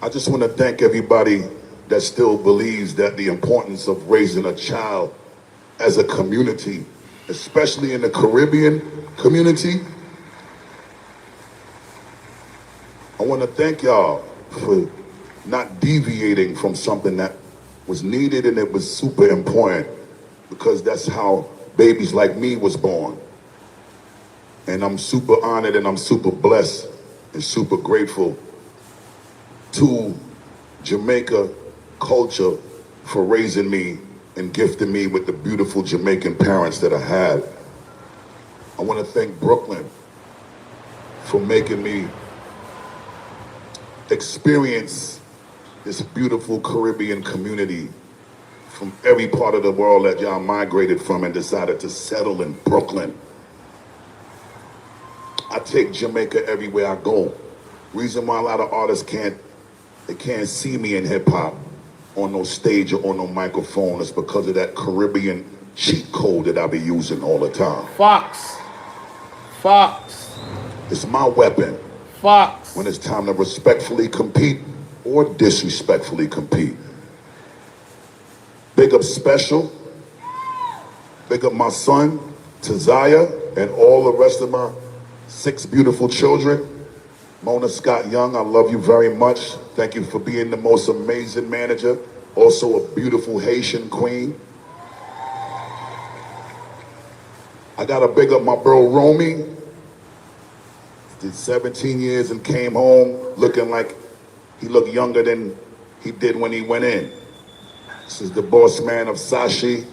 I just want to thank everybody that still believes that the importance of raising a child as a community, especially in the Caribbean community. I want to thank y'all for not deviating from something that was needed and it was super important, because that's how babies like me was born. And I'm super honored and I'm super blessed and super grateful to Jamaica culture for raising me and gifting me with the beautiful Jamaican parents that I had. I want to thank Brooklyn for making me experience this beautiful Caribbean community from every part of the world that y'all migrated from and decided to settle in Brooklyn. I take Jamaica everywhere I go. Reason why a lot of artists can't see me in hip hop on no stage or on no microphone is because of that Caribbean cheat code that I be using all the time. Fox. It's my weapon. Fox. When it's time to respectfully compete or disrespectfully compete. Big up Special. Big up my son, Tazaya, and all the rest of my 6 beautiful children. Mona Scott Young, I love you very much. Thank you for being the most amazing manager. Also a beautiful Haitian queen. I gotta big up my bro Romy. Did 17 years and came home looking like he looked younger than he did when he went in. This is the boss man of Sashi.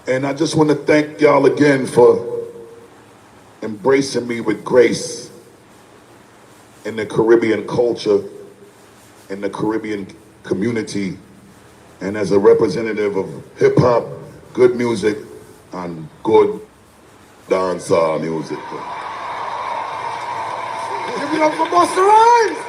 And I just want to thank y'all again for embracing me with grace in the Caribbean culture, in the Caribbean community, and as a representative of hip hop, good music, and good dancehall music. Give it up for Busta Rhymes!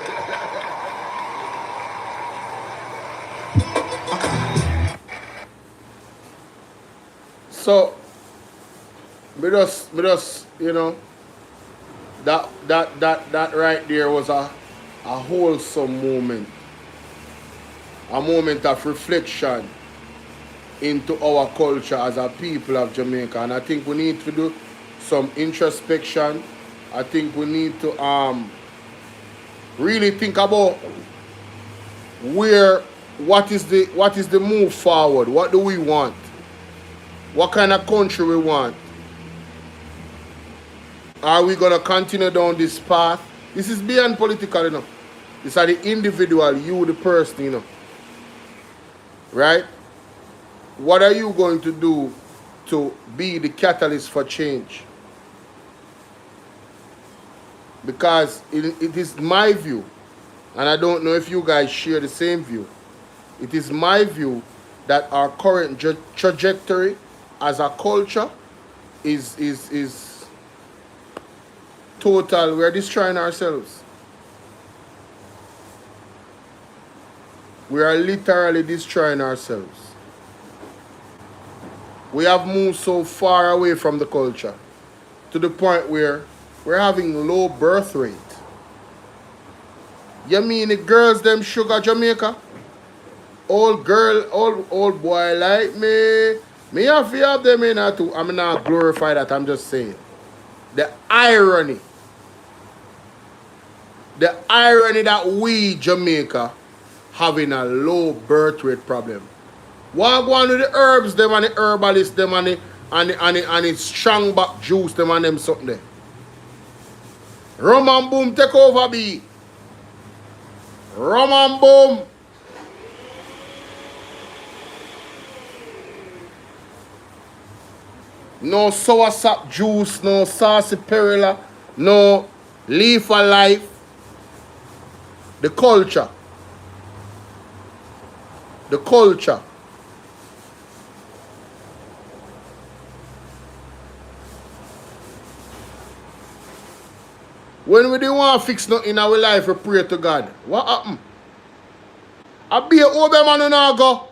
So, me just, you know, that right there was a wholesome moment. A moment of reflection into our culture as a people of Jamaica. And I think we need to do some introspection. I think we need to really think about what is the move forward? What do we want? What kind of country we want? Are we gonna continue down this path? This is beyond political, you know. These are the individual, you the person, you know. Right? What are you going to do to be the catalyst for change? Because it is my view, and I don't know if you guys share the same view. It is my view that our current trajectory as a culture is total. We're destroying ourselves. We are literally destroying ourselves. We have moved so far away from the culture to the point where we're having low birth rate. You mean the girls them sugar Jamaica? Old boy like me. Me have to have them in too. I'm not glorify that, I'm just saying. The irony that we Jamaica having a low birth rate problem. What go on with the herbs them and the herbalists them and the strong back juice them and them something there. Rum and boom take over B. Rum and boom. No soursop juice, no sarsaparilla, no leaf of life. The culture. The culture. When we didn't want to fix nothing in our life, we pray to God. What happened? I be a Obe man now go.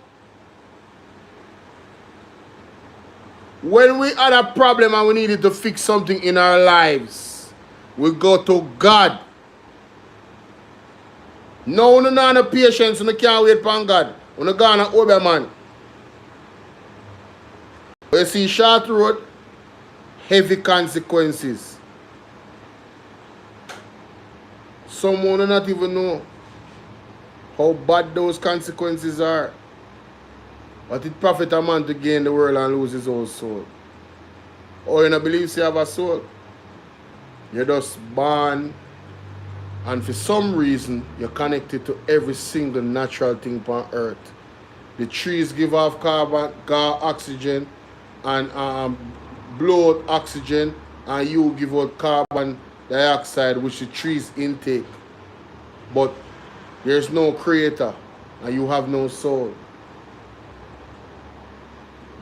When we had a problem and we needed to fix something in our lives, we go to God. No, no, no, no patience, no can't wait for God. We no go on a Obe man. You see short road, heavy consequences. Someone do not even know how bad those consequences are. But it profit a man to gain the world and lose his own soul. Or you don't believe you have a soul? You're just born, and for some reason you're connected to every single natural thing on earth. The trees give off oxygen and blow out oxygen, and you give out carbon dioxide, which the trees intake. But there's no creator and you have no soul.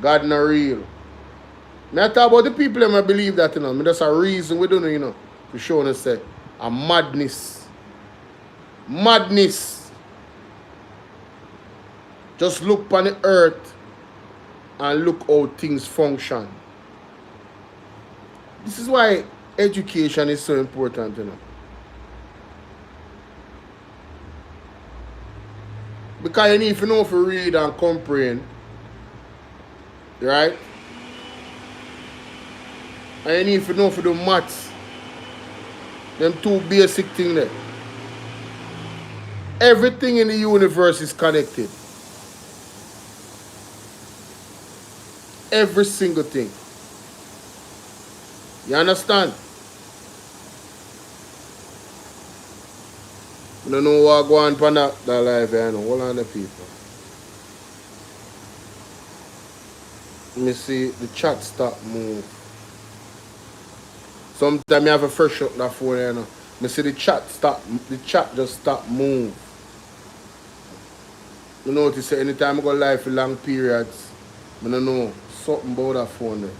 God not real. Me talk about the people that believe that, you know. That's a reason we don't know, you know, to show us say a madness. Madness. Just look upon the earth and look how things function. This is why education is so important, you know. Because you need to know to read and comprehend. Right? And you need to know to do maths. Them two basic things there. Everything in the universe is connected. Every single thing. You understand? I don't know what go on for that life here, you know. Hold on the people. Let me see the chat stop move. Sometimes you have a fresh up that phone, you know. I see the chat just stop move. You notice that anytime I go live for long periods, I don't know something about that phone there.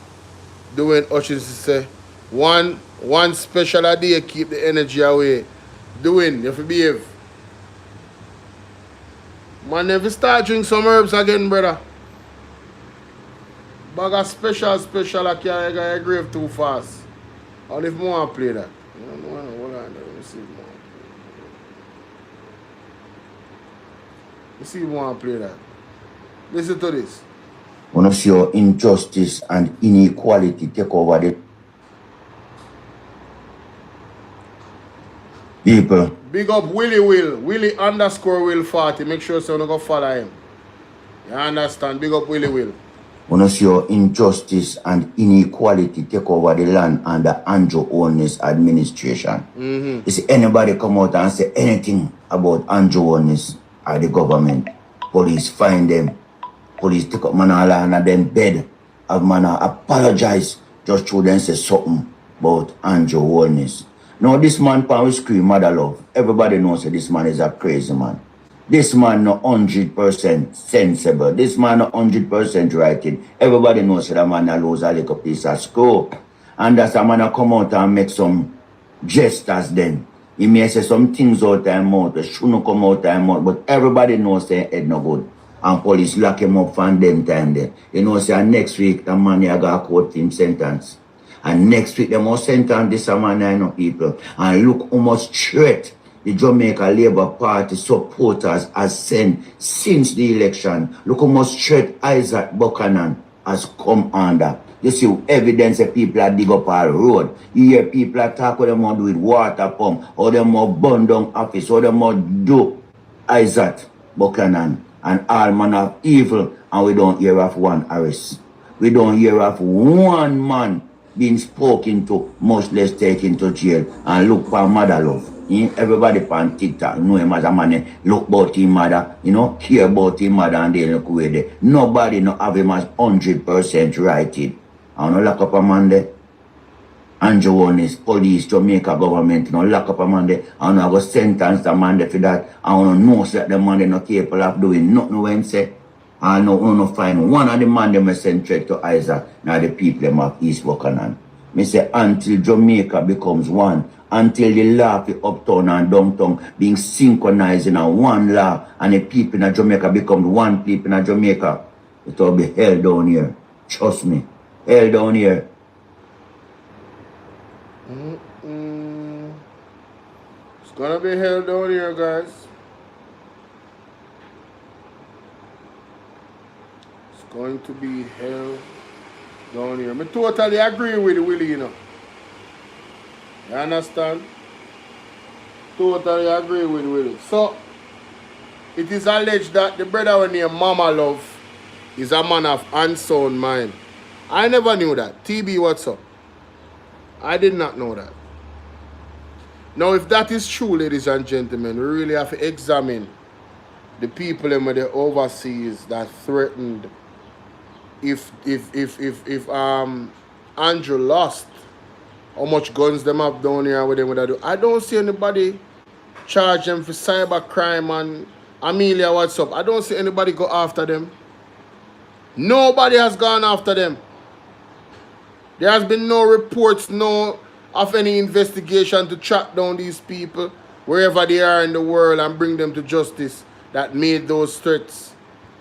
Doing Hutchins say one special a day keep the energy away. Doing, you have to behave. Man, never start drinking some herbs again, brother. Bag of special I can't get a grave too fast. Or if more play that. Hold on, let me see more. Let's see more play that. Listen to this. One of your injustice and inequality take over the people. Big up Willie underscore Will 40. Make sure so you don't go follow him. You understand? Big up Will. One of your injustice and inequality take over the land under Andrew Holness administration. You see anybody come out and say anything about Andrew Holness or the government, police find them. Police take up man and then bed. Have man apologize just to them say something about Andrew Holness. Now this man can scream mother love. Everybody knows that this man is a crazy man. This man not 100% sensible. This man not 100% righted. Everybody knows that man lose a little piece of skull. And that's a man come out and make some gestures then. He may say some things out their mouth, they shouldn't come out their mouth, but everybody knows that head no good. And police lock him up from them time there. You know, say next week the man here got a court him sentence. And next week they must sentence this man I know people. And look how much threat the Jamaica Labour Party supporters has sent since the election. Look how much threat Isaac Buchanan has come under. You see evidence that people are dig up our road. You hear people attack what they want to do with water pump, or they want burn down office, or they want do Isaac Buchanan and all manner of evil, and we don't hear of one arrest. We don't hear of one man being spoken to, much less taken to jail. And look for mother love. Everybody on TikTok know him as a man, look about his mother, you know, care about his mother and they look away there. Nobody no have him as 100% righted. I don't lock up a man there. Andrew Holness, police, Jamaica government, you know, lock up a man there. I don't go sentence the man there for that. I don't know that the man there not capable of doing nothing when him say. I no find one of the man them send threat to Isaac, now the people them of East Buchanan. Me say until Jamaica becomes one until the law for uptown and downtown being synchronized in a one law and the people in Jamaica become one people in Jamaica. It will be hell down here. Trust me. Hell down here. It's gonna be hell down here, guys. It's going to be hell down here. I totally agree with Willie, you know. You understand? Totally agree with Willie. So, it is alleged that the brother named Mama Love is a man of unsound mind. I never knew that. TB, what's up? I did not know that. Now, if that is true, ladies and gentlemen, we really have to examine the people in the overseas that threatened if Andrew lost, how much guns them have down here with them would I do. I don't see anybody charge them for cyber crime and Amelia, what's up? I don't see anybody go after them. Nobody has gone after them. There has been no reports, no of any investigation to track down these people wherever they are in the world and bring them to justice that made those threats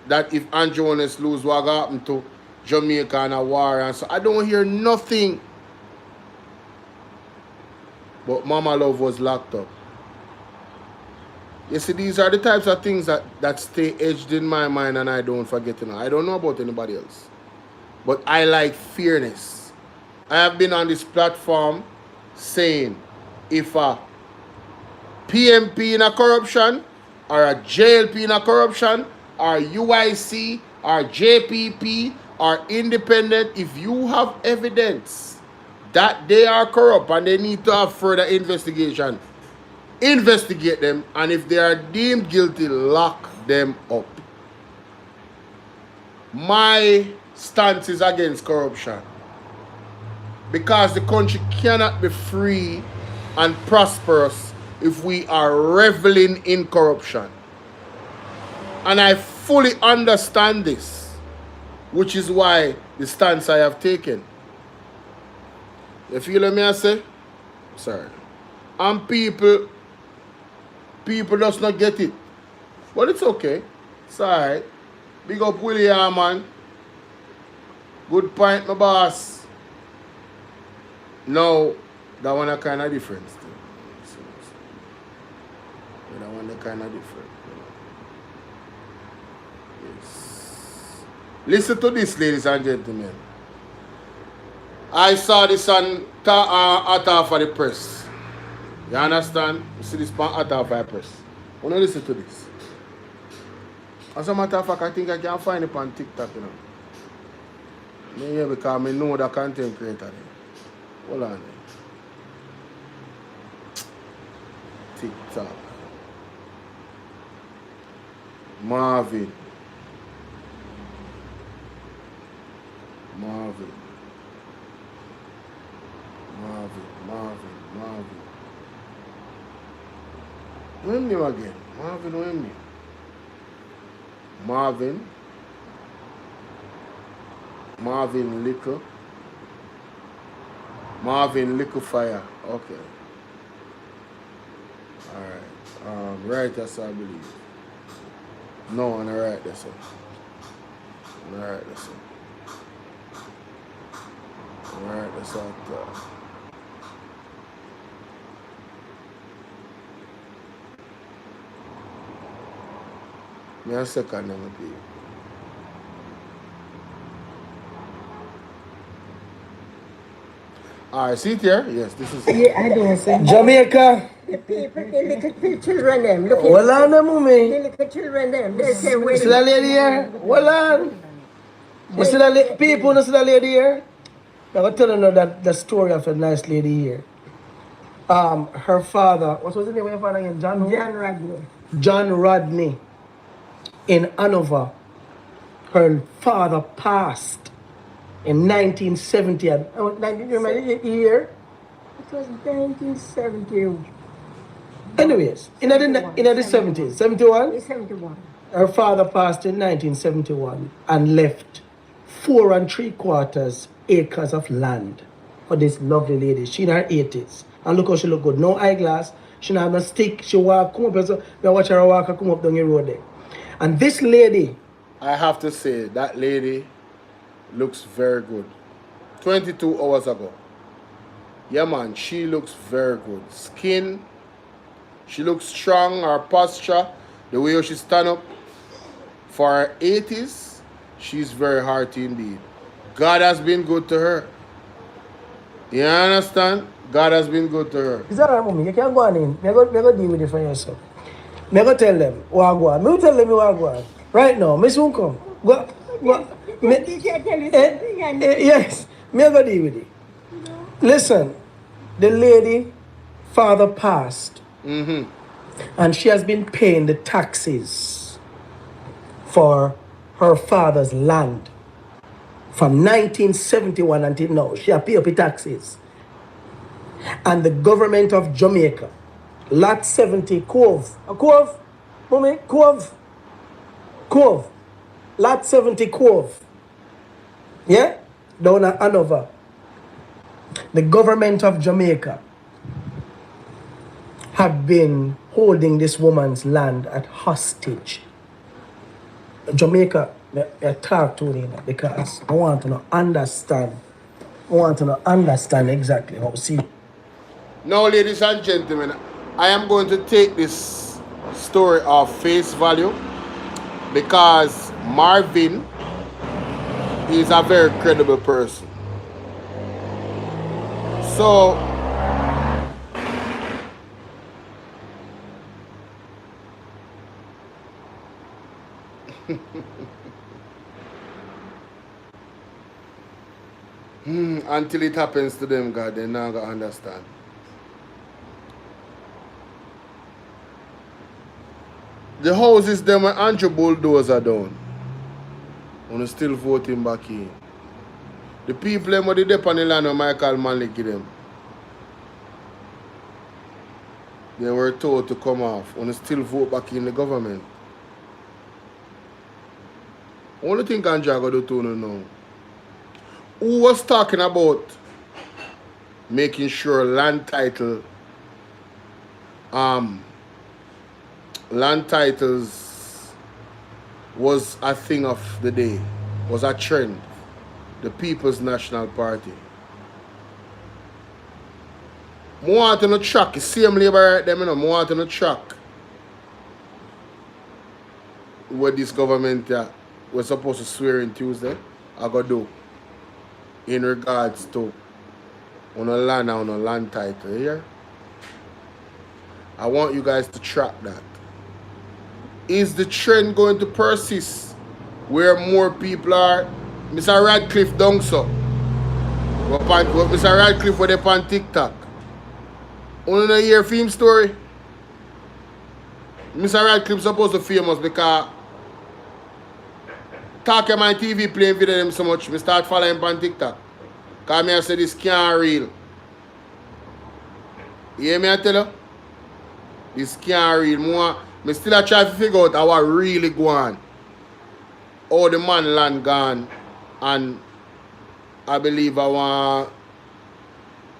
that if Andrew Holness lose, what happened to Jamaica and a war. And so I don't hear nothing. But Mama Love was locked up. You see, these are the types of things that stay edged in my mind and I don't forget to know. I don't know about anybody else. But I like fairness. I have been on this platform saying if a PMP in a corruption or a JLP in a corruption or UIC or JPP or independent, if you have evidence that they are corrupt and they need to have further investigation, investigate them, and if they are deemed guilty, lock them up. My stance is against corruption because the country cannot be free and prosperous if we are reveling in corruption. And I fully understand this, which is why the stance I have taken. You feel what I say? Sorry. And people does not get it. But it's okay. It's alright. Big up William, man. Good point, my boss. No, that one a kind of different. That one a kind of different. Yes. Listen to this, ladies and gentlemen. I saw this on Atta for the press. You understand? You see this on Atta for the press. I want to listen to this. As a matter of fact, I think I can find it on TikTok, you know. Yeah, because I know the content creator. Hold on. TikTok. Marvin. Who him name again? Marvin, who him name? Marvin Liquor. Marvin Liquor Fire. Okay. Alright. Right, that's I believe. No, on the right, that's it. On the right, that's it. Alright, that's out there. Me a second, let me be. Alright, see it here? Yes, this is. Yeah, I don't see. Jamaica. The people, the little children, them. Look Well on, mommy. the little children, them. They say, You see that lady here? Well on. You see that people, you see that lady here? I'm going to tell you that the story of a nice lady here. Her father, what was the name of your father again? John Rodney. John Rodney. In Hanover, her father passed in 1970. Do you remember the year? It was 1970. Anyways, in the 70s, 71? 71. Her father passed in 1971 and left 4 3/4 acres of land for this lovely lady. She in her 80s. And look how she look good. No eyeglass. She not have no stick. She walk, come up. So I watch her walk and come up down the road there. And this lady, I have to say, that lady looks very good. 22 hours ago. Yeah, man, she looks very good. Skin, she looks strong. Her posture, the way she stand up. For her 80s, she's very hearty indeed. God has been good to her. You understand? God has been good to her. is that right, mommy? You can't go on in. Me go deal with it for yourself. Me go tell them what I go on. Me will tell them what I go on. Right now, me soon come. Go. Yes, me go deal with it. Listen, the lady father passed, and she has been paying the taxes for her father's land from 1971 until now. She has paid up the taxes. And the government of Jamaica, lot 70 Cove, mommy, Cove, lot 70 Cove, yeah, down at Hanover. The government of Jamaica have been holding this woman's land at hostage. Jamaica, I talk to them because I want to understand. I want to understand exactly how. See. Now, ladies and gentlemen, I am going to take this story of face value because Marvin is a very credible person. So, until it happens to them, God, they're not going to understand. The houses them when Andrew Bulldozer down. And still voting back in. The people them with the dep on the land of Michael Manley give them. They were told to come off and still vote back in the government. Only thing Andrew got to do now. Who was talking about making sure land titles was a thing of the day, was a trend. The People's National Party. I want to track, the same labor right there, I want to track what this government was supposed to swear in Tuesday, I got to do in regards to on a land and on a land title here. I want you guys to track that. Is the trend going to persist where more people are? Mr. Radcliffe done so. Mr. Radcliffe was up on TikTok. Only know hear film story. Mr. Radcliffe supposed to famous because talk on my TV playing video them so much. I start following him on TikTok. Because I say this can't real. You hear me I tell you? This can't real. I still try to figure out how I really go on. How the man land gone. And I believe I want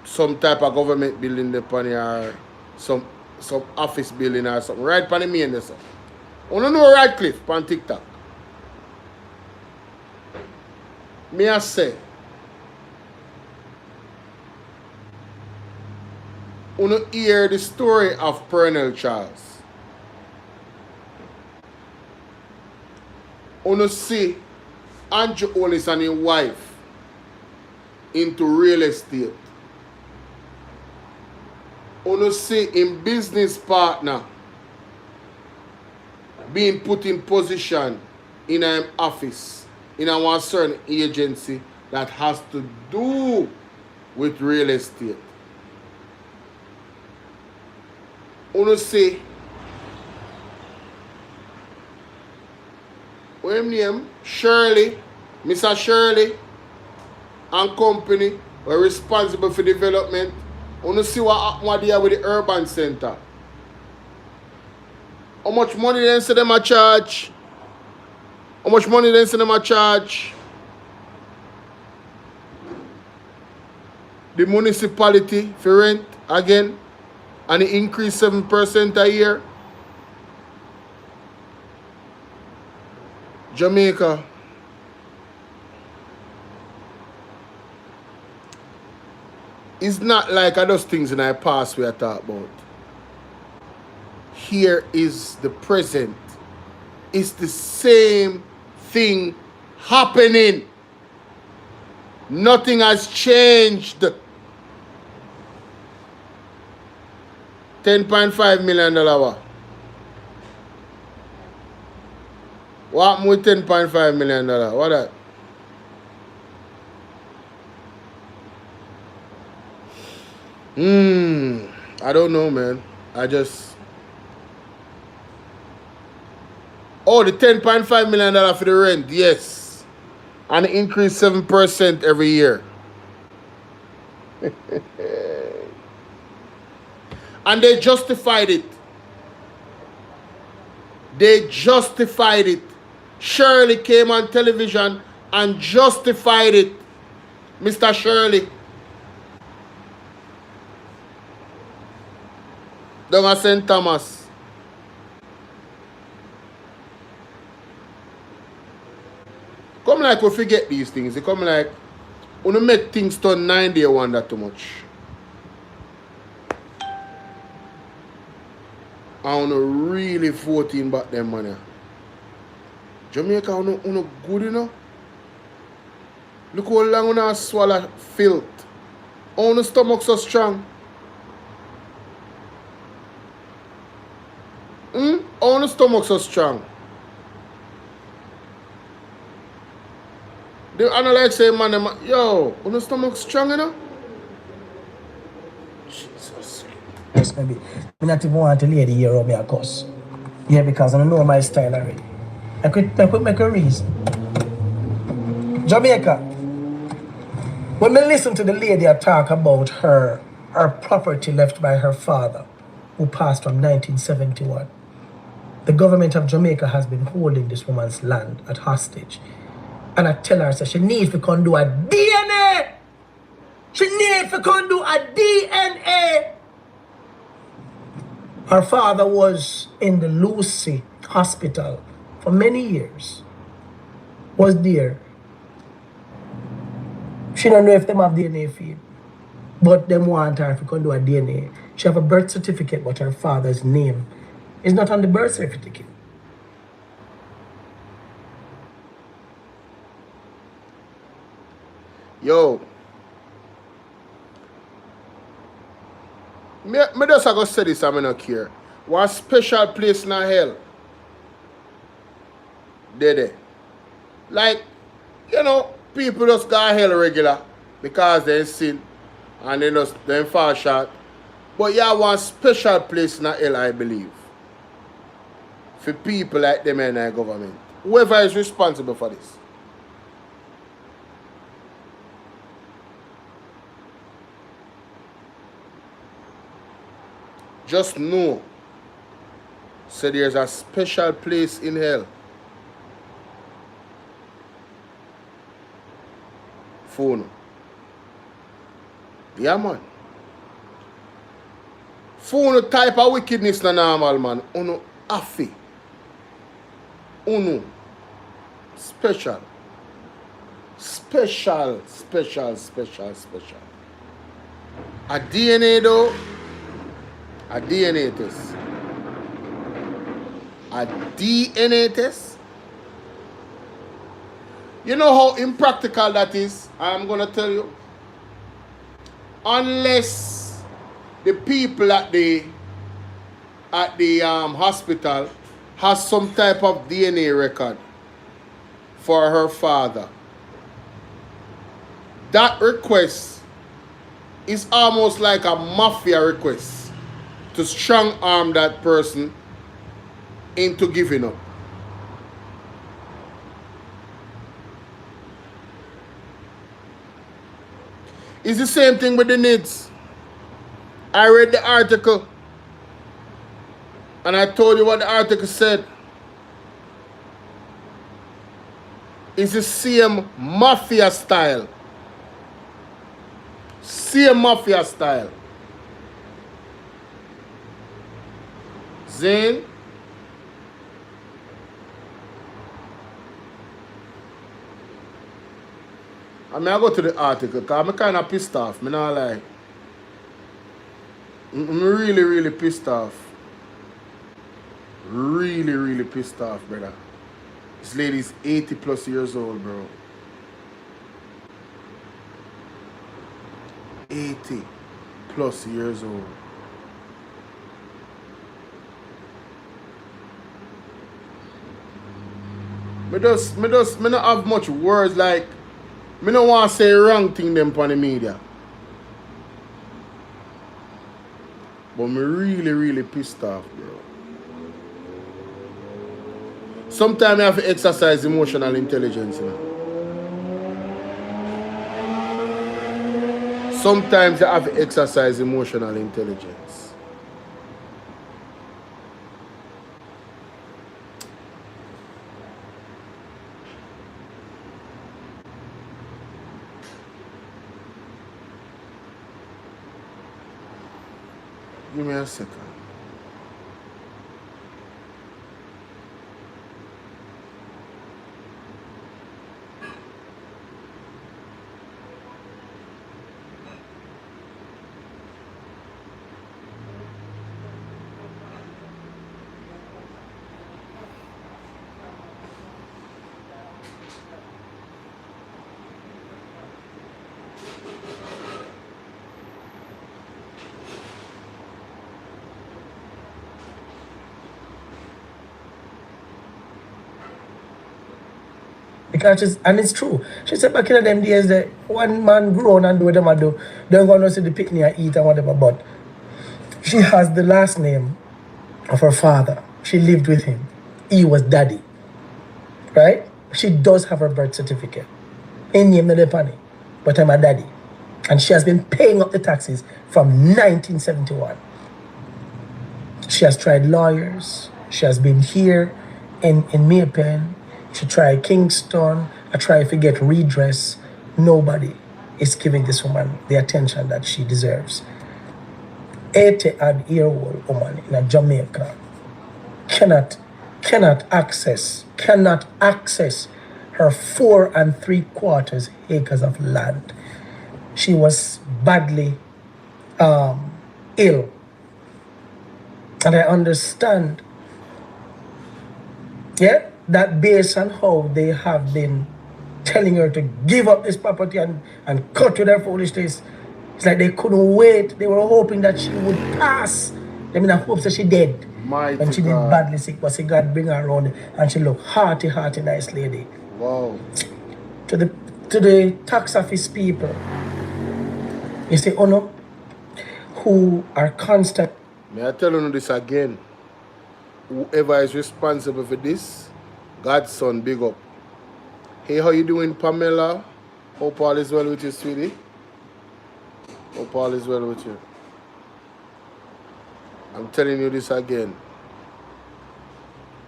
some type of government building upon here, some office building or something. Right upon the main there. I don't know Radcliffe on TikTok. Me I say, you know hear the story of Pernell Charles. You see Andrew Holness and his wife into real estate. You see him business partner being put in position in an office in a certain agency that has to do with real estate. You see what him name? Shirley, Mr. Shirley and company were responsible for development. You see what happened there with the urban center. How much money they send them a charge? How much money they send them a charge? The municipality for rent. again, and it increased 7% a year. Jamaica. It's not like those things in our past we are talking about. Here is the present. It's the same thing happening. Nothing has changed. $10.5 million. What happened with $10.5 million? What that? I don't know, man. Oh, the $10.5 million for the rent, yes. And it increased 7% every year. And they justified it. They justified it. Shirley came on television and justified it. Mr. Shirley. Down at St. Thomas. Come like we forget these things. They come like when you make things turn 9 day wonder too much. I wanna really voting back them money. Jamaica uno good enough. Look how long we swallow filth. How the stomach so strong. How the stomach so strong. They analyze say man, yo, how the stomach strong enough? Jesus. Yes, maybe. I not even want to lady here or me a cuss. Yeah, because I don't know my style already. I could make a reason. Jamaica. When I listen to the lady talk about her property left by her father, who passed from 1971, the government of Jamaica has been holding this woman's land at hostage. And I tell her, so she needs to come do a DNA. She needs to come do a DNA. Her father was in the Lucy hospital for many years. Was there. She don't know if them have DNA feed. But them want her to come do a DNA. She have a birth certificate, but her father's name is not on the birth certificate. Yo. Me just go say this, I'm not care. One special place in hell. There. Like, you know, people just go to hell regular because they sin and they fall short. But you have one special place in hell, I believe. For people like them in the government. Whoever is responsible for this. Just know, so there's a special place in hell for you. Yeah, man. For you type of wickedness na normal, man. Uno afi. Uno. Special. Special. A DNA though. A DNA test. A DNA test? You know how impractical that is? I'm going to tell you. Unless the people at the hospital has some type of DNA record for her father. That request is almost like a mafia request to strong arm that person into giving up. It's the same thing with the NIDS. I read the article and I told you what the article said. It's the same mafia style. Same mafia style. Zane? I mean, I go to the article because I'm kind of pissed off. I'm not lie. I'm really, really pissed off. Really, really pissed off, brother. This lady's 80 plus years old, bro. 80 plus years old. Me not have much words like me don't want to say wrong thing them on the media. But me really, really pissed off, bro. Sometimes I have to exercise emotional intelligence, you know. Sometimes I have to exercise emotional intelligence. Give me a second. Because and it's true. She said back in them days that one man grown and do what them a do. They're gonna see the picnic and eat and whatever, but she has the last name of her father. She lived with him. He was daddy. Right? She does have her birth certificate. In name of the penny. But I'm a daddy. And she has been paying up the taxes from 1971. She has tried lawyers. She has been here in Maypen. She tried Kingston. I tried to get redress. Nobody is giving this woman the attention that she deserves. 80-odd-year-old woman in Jamaica cannot access her 4 3/4 acres of land. She was badly ill. And I understand, yeah, that based on how they have been telling her to give up this property and cut with her foolishness, it's like they couldn't wait. They were hoping that she would pass. I mean, I hope that she did. When she did badly sick, but see God bring her around and she looked hearty, nice lady. Wow. To the tax office people, you see, who are constant. May I tell you this again? Whoever is responsible for this, God's son, big up. Hey, how you doing, Pamela? Hope all is well with you, sweetie. Hope all is well with you. I'm telling you this again.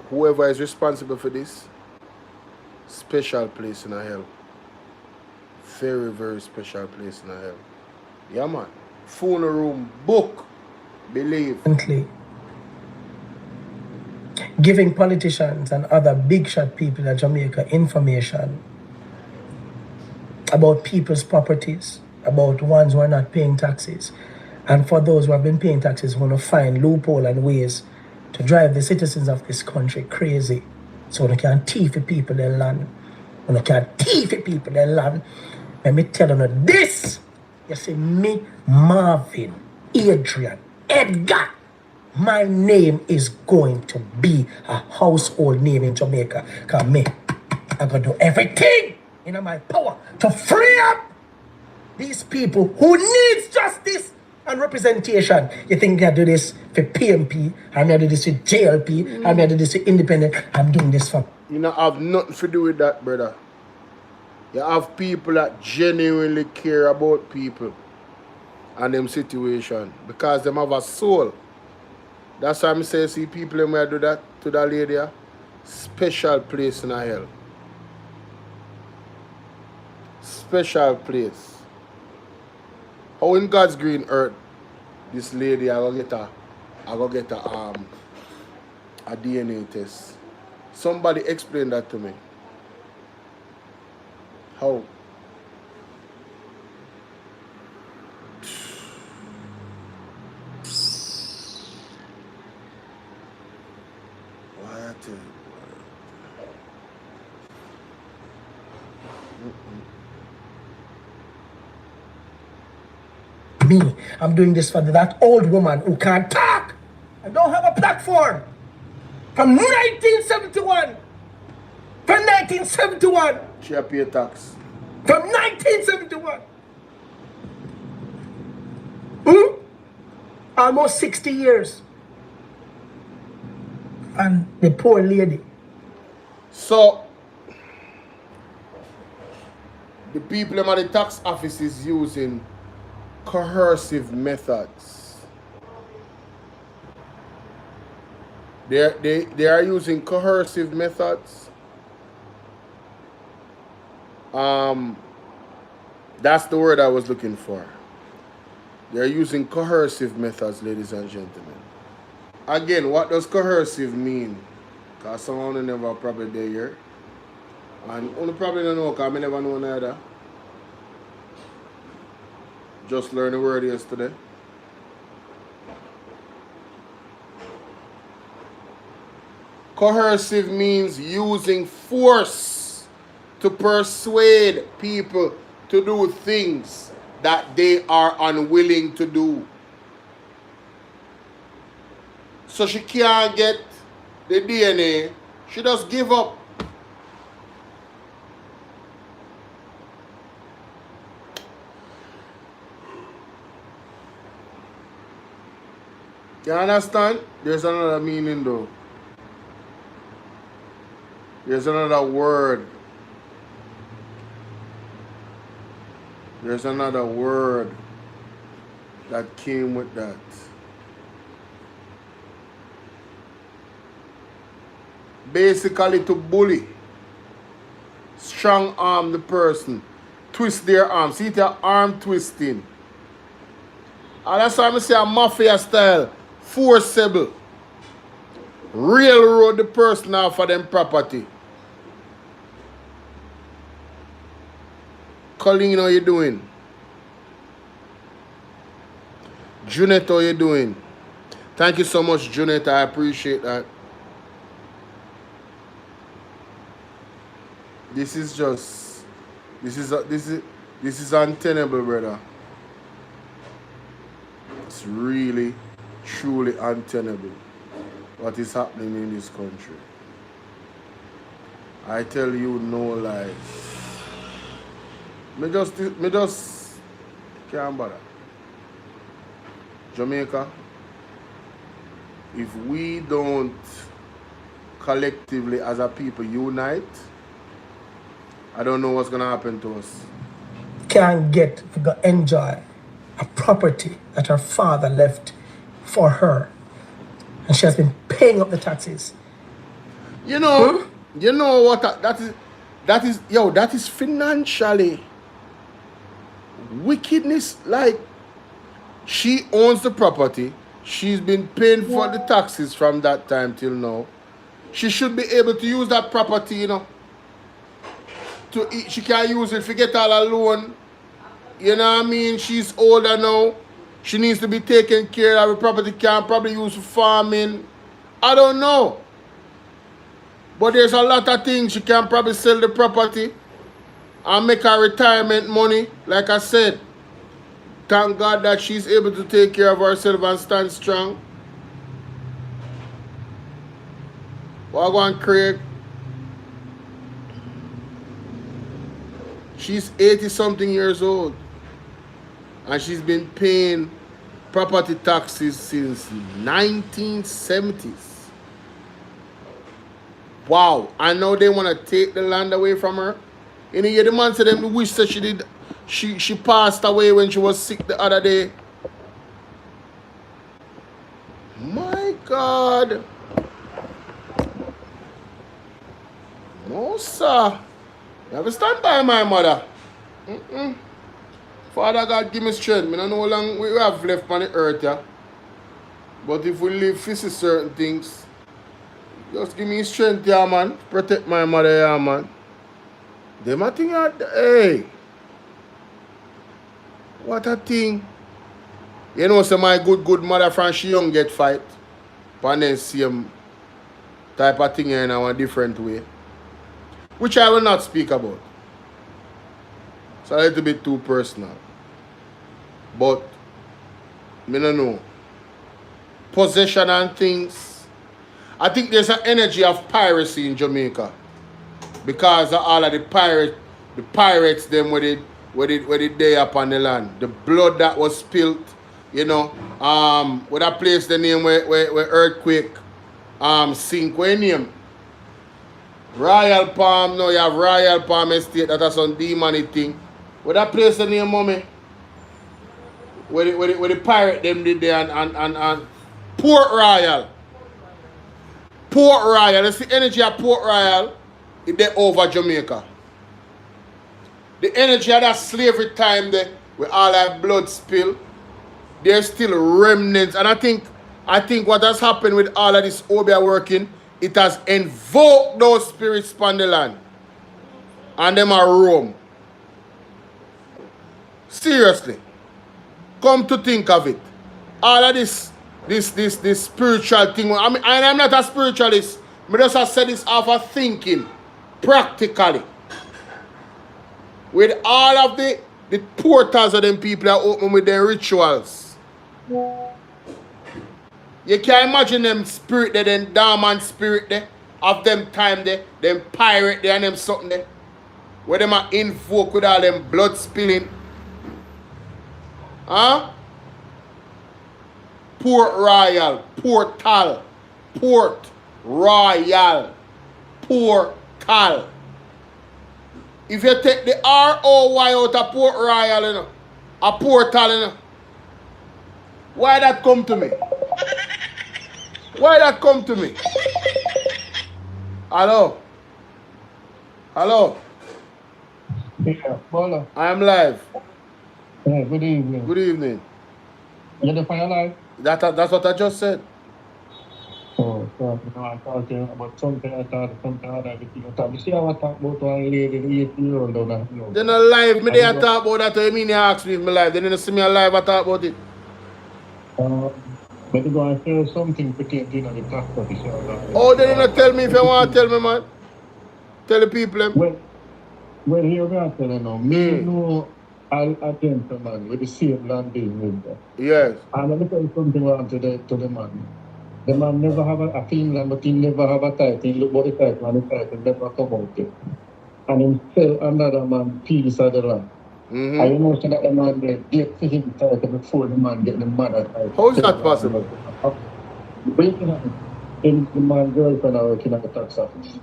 Whoever is responsible for this, special place in hell. Very, very special place in hell. Yeah, man. Phone room, book, believe. Giving politicians and other big shot people in Jamaica information about people's properties, about ones who are not paying taxes. And for those who have been paying taxes, who want to find loophole and ways to drive the citizens of this country crazy. So they can thief the people their land. When they can thief the people their land, let me tell you this. You see me, Marvin, Adrian, Edgar. My name is going to be a household name in Jamaica. Because I'm going to do everything in my power to free up these people who needs justice and representation. You think I do this for PMP, I'm going to do this with JLP, I'm going to do this with Independent, I'm doing this for... You don't have nothing to do with that, brother. You have people that genuinely care about people and them situation because them have a soul. That's why I say, see people when I do that to that lady, special place in hell. Special place. How in God's green earth, this lady I go get a a DNA test. Somebody explain that to me. How? What? Me, I'm doing this for that old woman who can't talk and don't have a platform. From 1971. From 1971. She pay tax. From 1971. Almost 60 years. And the poor lady. So, the people at the tax office is using coercive methods. They are using coercive methods. That's the word I was looking for. They're using coercive methods, ladies and gentlemen. Again, what does coercive mean? Because someone never probably there here. And you probably don't know because I never know neither. Just learned the word yesterday. Coercive means using force to persuade people to do things that they are unwilling to do. So she can't get the DNA. She just give up. You understand? There's another meaning though. There's another word. There's another word that came with that. Basically to bully. Strong arm the person. Twist their arm. See their arm twisting. And that's why I say a mafia style. Forcible. Railroad the person off of them property. Colleen, how you doing? Junette, how you doing? Thank you so much, Junette. I appreciate that. This is just, this is untenable, brother. It's really, truly untenable what is happening in this country. I tell you no lies. Me just can't bother. Jamaica, if we don't collectively as a people unite, I don't know what's gonna happen to us. Can't get to enjoy a property that her father left for her. And she has been paying up the taxes. You know, you know what that is financially wickedness. Like, she owns the property. She's been paying for the taxes from that time till now. She should be able to use that property, you know. She can't use it, forget all her loan. You know what I mean? She's older now. She needs to be taken care of. Her property can't probably use for farming. I don't know. But there's a lot of things. She can probably sell the property and make her retirement money. Like I said, thank God that she's able to take care of herself and stand strong. Wagwan Craig. She's 80-something years old. And she's been paying property taxes since 1970s. Wow. I know they want to take the land away from her. You know, the man said them wish that she passed away when she was sick the other day. My God. No, sir. Never stand by my mother. Father God, give me strength. I don't know how long we have left on the earth, yeah. But if we live to see certain things, Just give me strength, yeah, man. Protect my mother, yeah, man. Them a thing, hey. What a thing. You know, so my good mother from she young get fight. But then same type of thing in a different way. Which I will not speak about. It's a little bit too personal. But, I don't know. Possession and things. I think there's an energy of piracy in Jamaica. Because of all of the pirates them with it day up on the land. The blood that was spilled, you know. With that place the name where earthquake sink, where name? Royal Palm, no, you have Royal Palm Estate, that is some demonic thing. With that place the name, mommy? Where the pirate them did there and Port Royal. Port Royal, that's the energy of Port Royal. They over Jamaica. The energy of that slavery time there, with all that blood spill, there's still remnants. And I think what has happened with all of this Obia working, it has invoked those spirits upon the land. And them are roam. Seriously. Come to think of it. All of this spiritual thing. I mean, I'm not a spiritualist. I just said this off of thinking. Practically. With all of the portals of them people that open with their rituals. You can imagine them spirit there, them dormant spirit there, of them time there, them pirate there and them something there. Where them are invoke with all them blood spilling. Huh? Port Royal, Portal, Port Royal, Portal. If you take the R-O-Y out of Port Royal, you know, a portal, you know, why that come to me? Why that come to me? Hello? Hello? Yeah, Bola. I am live. Yeah, good evening. Good evening. You're the fire live? That's what I just said. Oh, so, you know, I thought about something, something other. You see how I talk about one lady, the 8-year-old down there? You know. They're not live. Me they talk about that. You mean you ask me if me live. They didn't see me live. I talk about it. But you go and share something pertaining to the tax office. Oh, they didn't tell me if you want to tell me, man. Tell the people. Well, here we are telling now. Me know a gentleman with the same land being with them. Yes. And let me tell you something wrong to the man. The man never have a Finland, but he never have a title. He look about the title and the title never come out it. And he sell another man piece of the land. Mm-hmm. And you know so that the man get for him title before the man get the mother title. How is that possible? Waiting on him. The man girlfriend are working at the tax office.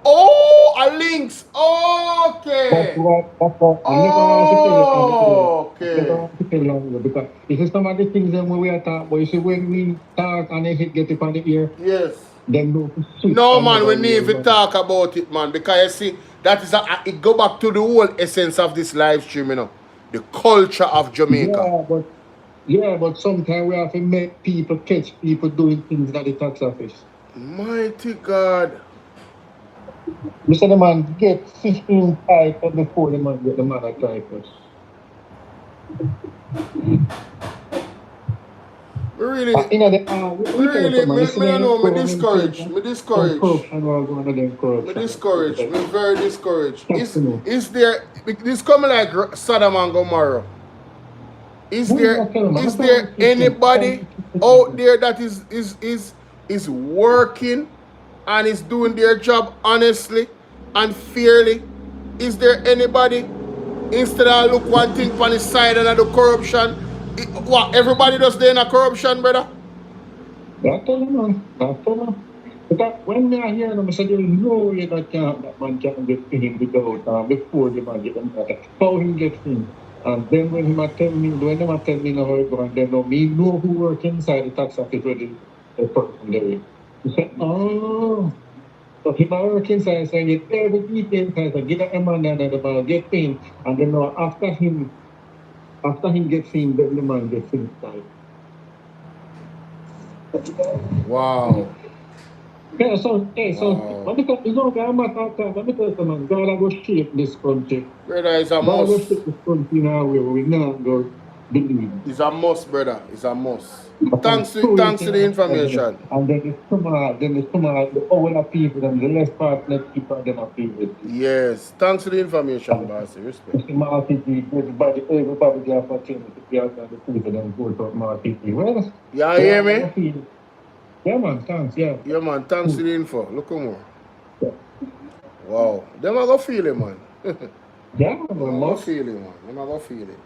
Oh, a links. Okay. That's what. I never want to tell you. I never want to tell you because this is some of the things that we are talking about. You see, when we talk and they get it on the ear. Yes. Then no, man, we need to talk about it, man, because you see, that is it go back to the whole essence of this live stream, you know, the culture of Jamaica. Yeah, but sometimes we have to make people catch people doing things at the tax office. Mighty God. Mr. The man get 15 titles before the man get the mother titles. Really, me discouraged. Me very discouraged. Is there, this coming like Sodom and Gomorrah? Is there anybody out there that is working and is doing their job honestly and fairly? Is there anybody, instead of look one thing on the side and the corruption, what, everybody does there in a corruption, brother? That's all, man. But when I hear them, I say, there is no way that man can get him without before the man get him. How he gets him. And then when they tell me how it goes, then me know who work inside the tax office with the person there. He said, oh. So he work inside, so he get every detail inside, so get a man and the man get paid. And then after him gets in, then the man gets inside. Wow. Yeah, so but because you know, I'm not talking, let me tell you, man, God will shape this country. Brother, it's a God will must. shape this country now where we not go believe. It's a must, brother. It's a must. But Thanks to the information. And then it's tomorrow, the older people and the less fortunate people, them are people. Yes, thanks to the information, boss. Respect. Everybody get opportunity to be out there, the people them vote out more people. Well, you hear me? Yeah, man, thanks, yeah. Yeah, man, thanks to the info. Look more. Wow. Them are going to feel it, man. Yeah, man. Them are going to feel it, man. Them are going to feel it.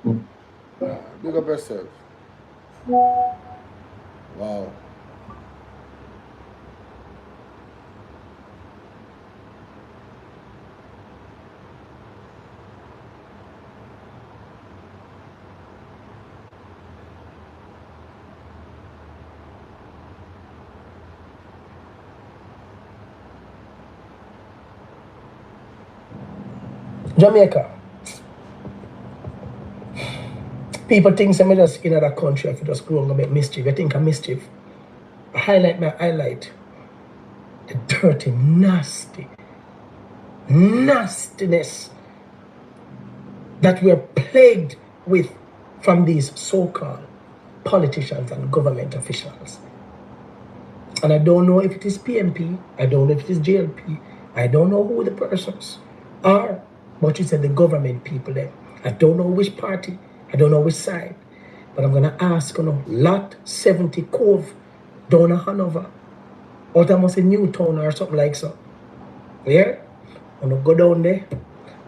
Big up yourself. Wow. Jamaica. People think some just in other country if you just grow and make mischief. I think I'm mischief. I highlight the dirty, nastiness that we're plagued with from these so-called politicians and government officials. And I don't know if it is PMP, I don't know if it is JLP, I don't know who the persons are, but you said the government people there. I don't know which party, I don't know which side, but I'm going to ask, Lot 70 Cove down in Hanover, or that must be Newtown or something like so. Yeah? I'm going to go down there,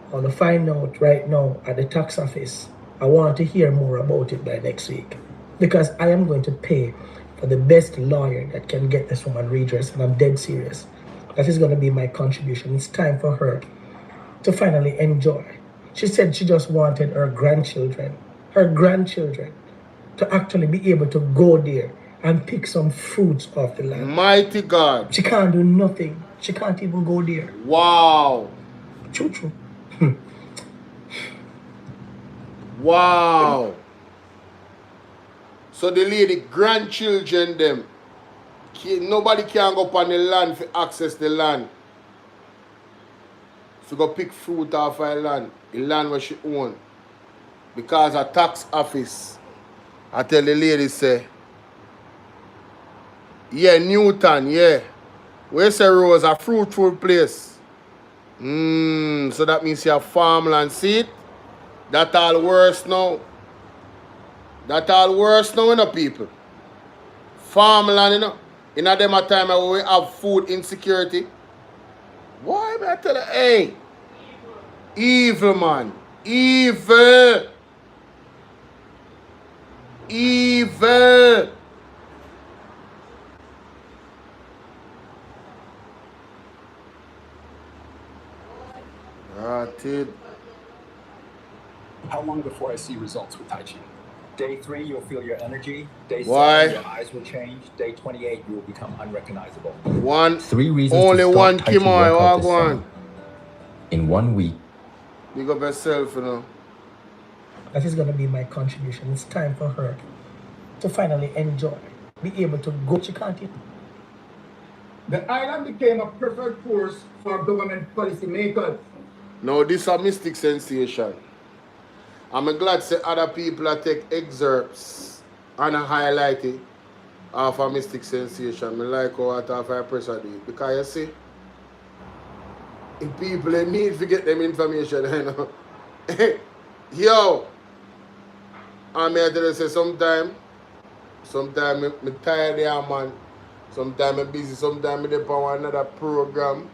I'm going to find out right now at the tax office. I want to hear more about it by next week, because I am going to pay for the best lawyer that can get this woman redress, and I'm dead serious. That is going to be my contribution. It's time for her to finally enjoy. She said she just wanted her grandchildren, to actually be able to go there and pick some fruits off the land. Mighty God. She can't do nothing. She can't even go there. Wow. True. Wow. So the lady grandchildren them, nobody can go up on the land to access the land. To go pick fruit off her land, the land where she own. Because a tax office, I tell the lady say, yeah, Newton, yeah. Where say Rose, a fruitful place. So that means you have farmland. See it? That all worse now. That all worse now, people. Farmland, in them a time where we have food insecurity. Why may I tell her, hey, evil, man. Evil. Rotted. How long before I see results with Tai Chi? Day 3, you'll feel your energy. Day 7, your eyes will change. Day 28, you will become unrecognizable. 3 reasons only to start one Tai Chi Kimoy, workout this summer. In 1 week. Big up yourself, That is going to be my contribution. It's time for her to finally enjoy, be able to go. She can't eat. The island became a preferred course for government policy makers. No, this is a mystic sensation. I'm glad to say other people take excerpts and highlight it of a mystic sensation. I like how I pressure do it. Because you see, if people need to get them information, Yo, I'm here to say sometimes I'm tired there, man. Sometimes I'm busy, sometimes I'm there on another program.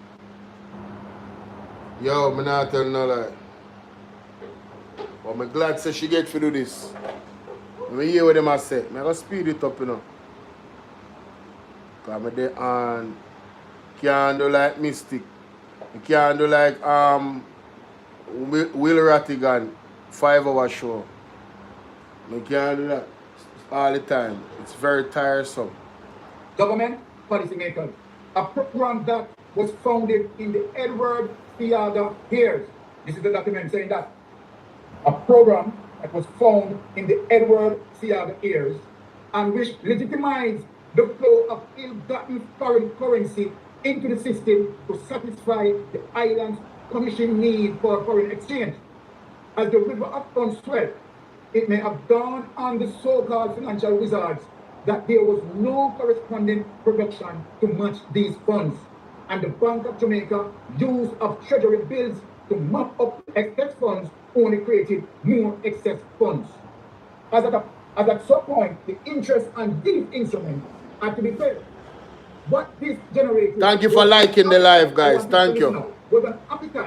Yo, I'm not telling no lie. But I'm glad say she get to do this. I hear what them I say. I'm going to speed it up, Because I'm there and can't do like Mystic. You can't do like Will Rattigan 5-hour show. I can't do that all the time. It's very tiresome. Government policymakers, a program that was founded in the Edward Theater years. This is the document saying that. A program that was found in the Edward Theater years and which legitimized the flow of ill-gotten foreign currency into the system to satisfy the island's punishing need for foreign exchange. As the river of funds swelled, it may have dawned on the so-called financial wizards that there was no corresponding production to match these funds, and the Bank of Jamaica use of treasury bills to mop up excess funds only created more excess funds. As at some point, the interest on these instruments had to be paid. What this generated... Thank you for liking the live, guys. Thank you.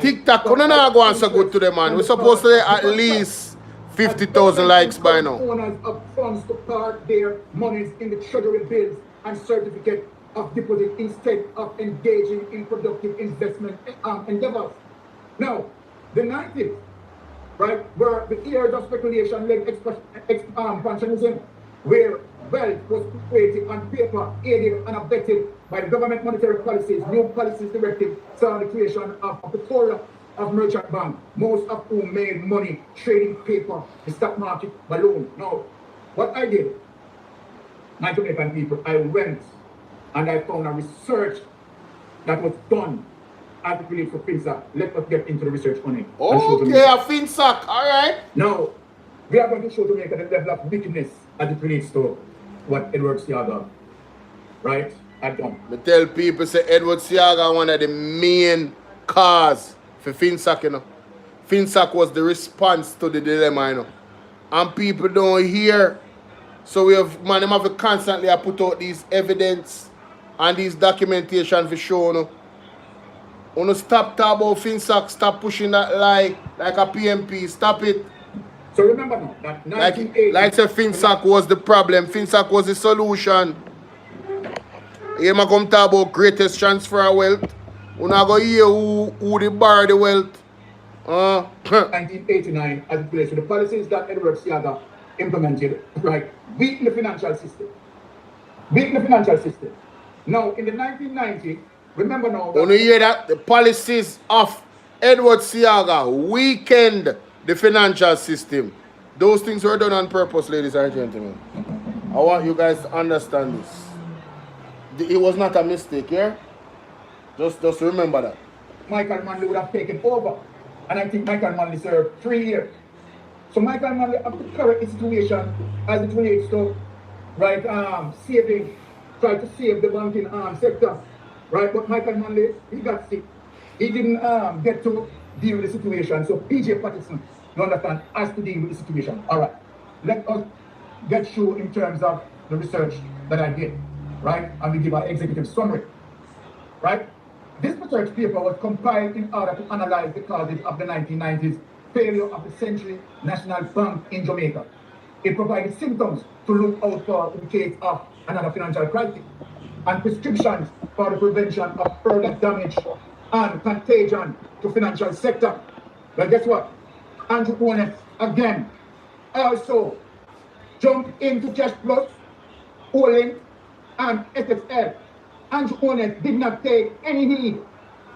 TikTok, couldn't I go on so good to them, man? We're supposed to get at least 50,000 likes by now. Owners of funds to park their monies in the treasury bills and certificate of deposit instead of engaging in productive investment endeavors. Now, the 90s, right, were the years of speculation-led expansionism, where wealth was created on paper, aided and abetted by the government monetary policies. New policies directive saw the creation of a plethora of merchant banks, most of whom made money trading paper, the stock market balloon. Now, what I did, my Jamaican people, I went and I found a research that was done as it relates to FinSac. Let us get into the research on it. Okay, a FinSac, all right. Now, we are going to show Jamaica the level of wickedness as it relates to what Edward Siaga, right, had done. I tell people, say Edward Siaga one of the main cause for FinSac, you know. FinSac was the response to the dilemma, you know. And people don't hear. So we have, man, them have to constantly put out these evidence and these documentation for show, you know. You know, stop talking about FinSac, stop pushing that lie like a PMP, stop it. So remember now, that 1980... Like say FinSac was the problem, FinSac was the solution. Here I come talk about greatest transfer of wealth. We're not going to hear who they borrow the wealth. 1989, as it relates to the policies that Edward Siaga implemented, right, weaken the financial system. Weaken the financial system. Now, in the 1990s, remember now... When you hear that, the policies of Edward Siaga weakened the financial system. Those things were done on purpose, ladies and gentlemen. I want you guys to understand this. It was not a mistake, yeah? Just remember that. Michael Manley would have taken over. And I think Michael Manley served 3 years. So Michael Manley have to correct the situation as it relates to, right, try to save the banking sector. Right, but Michael Manley, he got sick. He didn't get to deal with the situation. So PJ Petitions, you understand, has to deal with the situation. All right, let us get through in terms of the research that I did, right? And we give our executive summary, right? This research paper was compiled in order to analyze the causes of the 1990s failure of the Central National Bank in Jamaica. It provided symptoms to look out for in case of another financial crisis and prescriptions for the prevention of further damage and contagion to financial sector. Well, guess what? Andrew Holness again also jumped into Cash Plus, Bawlling, and SSL. Andrew Holness did not take any heed.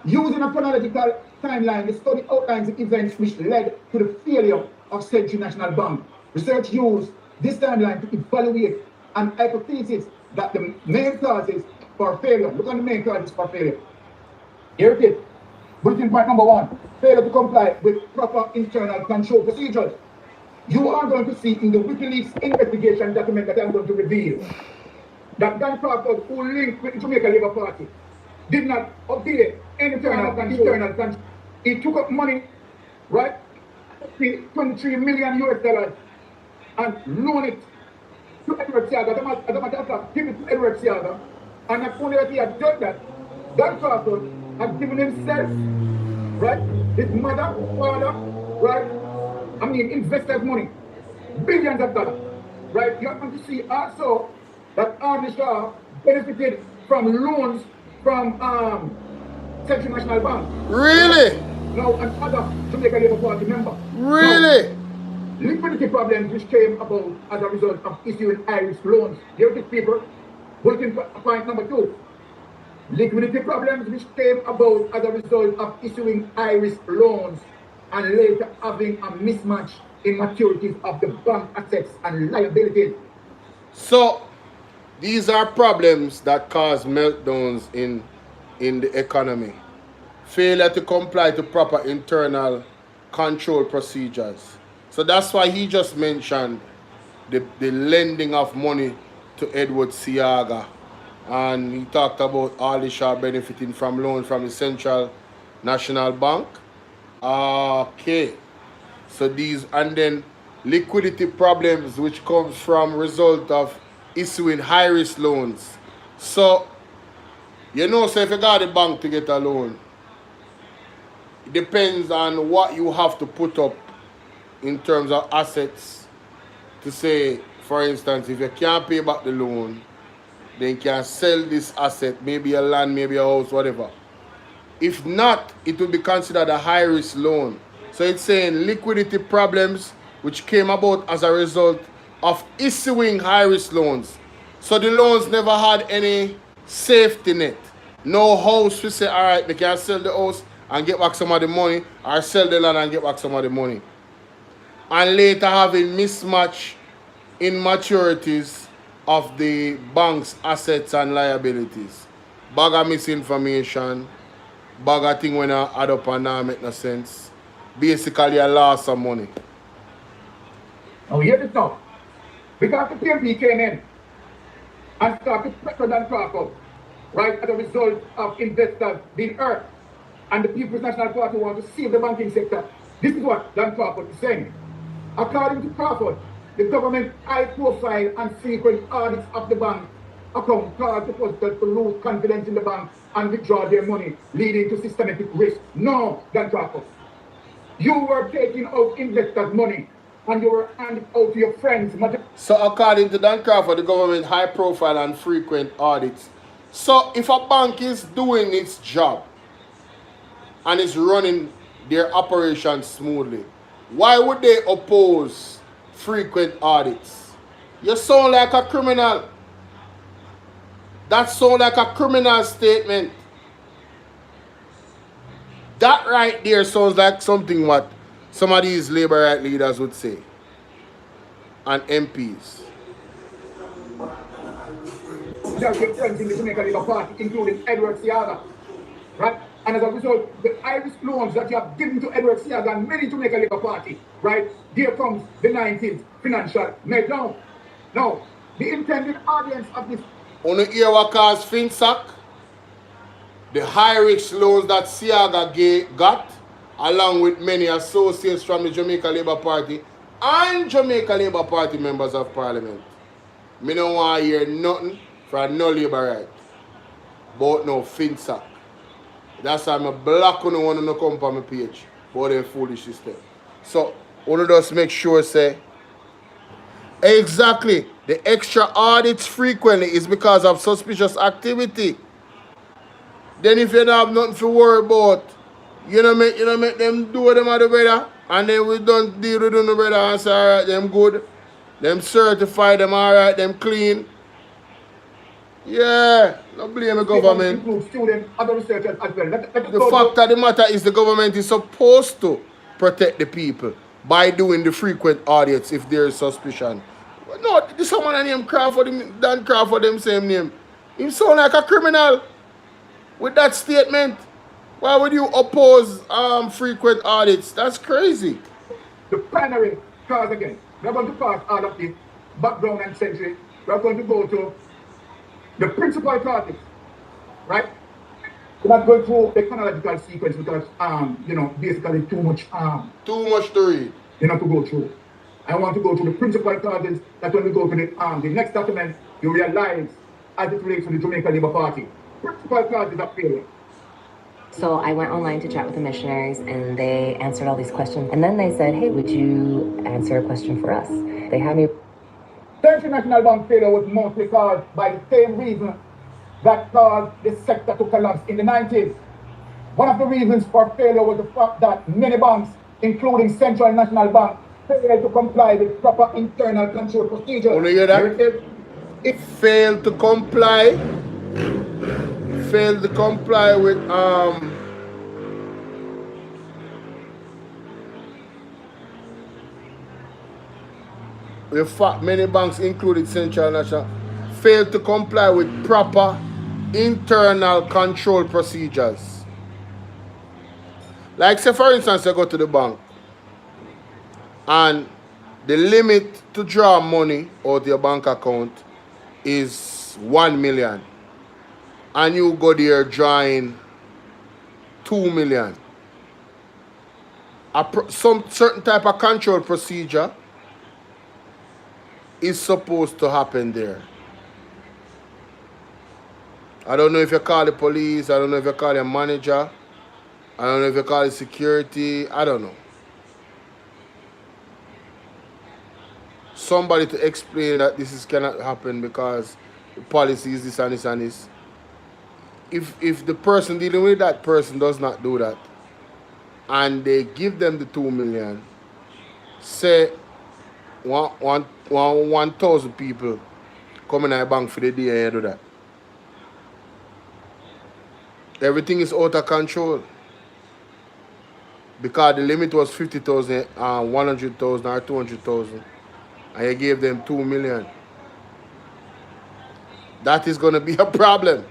Using a chronological timeline, the study outlines the events which led to the failure of Central National Bank. Research used this timeline to evaluate an hypothesis that the main causes for failure, look at the main causes for failure. Here it is. Bulletin point number 1, failure to comply with proper internal control procedures. You are going to see in the WikiLeaks investigation document that I'm going to reveal that Dan Crawford, who linked with the Jamaica Labour Party, did not obey any internal control. He took up money, right, $23 million US, and loaned it to Edward Siaga. As a matter of fact, give it to Edward Siaga. And not only that he had done that, Dan Crawford had given himself, right, his mother, father, right, investors' money, billions of dollars, right. You're going to see also that Arnie Shaw benefited from loans from Central National Bank. Really? Now, and other Jamaica Labour Party members. Really? Now, liquidity problems which came about as a result of issuing Irish loans. Here it is, people. Bulletin point number 2. Liquidity problems which came about as a result of issuing Irish loans and later having a mismatch in maturities of the bank assets and liabilities. So, these are problems that cause meltdowns in in the economy. Failure to comply to proper internal control procedures. So that's why he just mentioned the lending of money to Edward Siaga. And he talked about Alisha benefiting from loans from the Central National Bank. Okay. So these, and then liquidity problems which comes from result of issuing high-risk loans. So, you know, so if you got the bank to get a loan, it depends on what you have to put up in terms of assets to say, for instance, if you can't pay back the loan, then you can sell this asset, maybe a land, maybe a house, whatever. If not, it will be considered a high-risk loan. So it's saying liquidity problems which came about as a result of issuing high-risk loans. So the loans never had any safety net. No house we say, all right, they can sell the house and get back some of the money, or sell the land and get back some of the money. And later having mismatch in maturities of the bank's assets and liabilities. Bag of misinformation, bag of thing when I add up and now make no sense. Basically a loss of money. Now hear this now. Because the PMP came in and started pressure Dan Crawford, right, as a result of investors being hurt, and the People's National Party want to save the banking sector. This is what Dan Crawford is saying. According to Crawford, the government high-profile and frequent audits of the bank account caused depositors to lose confidence in the bank and withdraw their money, leading to systematic risk. No, Dan Crawford. You were taking out investors' money and you were handing out to your friends. So according to Dan Crawford, the government high-profile and frequent audits. So if a bank is doing its job and is running their operations smoothly, why would they oppose frequent audits? You sound like a criminal. That sounds like a criminal statement. That right there sounds like something what some of these labor right leaders would say. And MPs. Friends in the Jamaica Labour Party, including Edward Siaga, right? And as a result, the Irish loans that you have given to Edward Siaga and many Jamaica Labour Party, right? There comes the 19th financial meltdown. Now, the intended audience of this. On the hear what caused FinSac, the high-risk loans that Siaga got, along with many associates from the Jamaica Labour Party and Jamaica Labour Party members of Parliament. Me don't want to hear nothing from no Labour right. But no FinSac. That's why I'm a black one want to come on my page. But they're foolish system. So, one of those make sure say, exactly, the extra audits frequently is because of suspicious activity. Then if you don't have nothing to worry about, you know make them do them at the brother, and then we don't deal with them the brother and say, alright, them good, them certify them, alright, them clean. Yeah, don't blame the government. Students, other researchers as well. The fact of the matter is the government is supposed to protect the people by doing the frequent audits if there is suspicion. No, this someone named Crawford, Dan Crawford, them same name. He sound like a criminal with that statement. Why would you oppose frequent audits? That's crazy. The primary cause again. We're going to pass all of this background and century. We're going to go to the principal causes, right? We're not going through the chronological sequence because, basically too much to read. You know, to go through. I want to go to the principal causes that when we go to the next document, you realize as it relates to the Jamaica Labour Party. Principal causes of failure. So I went online to chat with the missionaries and they answered all these questions. And then they said, hey, would you answer a question for us? They had me. Central National Bank failure was mostly caused by the same reason that caused the sector to collapse in the 90s. One of the reasons for failure was the fact that many banks, including Central National Bank, failed to comply with proper internal control procedures. Want to hear that? It failed to comply. Failed to comply with fact many banks, including Central National, failed to comply with proper internal control procedures. Like say for instance, you go to the bank and the limit to draw money out of your bank account is 1 million. And you go there drawing 2 million. Some certain type of control procedure is supposed to happen there. I don't know if you call the police, I don't know if you call your manager, I don't know if you call the security, I don't know. Somebody to explain that this cannot happen because the policy is this and this and this. If the person dealing with that person does not do that, and they give them the 2 million, say 1,000 people come in a bank for the day and you do that. Everything is out of control. Because the limit was 50,000, 100,000 or 200,000. And you gave them 2 million. That is going to be a problem.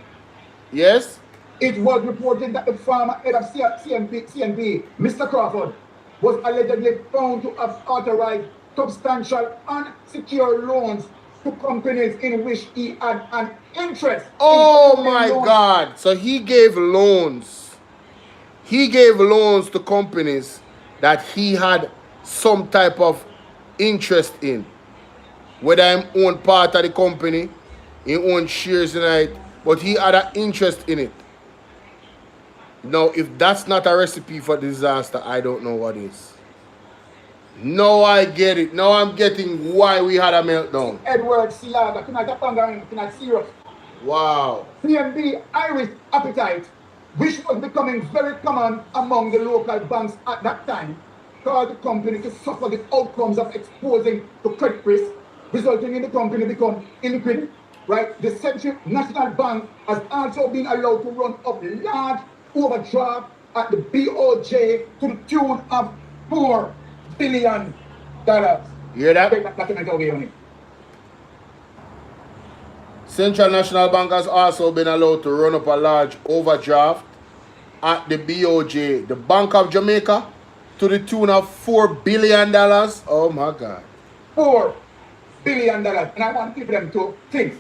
Yes? It was reported that the former head of CNP, Mr. Crawford, was allegedly found to have authorized substantial unsecured loans to companies in which he had an interest. Oh my God. So he gave loans. He gave loans to companies that he had some type of interest in. Whether he owned part of the company, he owned shares in it, but he had an interest in it. Now, if that's not a recipe for disaster, I don't know what is. Now I get it. Now I'm getting why we had a meltdown. Edward Silaga, tonight serious. Wow. CMB Irish appetite, which was becoming very common among the local banks at that time, caused the company to suffer the outcomes of exposing to credit risk, resulting in the company become illiquid. Right? The Central National Bank has also been allowed to run up large overdraft at the BOJ to the tune of $4 billion. You hear that? Central National Bank has also been allowed to run up a large overdraft at the BOJ, the Bank of Jamaica, to the tune of $4 billion. Oh my God. $4 billion. And I want to give them two things.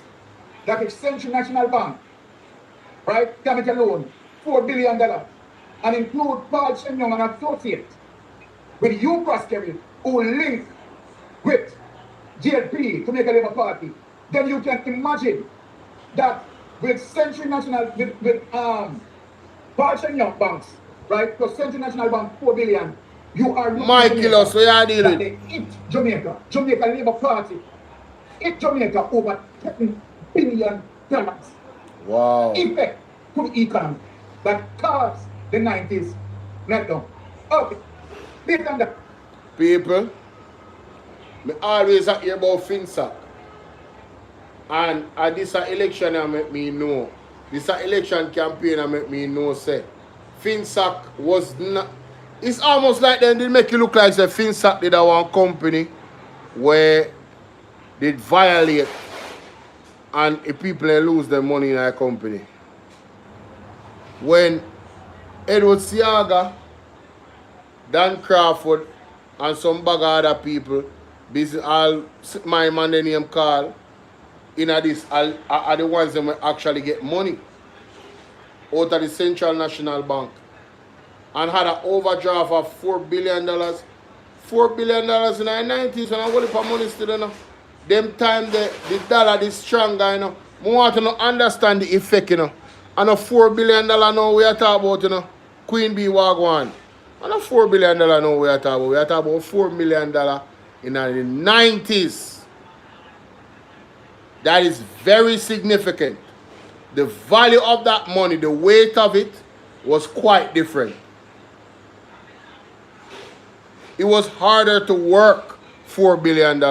That is Central National Bank, right, can make a loan, $4 billion, and include Paul Young and Associates with you prospering who link with GLP to make a Labour Party. Then you can imagine that with Central National, with Paul Young banks, right, because Central National Bank, $4 billion, you are looking at Jamaica, they eat Jamaica, Jamaica Labour Party, eat Jamaica over $10 billion. Wow. Effect to the economy that caused the 90s meltdown. Okay. Based on that. People, I always hear about FinSac. And this election I make me know. This election campaign I make me know say FinSac was not. It's almost like they make you look like the FinSac did one company where they violate and if people lose their money in our company. When Edward Siaga, Dan Crawford, and some bag of other people, busy all my man the name call, in this are the ones that will actually get money out of the Central National Bank and had an overdraft of $4 billion. $4 billion in the 90s and I want for money still enough. Them time the dollar is stronger, you know. I want to understand the effect, you know. And a $4 billion now we are talking about, you know. Queen Bee Wagwan. And a $4 billion now we are talking about. We are talking about $4 million in the 90s. That is very significant. The value of that money, the weight of it was quite different. It was harder to work $4 billion.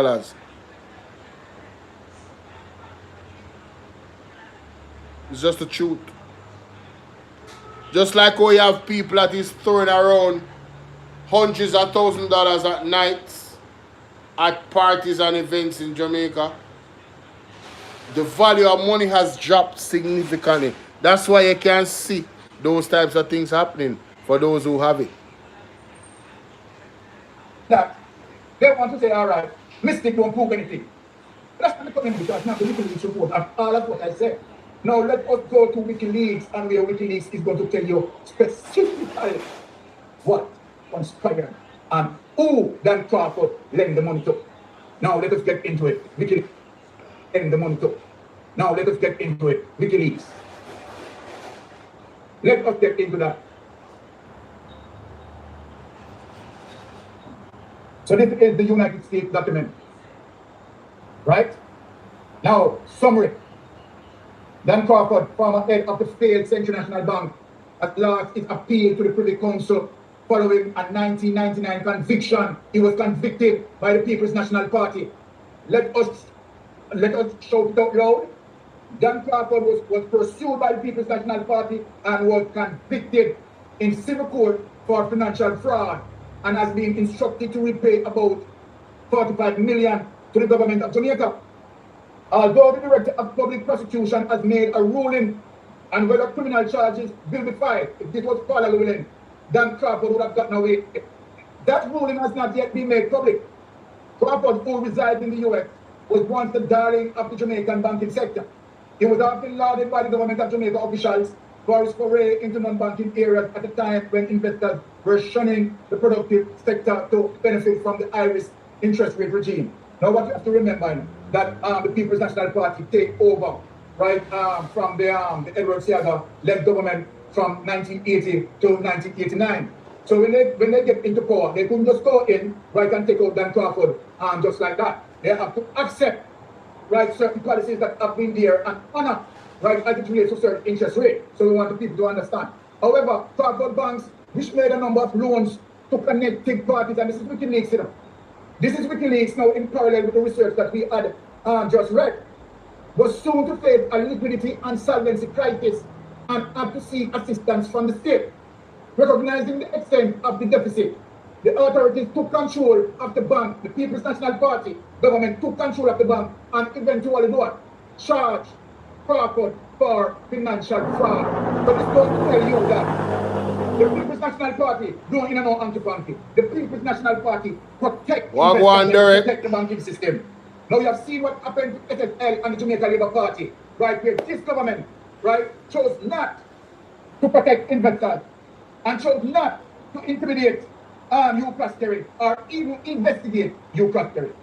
It's just the truth. Just like how you have people that is throwing around hundreds of $1,000s at nights at parties and events in Jamaica. the value of money has dropped significantly. That's why you can see those types of things happening for those who have it. That they want to say, all right, Mystic don't prove anything. That's not the comment because now the WikiLeaks report and all of what I said. Now let us go to WikiLeaks and where WikiLeaks is going to tell you specifically what conspired and who Dan Crawford lend the money to. Now let us get into it. WikiLeaks lend the money to. Now let us get into it. WikiLeaks. Let us get into that. So this is the United States document. Right? Now, summary. Dan Crawford, former head of the failed Central National Bank, at last is appealed to the Privy Council following a 1999 conviction. He was convicted by the People's National Party. Let us shout it out loud. Dan Crawford was pursued by the People's National Party and was convicted in civil court for financial fraud and has been instructed to repay about 45 million to the government of Jamaica. Although the Director of Public Prosecution has made a ruling on whether criminal charges will be filed, if this was followed ruling, Dan Crawford would have gotten away. That ruling has not yet been made public. Crawford, who resides in the US, was once the darling of the Jamaican banking sector. He was often lauded by the government of Jamaica officials for his foray into non-banking areas at a time when investors were shunning the productive sector to benefit from the Irish interest rate regime. Now what you have to remember that the People's National Party take over, right, from the Edward Seaga-led government from 1980 to 1989. So when they get into power, they couldn't just go in, right, and take out Dan Crawford just like that. They have to accept, right, certain policies that have been there and honor, right, as it relates to certain interest rate. So we want the people to understand. However, Crawford banks, which made a number of loans to connecting parties, and this is WikiLeaks, you know. This is WikiLeaks now in parallel with the research that we had just read, was soon to face a liquidity and solvency crisis and had to seek assistance from the state. Recognizing the extent of the deficit, the authorities took control of the bank, the People's National Party government took control of the bank and eventually what? Charged Crawford for financial fraud. But it's going to tell you that the People's National Party don't in and out anti-banking. The People's National Party protect the banking system. Now you have seen what happened to SSL and the Jamaica Labour Party, right, where this government, right, chose not to protect investors and chose not to intimidate you prospering or even investigate you prospering.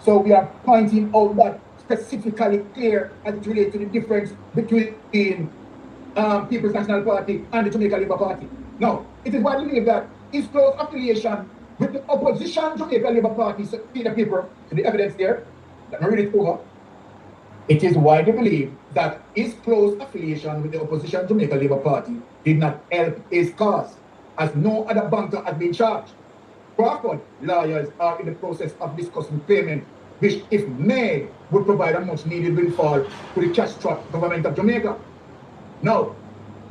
So we are pointing out that specifically clear as it relates to the difference between People's National Party and the Jamaica Labour Party. Now, it is widely believed that his close affiliation with the opposition Jamaica Labour Party, so see the paper, so the evidence there, let me read it over. It is widely believed that his close affiliation with the opposition Jamaica Labour Party did not help his cause, as no other banker has been charged. Crawford lawyers are in the process of discussing payment, which, if made, would provide a much-needed windfall to the cash-strapped government of Jamaica. Now,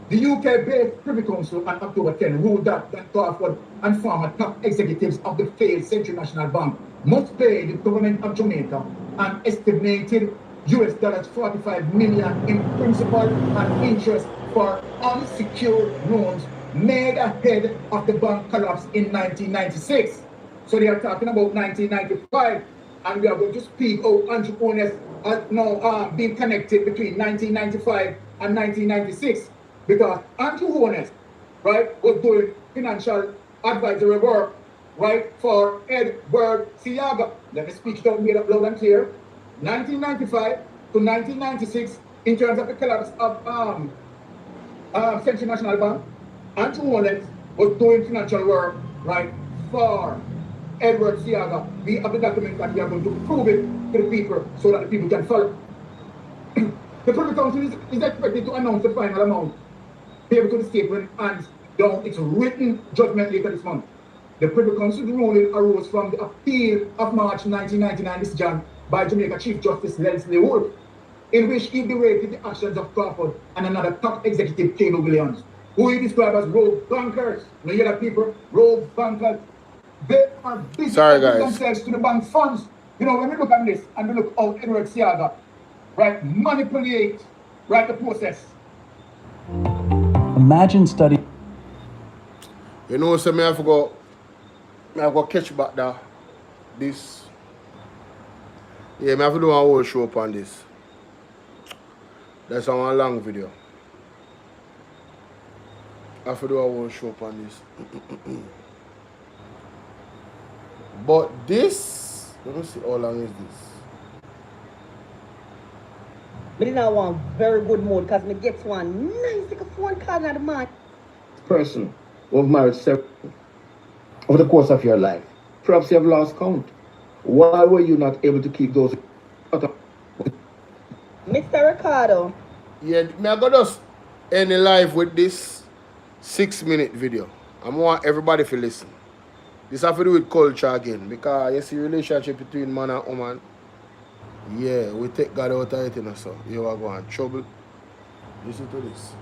the UK-based Privy Council on October 10 ruled that Crawford and former top executives of the failed Central National Bank must pay the government of Jamaica an estimated US $45 million in principal and interest for unsecured loans made ahead of the bank collapse in 1996. So they are talking about 1995, and we are going to speak of Andrew Holness now being connected between 1995 and 1996, because Andrew Holness, right, was doing financial advisory work, right, for Edward Seaga. Let me speak it out, made up loud and clear. 1995 to 1996, in terms of the collapse of Central National Bank, Andrew Holness was doing financial work, right, for Edward Seaga. We have the document that we are going to prove it to the people so that the people can follow. The Privy Council is expected to announce the final amount payable to the state when it hands down its written judgment later this month. The Privy Council ruling arose from the appeal of March 1999 decision by Jamaica Chief Justice Leslie Wolf, in which he berated the actions of Crawford and another top executive, Kano Williams, who he described as rogue bankers. You hear that, people? Rogue bankers. They are busy themselves to the bank funds. You know, when we look at this and we look out Edward Seaga, right, manipulate, right, the process. Imagine studying. You know, so I have to go catch back this. Yeah, I have to do a whole show upon this. That's a long video. I have to do a whole show upon this. But this, let me see how long is this. But in a one very good mood because me get one nice little phone call at the man. Person who have married several over the course of your life. Perhaps you have lost count. Why were you not able to keep those? Mr. Ricardo. Yeah, me I got us end the live with this 6-minute video. I want everybody to listen. This have to do with culture again because you see relationship between man and woman. Yeah, we take God out of it, you know, so you are going to trouble. Listen to this.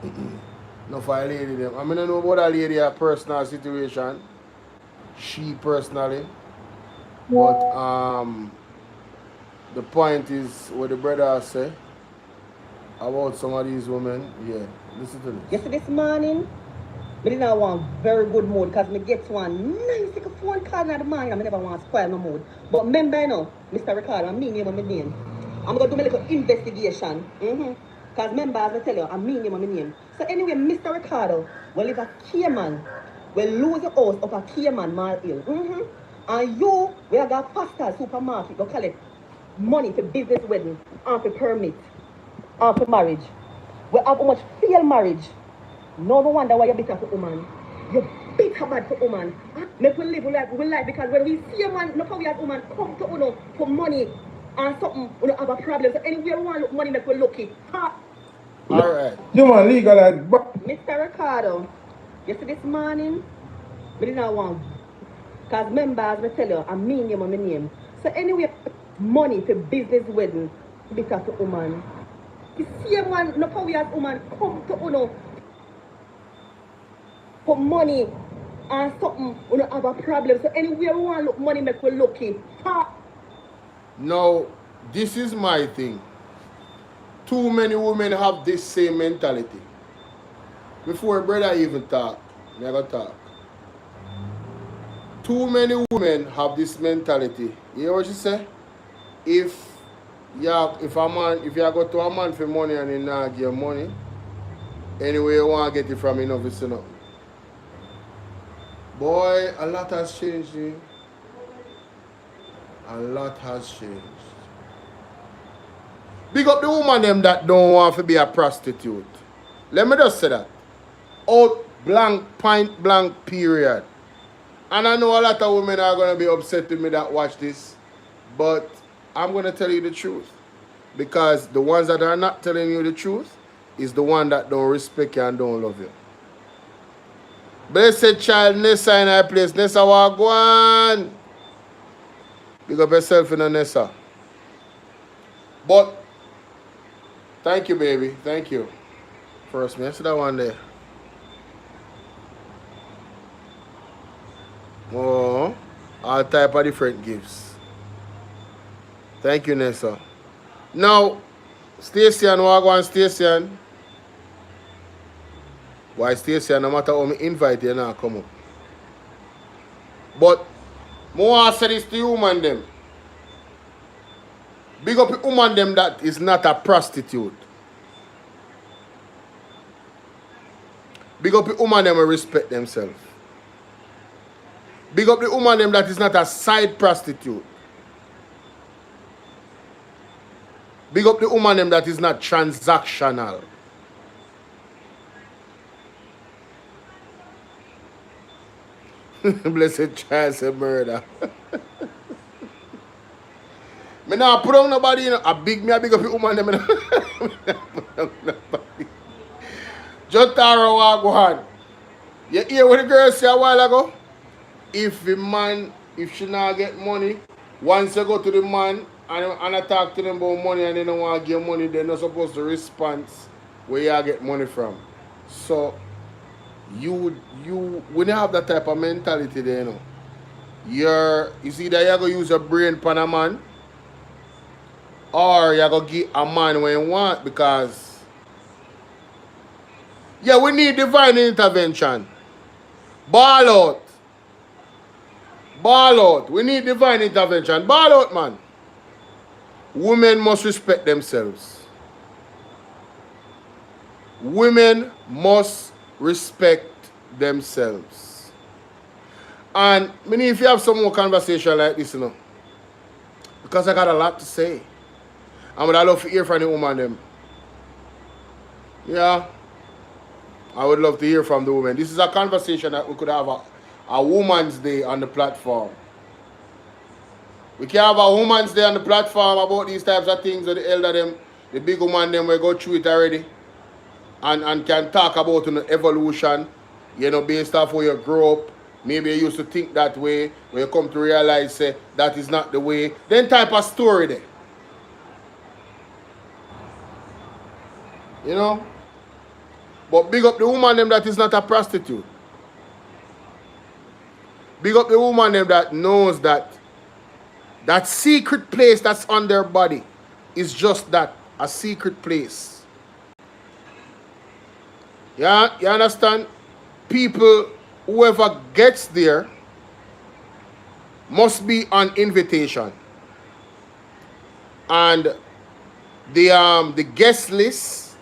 No for a lady them. I mean, I know about a lady a personal situation. She personally. But the point is what the brother say about some of these women. Yeah, listen to this. Yesterday this morning, but in a one very good mood because me get one nice little phone call at the man. I never want to spoil my mood. But remember, you know, Mr. Ricardo, I'm name my name. I'm going to do my little investigation. Because remember, as I tell you, I'm my name. So anyway, Mr. Ricardo will live a Cayman. Will lose the house of a Cayman Mall Hill. And you, we have got faster supermarket, go collect money for business wedding, and for permit, and for marriage. We have how much failed marriage. No wonder why you're bitter for woman. You're bitter bad for woman. Make we live we like because when we see a man, look how we as woman come to you for money and something, we don't have a problem. So anywhere we want look money, make we lucky. Alright. You want legal Mr. Ricardo, yesterday this morning, we didn't want. Because remember, as I tell you, I'm my name. So anyway, money for business wedding, bitter for woman. You see a man, look how we as woman come to you for money and something, we don't have a problem. So anywhere we want look money, make we lucky. Now, this is my thing. Too many women have this same mentality. Before brother even talk, never talk. Too many women have this mentality. You know what she say? If you go to a man for money and he not give you money, anyway you want to get it from him, it's enough. Boy, a lot has changed. A lot has changed. Big up the woman them that don't want to be a prostitute. Let me just say that. Out blank, point blank, period. And I know a lot of women are going to be upset with me that watch this. But I'm going to tell you the truth. Because the ones that are not telling you the truth is the one that don't respect you and don't love you. Blessed child, Nessa in our place. Nessa, walk on. Big up yourself in a Nessa. But, thank you, baby. Thank you. First, man. I see that one there. Oh, all type of different gifts. Thank you, Nessa. Now, Station, walk on Station. Why Station, no matter how I invite you, now come up. But, more say this to you, woman them. Big up the woman them that is not a prostitute. Big up the woman them who respect themselves. Big up the woman them that is not a side prostitute. Big up the woman them that is not transactional. Blessed child say murder. Me not put on nobody, you know. A big up the woman them. Just Tara walk on. You hear what the girl say a while ago? If the man, if she not get money, once you go to the man and I talk to them about money and they don't want to give money, they're not supposed to respond where you get money from. So you when you have that type of mentality there, you know, you see that you're going to use your brain pan a man, or you're going to give a man what you want, because yeah, we need divine intervention. Ball out. Ball out. We need divine intervention. Ball out, man. Women must respect themselves. Women must respect themselves. And if you have some more conversation like this, you know, because I got a lot to say. I would love to hear from the woman them. Yeah. I would love to hear from the women. This is a conversation that we could have a Woman's Day on the platform. We can have a Woman's Day on the platform about these types of things with the elder them, the big woman them, we go through it already. And can talk about, you know, evolution, you know, based off where you grow up. Maybe you used to think that way, when you come to realize that is not the way. Then type of story there. You know? But big up the woman them that is not a prostitute. Big up the woman them that knows that that secret place that's on their body is just that, a secret place. Yeah, you understand? People, whoever gets there must be on invitation. And the guest list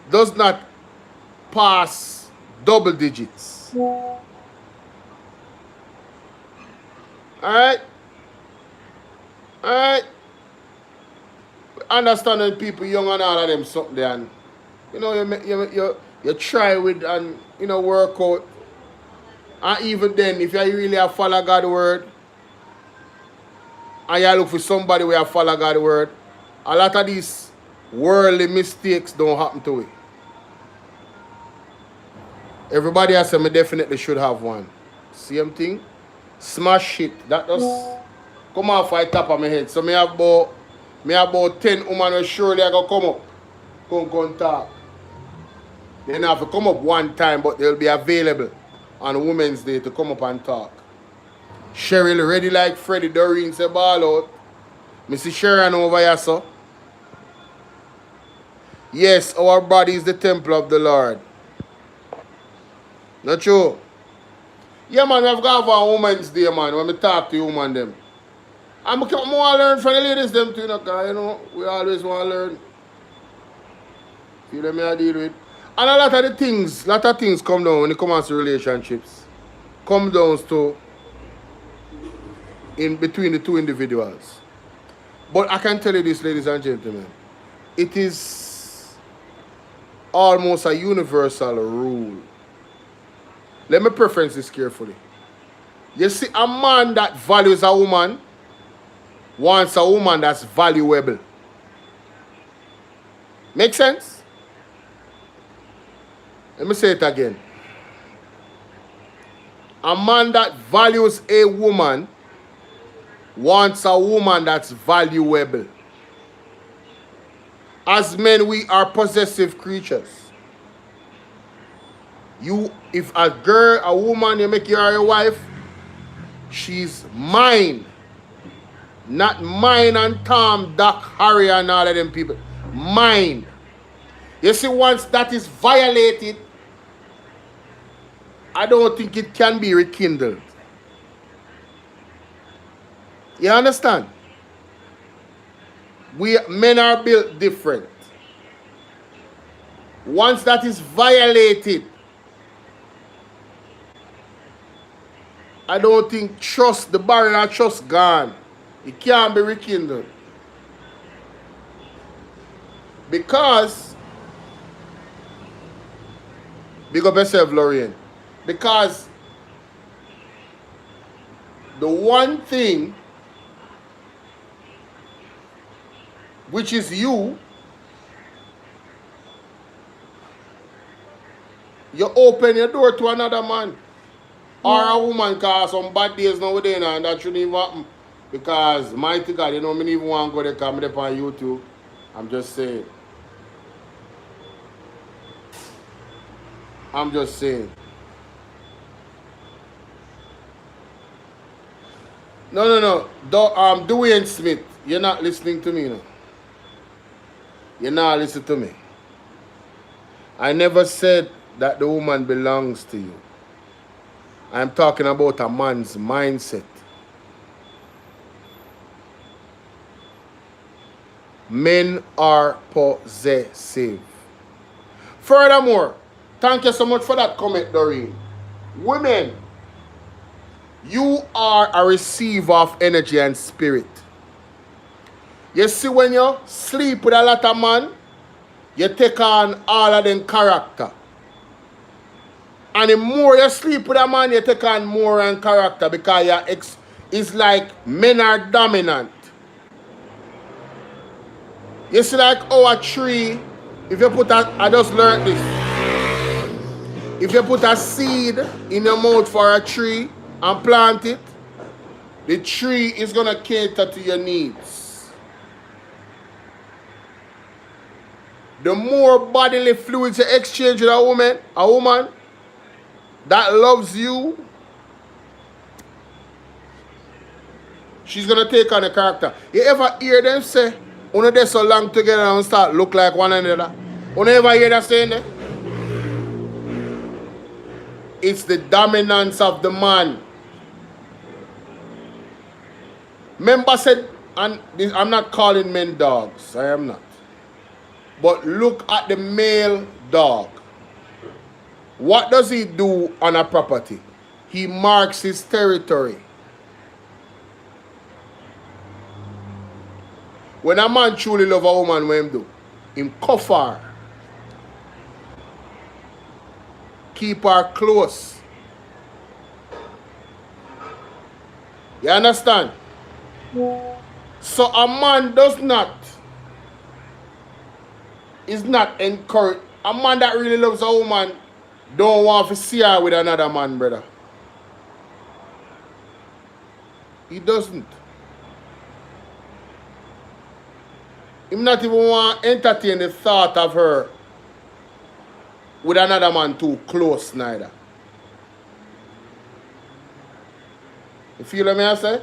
does not pass double digits. Alright? Alright? Understanding people young and all of them something there, and you know, you try with and, you know, work out. And even then, if you really have follow God's word, and you look for somebody where you follow God's word, a lot of these worldly mistakes don't happen to it. Everybody has said, I definitely should have one. Same thing. Smash it. That just come off the top of my head. So me have about 10 women who surely I go come up. Come talk. They don't have to come up one time, but they'll be available on Women's Day to come up and talk. Cheryl ready like Freddie Doreen say ball out. Mrs. Sharon over here, so. Yes, our body is the temple of the Lord. Not true? Yeah, man, I've got a Women's Day, man, when we talk to you, man, them. I'm going to learn from the ladies, them, too, you know, because, you know, we always want to learn. See them I deal with. And a lot of things come down when it comes to relationships. Come down to in between the two individuals. But I can tell you this, ladies and gentlemen. It is almost a universal rule. Let me preference this carefully. You see, a man that values a woman wants a woman that's valuable. Make sense? Let me say it again. A man that values a woman wants a woman that's valuable. As men, we are possessive creatures. If a girl, a woman, you make her your wife, she's mine. Not mine and Tom, Doc, Harry, and all of them people. Mine. You see, once that is violated, I don't think it can be rekindled. You understand? Men are built different. Once that is violated, I don't think the barrier of trust gone. It can't be rekindled. Because, big up yourself, Lorraine. Because the one thing which is you open your door to another man. Or a woman, cause some bad days nowadays and that shouldn't even happen. Because, mighty God, you know, me even want to go there, come there on YouTube. I'm just saying. I'm just saying. No. Dwayne Smith. You're not listening to me, you know. You're not listening to me. I never said that the woman belongs to you. I'm talking about a man's mindset. Men are possessive. Furthermore, thank you so much for that comment, Doreen. Women, you are a receiver of energy and spirit. You see, when you sleep with a lot of man, you take on all of them character. And the more you sleep with a man, you take on more and character because it's like men are dominant. You see, like a tree, if you put I just learned this. If you put a seed in your mouth for a tree and plant it, the tree is going to cater to your needs. The more bodily fluids you exchange with a woman that loves you, she's going to take on a character. You ever hear them say, "Una they so long together and start look like one another"? Una ever hear that saying that? It's the dominance of the man. Remember said, and I'm not calling men dogs, I am not. But look at the male dog. What does he do on a property? He marks his territory. When a man truly love a woman, what him do? Him cuff her. Keep her close. You understand? So a man is not encouraged. A man that really loves a woman don't want to see her with another man, brother. He doesn't. He not even want to entertain the thought of her with another man too close neither. You feel what I say?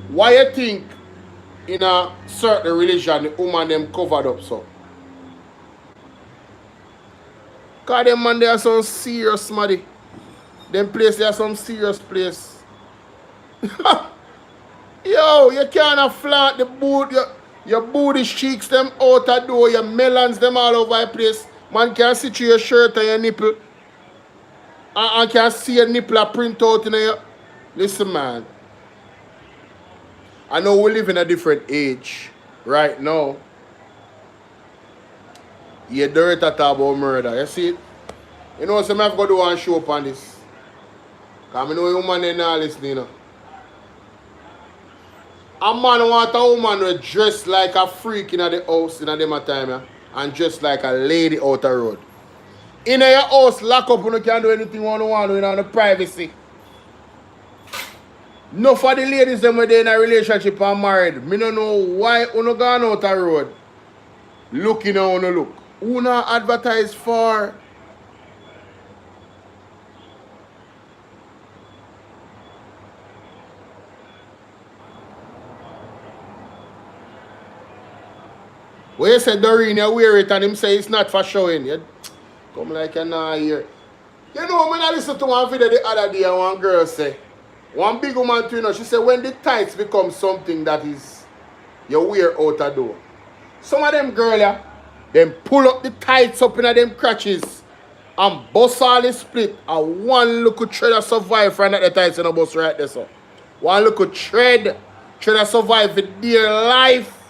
Why you think in a certain religion the woman them covered up so? Because them man they are some serious money. Them place they are some serious place. Yo, you can't flaunt the boot, your booty cheeks them out the door, your melons them all over the place. Man can see through your shirt and your nipple. And can see your nipple a print out in your... Listen, man. I know we live in a different age right now. You dirty talk about murder. You see it? You know, so I have got to do one show up on this. Because I know you man ain't not listening, you know. A man want a woman to dress like a freak in the house in a dem time, yeah? And dress like a lady out the road. In your house, lock up, you can't do anything you want to do in the privacy. No for the ladies them when they in a relationship and married. Me don't know why you gone out the road looking how you look. Who not advertise for? When you say Doreen, you wear it and him say it's not for showing. You come like you're not here. You know, when I listen to one video the other day, one girl say, one big woman too, you know, she said when the tights become something that is you wear out the door. Some of them girl, yeah, them pull up the tights up in them crotches and bust all the split and one little thread of survive from the tights in the bus right there. So. One little thread of survive with dear life.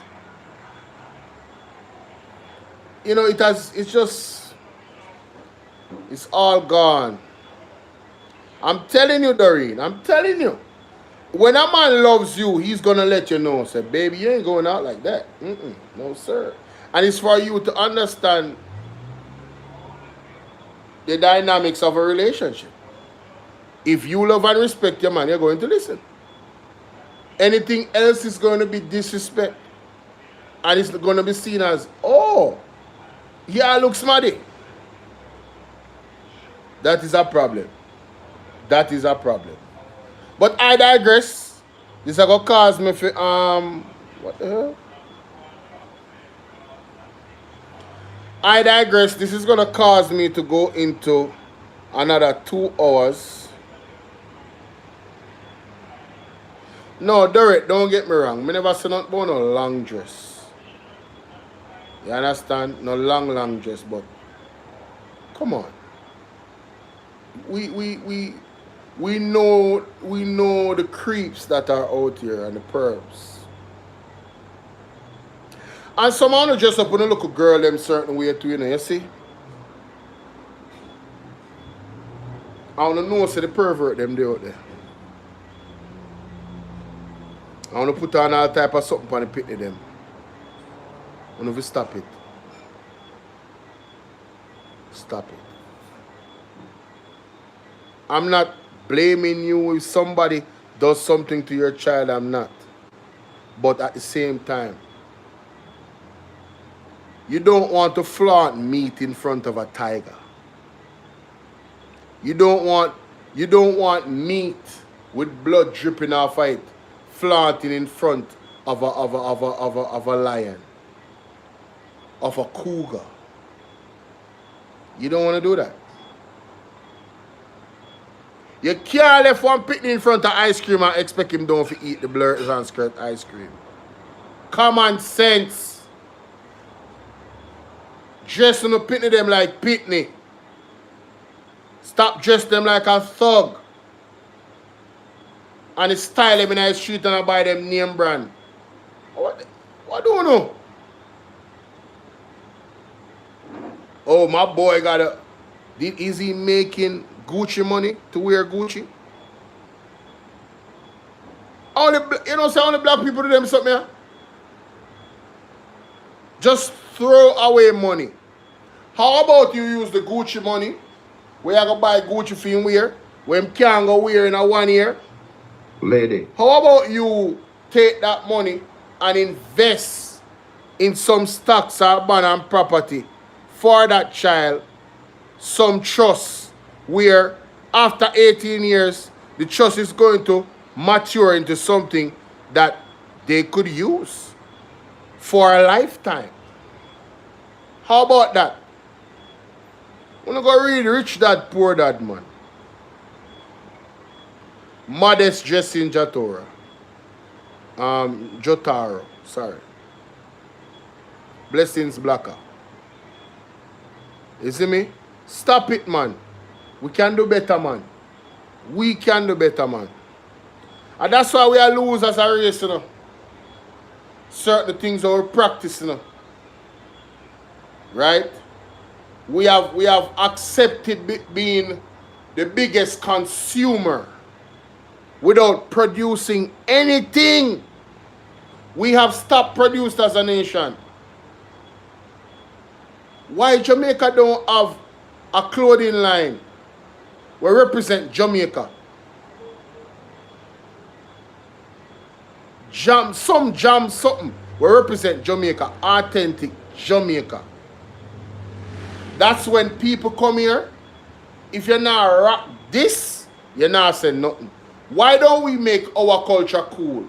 You know, it's all gone. I'm telling you, Doreen, I'm telling you. When a man loves you, he's going to let you know. Say, baby, you ain't going out like that. No, sir. And it's for you to understand the dynamics of a relationship. If you love and respect your man, you're going to listen. Anything else is going to be disrespect. And it's going to be seen as, oh, yeah, look smarty. That is a problem. That is a problem. But I digress. This is gonna cause me for what the hell? I digress. This is gonna cause me to go into another 2 hours. No, Derek, don't get me wrong. Me never say nothing about no long dress. You understand? No long dress, but come on. We know the creeps that are out here and the perps. And some wanna dress up with a little girl them certain way too, you see? I wanna know say the pervert them they out there. I wanna put on all type of something on the picnic them. I wanna stop it. Stop it. I'm not blaming you if somebody does something to your child, I'm not. But at the same time, you don't want to flaunt meat in front of a tiger. You don't want meat with blood dripping off it, flaunting in front of a lion, of a cougar. You don't want to do that. You can't left one picnic in front of ice cream and expect him don't eat the blurs and skirt ice cream. Common sense. Dress on the picnic them like picnic. Stop dress them like a thug. And style them in the street and I buy them name brand. What do you know? Oh, my boy got a... Is he making Gucci money to wear Gucci? Only, you know, say only black people do them something, yeah? Just throw away money. How about you use the Gucci money, where you go buy Gucci for him wear, when him can't go wear in a 1 year? Lady. How about you take that money and invest in some stocks or bond and property for that child, some trust, where after 18 years, the trust is going to mature into something that they could use for a lifetime. How about that? I'm going to go read Rich Dad, Poor Dad, man. Modest Dressing Jotaro. Sorry. Blessings Blacker. You see me? Stop it, man. We can do better, man. We can do better, man. And that's why we are lose as a race, you know. Certain things that we practice, you know. Right? We have accepted being the biggest consumer without producing anything. We have stopped producing as a nation. Why Jamaica don't have a clothing line we represent Jamaica? Something we represent Jamaica, authentic Jamaica. That's when people come here. If you're not rock this, you're not saying nothing. Why don't we make our culture cool?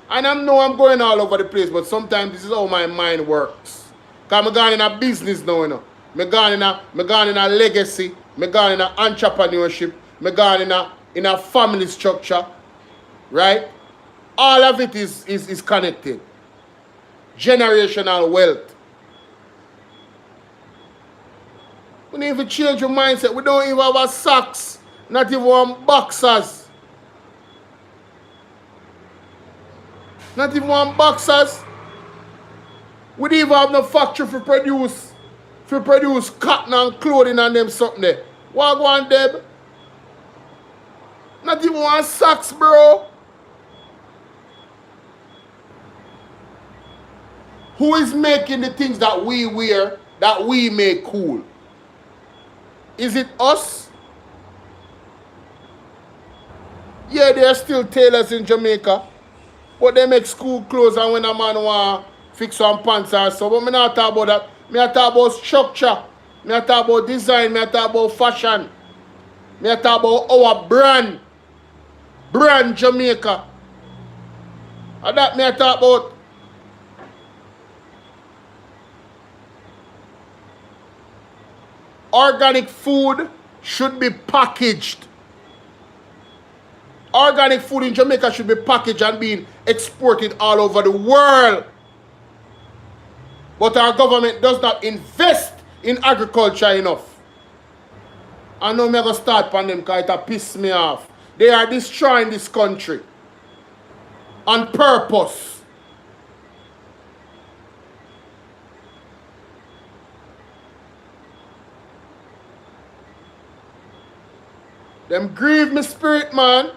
And I know I'm going all over the place, but sometimes this is how my mind works. Because I'm going in a business now, you know. I'm going in a legacy. I'm going in a entrepreneurship. I'm going in a family structure. Right? All of it is connected. Generational wealth. We need to change your mindset. We don't even have a socks. Not even one boxers. Not even one boxers. We don't even have no factory for produce cotton and clothing and them something there. What go on, Deb? Not even one socks, bro. Who is making the things that we wear, that we make cool? Is it us? Yeah, there are still tailors in Jamaica, but they make school clothes and when a man want fix some pants or so. But me not talk about that. Me talk about structure. Me talk about design. Me talk about fashion. Me talk about our brand. Brand Jamaica. And that me I talk about. Organic food should be packaged. Organic food in Jamaica should be packaged and being exported all over the world. But our government does not invest in agriculture enough. I know I'm going to start on them because it piss me off. They are destroying this country on purpose. Them grieve me spirit, man.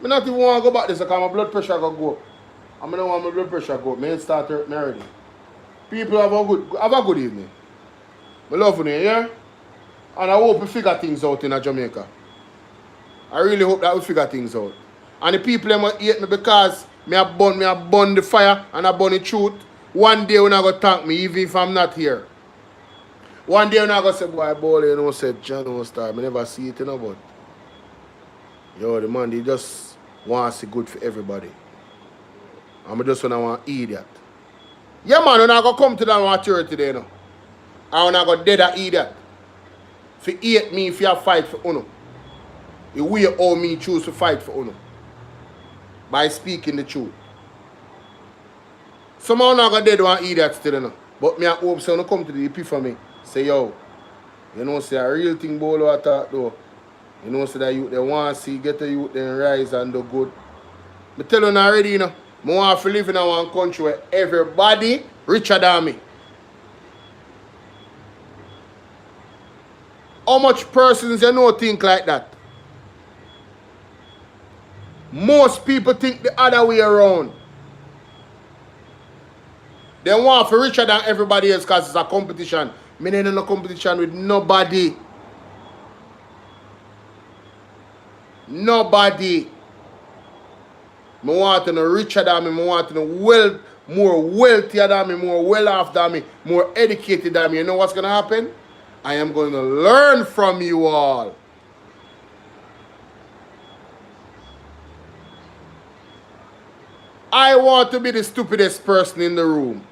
I not even want to go back this because my blood pressure go up. I don't want my blood pressure go up. My head start hurt me already. People have a good evening. I love you, yeah? And I hope we figure things out in Jamaica. I really hope that we figure things out. And the people them hate me because me have burn the fire and I burn the truth. One day when I go thank me, even if I'm not here. One day when I go say, boy, Bawlling, you know, said John don't start. I never see it, you know, but yo, the man, they just want to see good for everybody. I'm just when I want to eat that. Yeah, man, when I go come to that maturity today, you know. And when I go dead, I eat that. If you hate me, if you have fight for Uno. You will all me choose to fight for Uno. By speaking the truth. Somehow not go dead want eat that still, you know. But me I hope so when I come to the epiphany, say, yo, you know, say a real thing about what I talk though. You know, say that youth they want to see, get the youth then rise and do good. I tell you already, you know, I want to live in one country where everybody richer than me. How much persons you know think like that? Most people think the other way around. They want to be richer than everybody else because it's a competition. Me ain't in a competition with nobody. Nobody. Me want to know richer than me. Me want to know more wealthier than me, more well off than me, more educated than me. You know what's going to happen? I am going to learn from you all. I want to be the stupidest person in the room.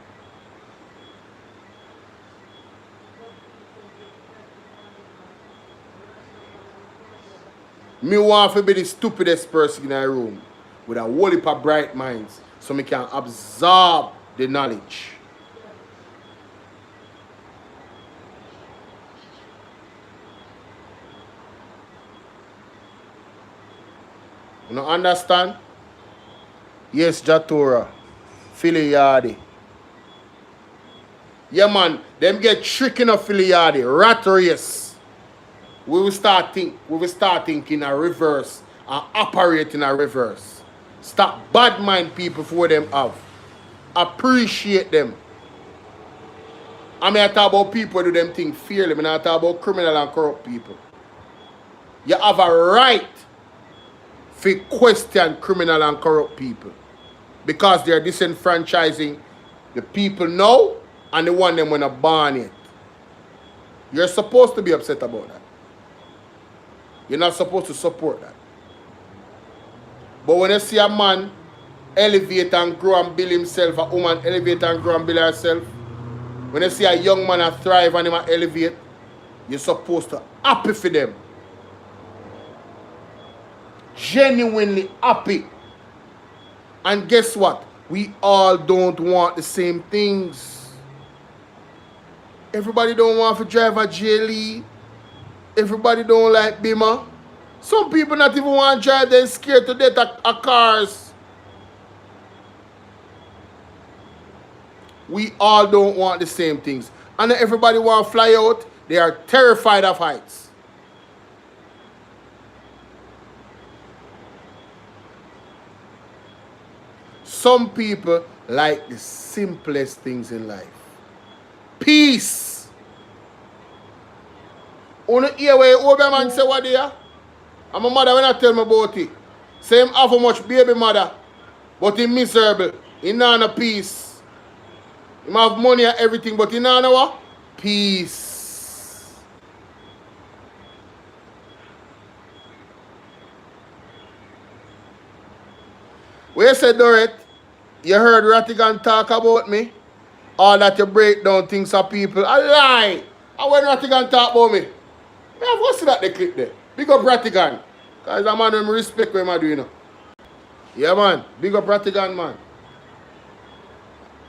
Me want to be the stupidest person in the room with a whole heap of bright minds so me can absorb the knowledge. You know, understand? Yes, Jatura. Philly Yardy. Yeah, man. Them get tricky enough Philly Yardy. Rat race. We will start thinking a reverse and operate in a reverse. Stop bad mind people for them have. Appreciate them. I mean, I talk about people who do them things fairly. I mean, I talk about criminal and corrupt people. You have a right to question criminal and corrupt people because they're disenfranchising the people now and the one them when are born yet. You're supposed to be upset about that. You're not supposed to support that. But when you see a man elevate and grow and build himself, a woman elevate and grow and build herself, when you see a young man thrive and him elevate, you're supposed to happy for them. Genuinely happy. And guess what? We all don't want the same things. Everybody don't want to drive a JLE. Everybody don't like Bima. Some people not even want to drive, they're scared to death of cars. We all don't want the same things. And everybody want to fly out. They are terrified of heights. Some people like the simplest things in life. Peace. On the ear where old man say what they are? And my mother when I tell me about it. Say him have a much baby mother, but he miserable. He not no peace. He have money and everything, but he not know what? Peace. Where you said, Dorrit, you heard Rattigan talk about me? All that you break down things of people. A lie. And when Rattigan talk about me, I have to see that the clip there. Big up Rattigan. Because a man who respect what I'm doing. You know. Yeah, man. Big up Rattigan, man.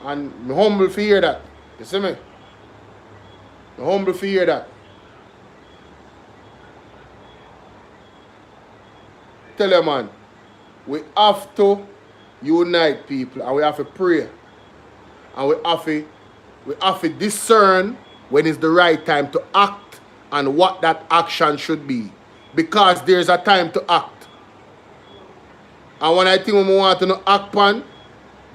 And I'm humble to hear that. You see me? I'm humble to hear that. Tell you, man, we have to unite people and we have to pray. And we have to discern when it's the right time to act and what that action should be. Because there's a time to act. And when I think we want to act on,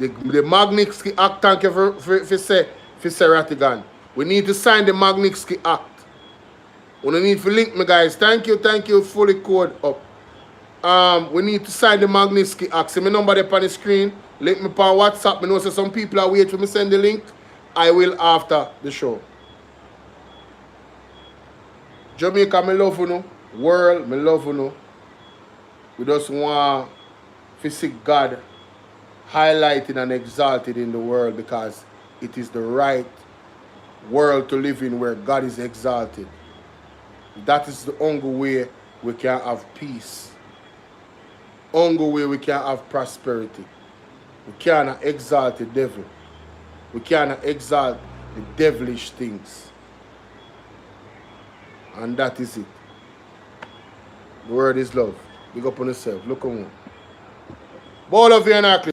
the Magnitsky Act, thank you for say Rattigan. We need to sign the Magnitsky Act. We need to link me, guys. Thank you, fully code up. We need to sign the Magnitsky Act. See my number there on the screen. Link me on WhatsApp. I know say some people are waiting for me send the link. I will after the show. Jamaica, me love you know. World, me love you know. We just want to see God highlighted and exalted in the world because it is the right world to live in where God is exalted. That is the only way we can have peace. Only way we can have prosperity. We cannot exalt the devil. We cannot exalt the devilish things. And that is it. The word is love. Big up on yourself. Look on. Ball of Bvrclips.